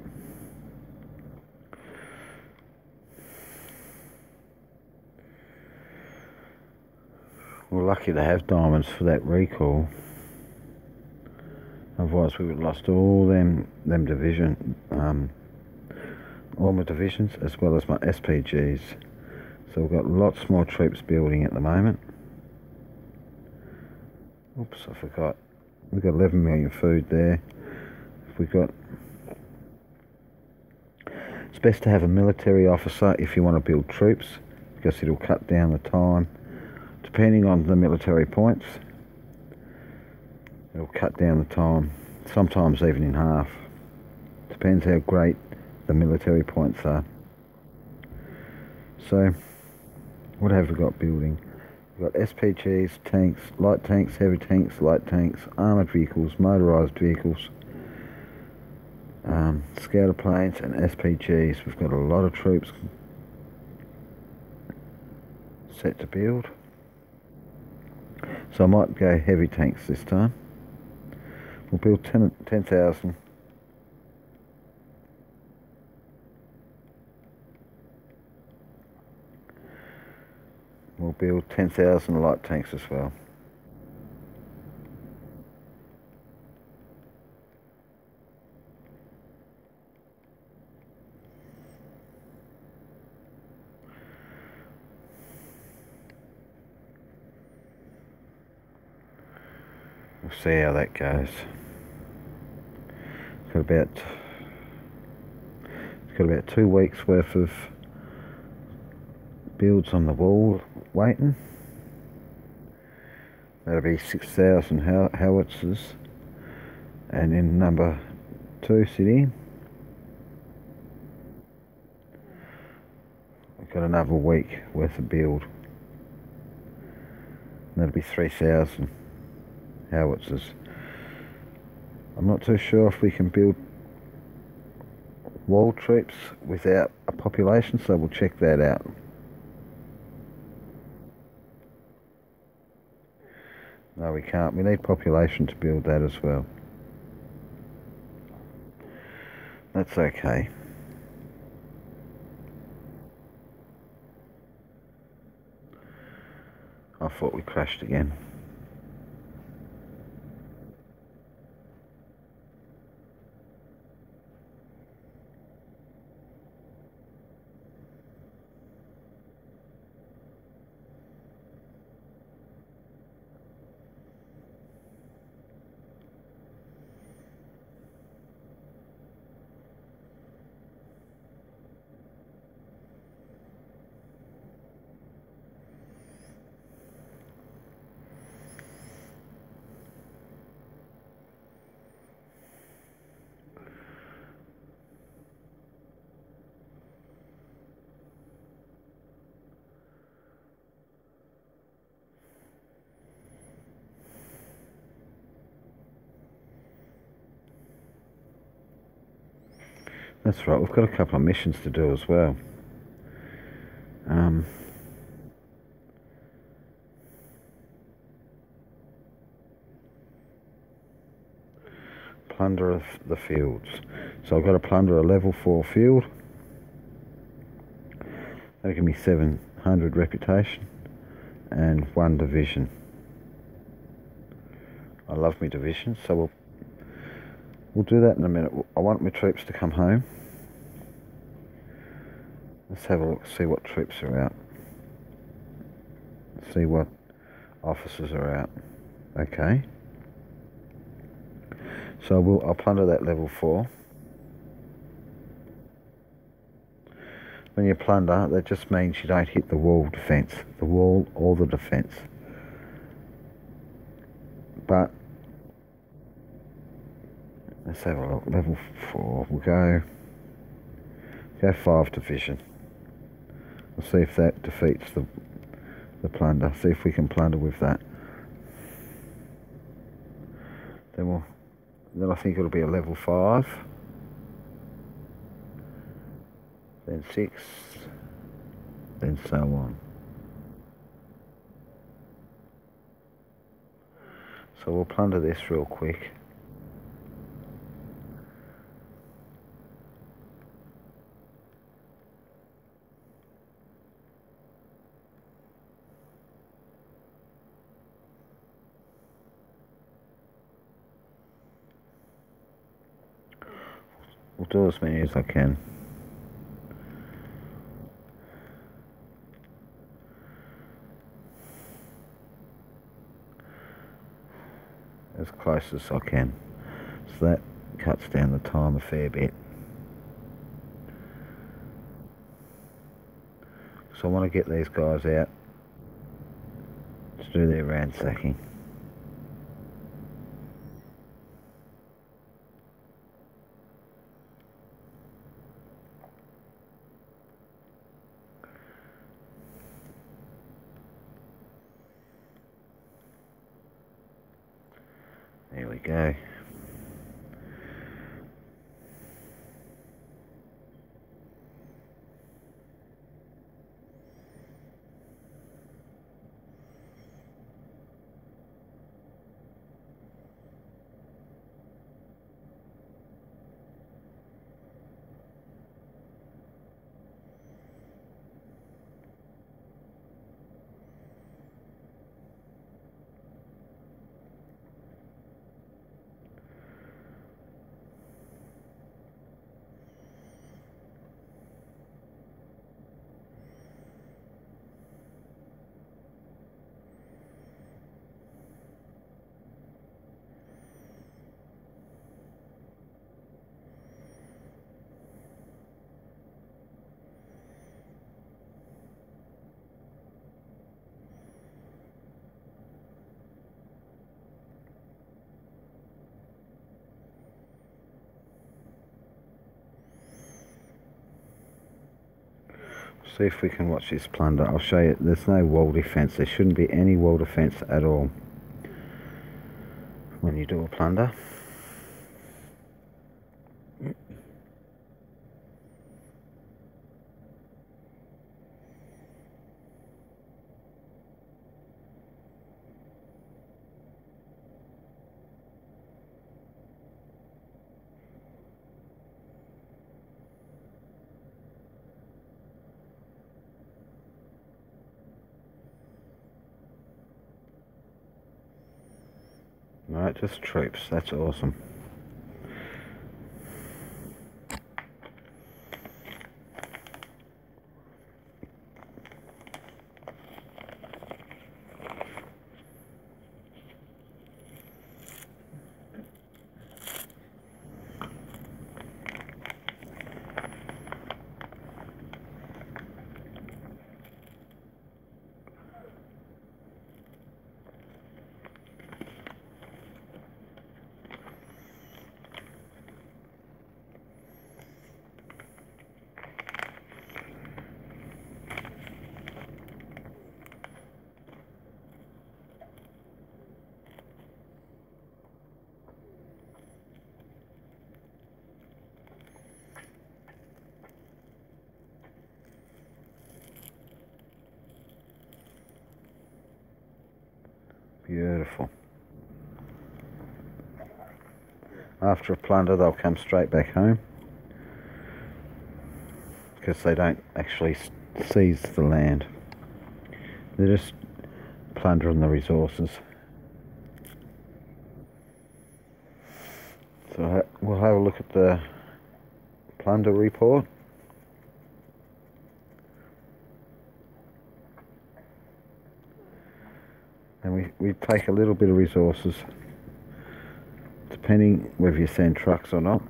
We're lucky to have diamonds for that recall. Otherwise we would have lost all them division, all my divisions as well as my SPGs. So we've got lots more troops building at the moment. Oops, I forgot. We've got 11 million food there. It's best to have a military officer if you want to build troops, because it'll cut down the time. Depending on the military points, it'll cut down the time, sometimes even in half. Depends how great the military points are. So, what have we got building? We've got SPGs, tanks, light tanks, heavy tanks, light tanks, armoured vehicles, motorised vehicles, scouter planes and SPGs. We've got a lot of troops set to build. So I might go heavy tanks this time. We'll build 10,000. We'll build 10,000 light tanks as well. We'll see how that goes. It's got about 2 weeks worth of builds on the wall waiting. That'll be 6,000 howitzers, and in number 2 city we've got another week worth of build. And that'll be 3,000 howitzers. I'm not too sure if we can build wall troops without a population, so we'll check that out. No, we can't. We need population to build that as well. That's okay. I thought we crashed again. That's right, we've got a couple of missions to do as well. Plunder of the fields. So I've got to plunder a level 4 field. That'll give me 700 reputation and 1 division. I love my divisions, so we'll do that in a minute. I want my troops to come home. Let's have a look, see what troops are out. See what officers are out. Okay. So I'll plunder that level 4. When you plunder, that just means you don't hit the wall defence. The wall or the defence. But let's have a look. Level 4. We'll go 5 division. We'll see if that defeats the plunder. See if we can plunder with that. Then I think it'll be a level 5. Then 6. Then so on. So we'll plunder this real quick. We'll do as many as I can. As close as I can. So that cuts down the time a fair bit. So I want to get these guys out to do their ransacking. There we go. See if we can watch this plunder. I'll show you. There's no wall defense. There shouldn't be any wall defense at all when you do a plunder. No, just troops. That's awesome. Beautiful. After a plunder, they'll come straight back home because they don't actually seize the land. They're just plundering the resources. So we'll have a look at the plunder report. And we take a little bit of resources, depending whether you send trucks or not.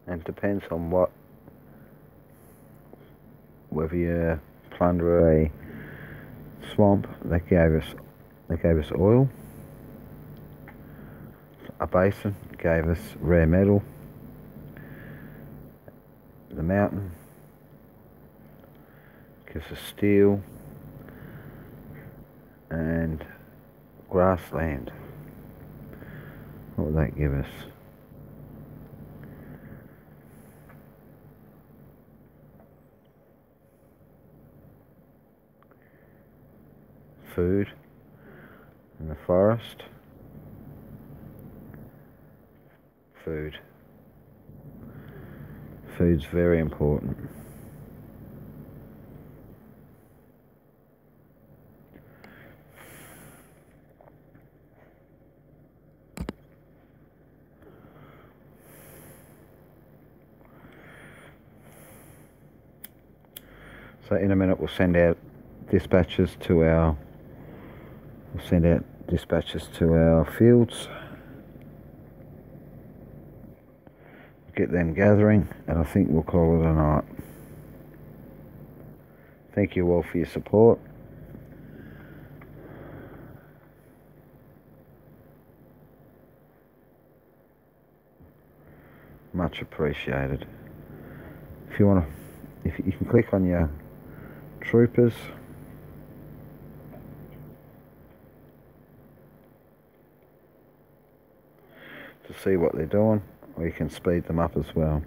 And depends on whether you plunder a swamp. They gave us oil. a basin, gave us rare metal. The mountain gives us steel and grassland. What would that give us? Food in the forest. Food. Food's very important. So in a minute we'll send out dispatches to our fields. Get them gathering, and I think we'll call it a night. Thank you all for your support. Much appreciated. If you want to, if you can click on your troopers. To see what they're doing, or you can speed them up as well.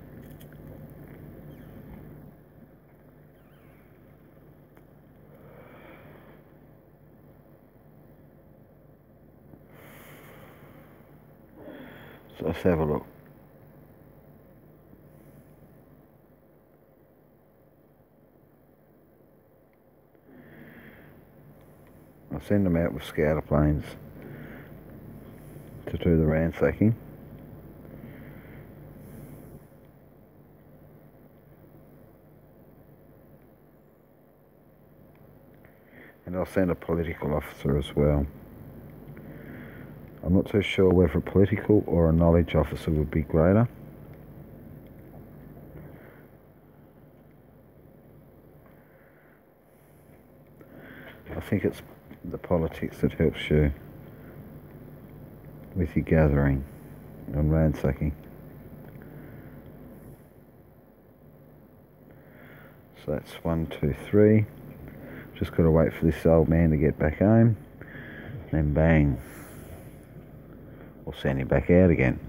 So let's have a look. I'll send them out with scouter planes to do the ransacking. And I'll send a political officer as well. I'm not too sure whether a political or a knowledge officer would be greater. I think it's the politics that helps you with your gathering and ransacking. So that's 1, 2, 3. Just got to wait for this old man to get back home. Then bang. We'll send him back out again.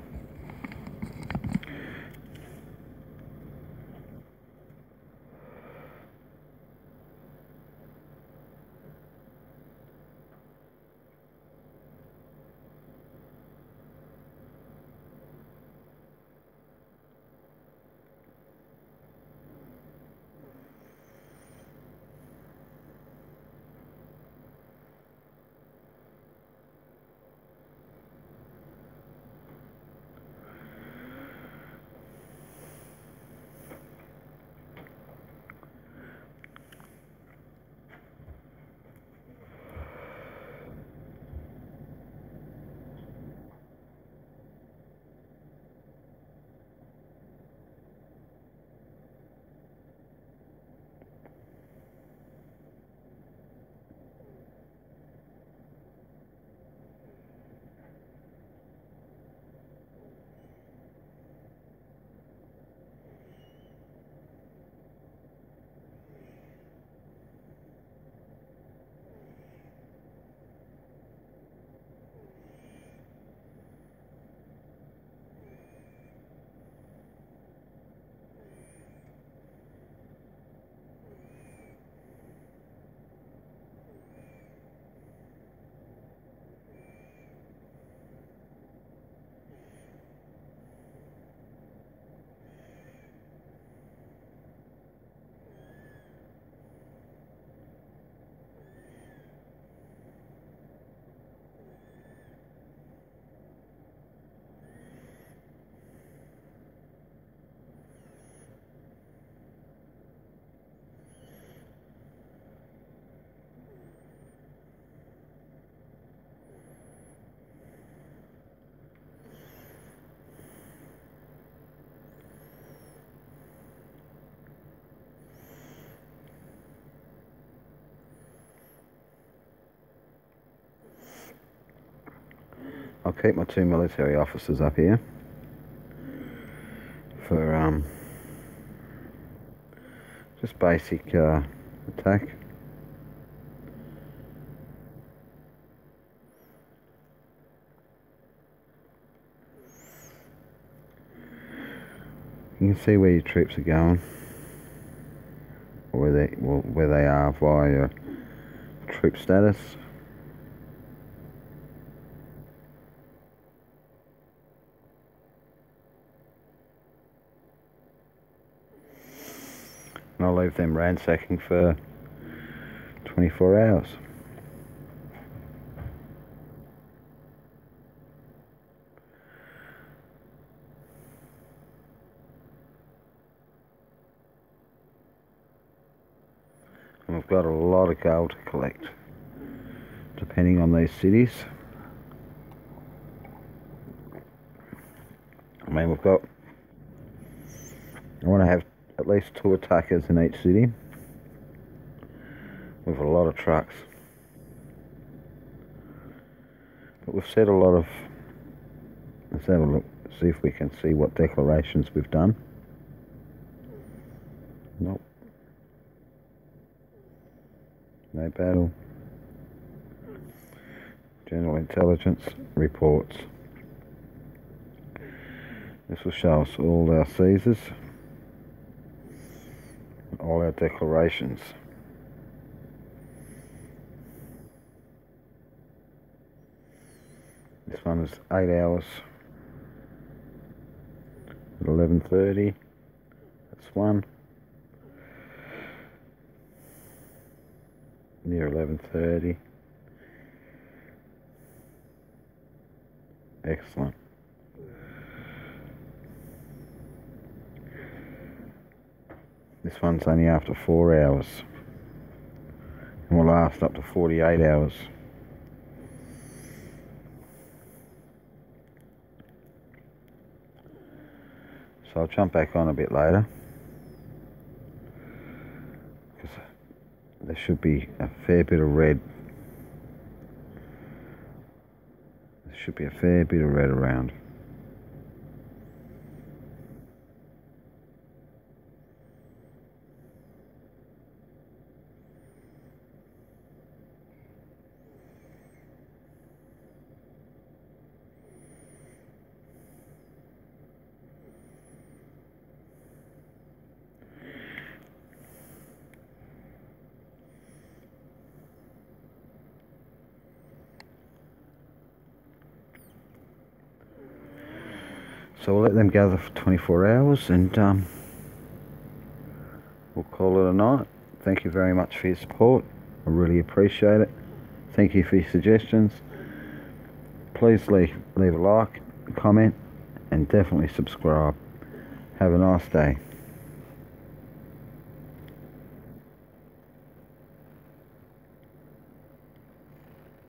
I'll keep my 2 military officers up here for just basic attack. You can see where your troops are going, or where they are via your troop status. And I'll leave them ransacking for 24 hours. And we've got a lot of gold to collect, depending on these cities. I mean, I want to have at least 2 attackers in each city with a lot of trucks. But we've said a lot of, let's have a look, see if we can see what declarations we've done. Nope. No battle. General intelligence reports. This will show us all our seizures, all our declarations. This one is 8 hours at 11:30. That's one. Near 11:30. Excellent. This one's only after 4 hours and will last up to 48 hours. So I'll jump back on a bit later, because there should be a fair bit of red. There should be a fair bit of red around. So we'll let them gather for 24 hours and we'll call it a night. Thank you very much for your support. I really appreciate it. Thank you for your suggestions. Please leave a like, comment, and definitely subscribe. Have a nice day.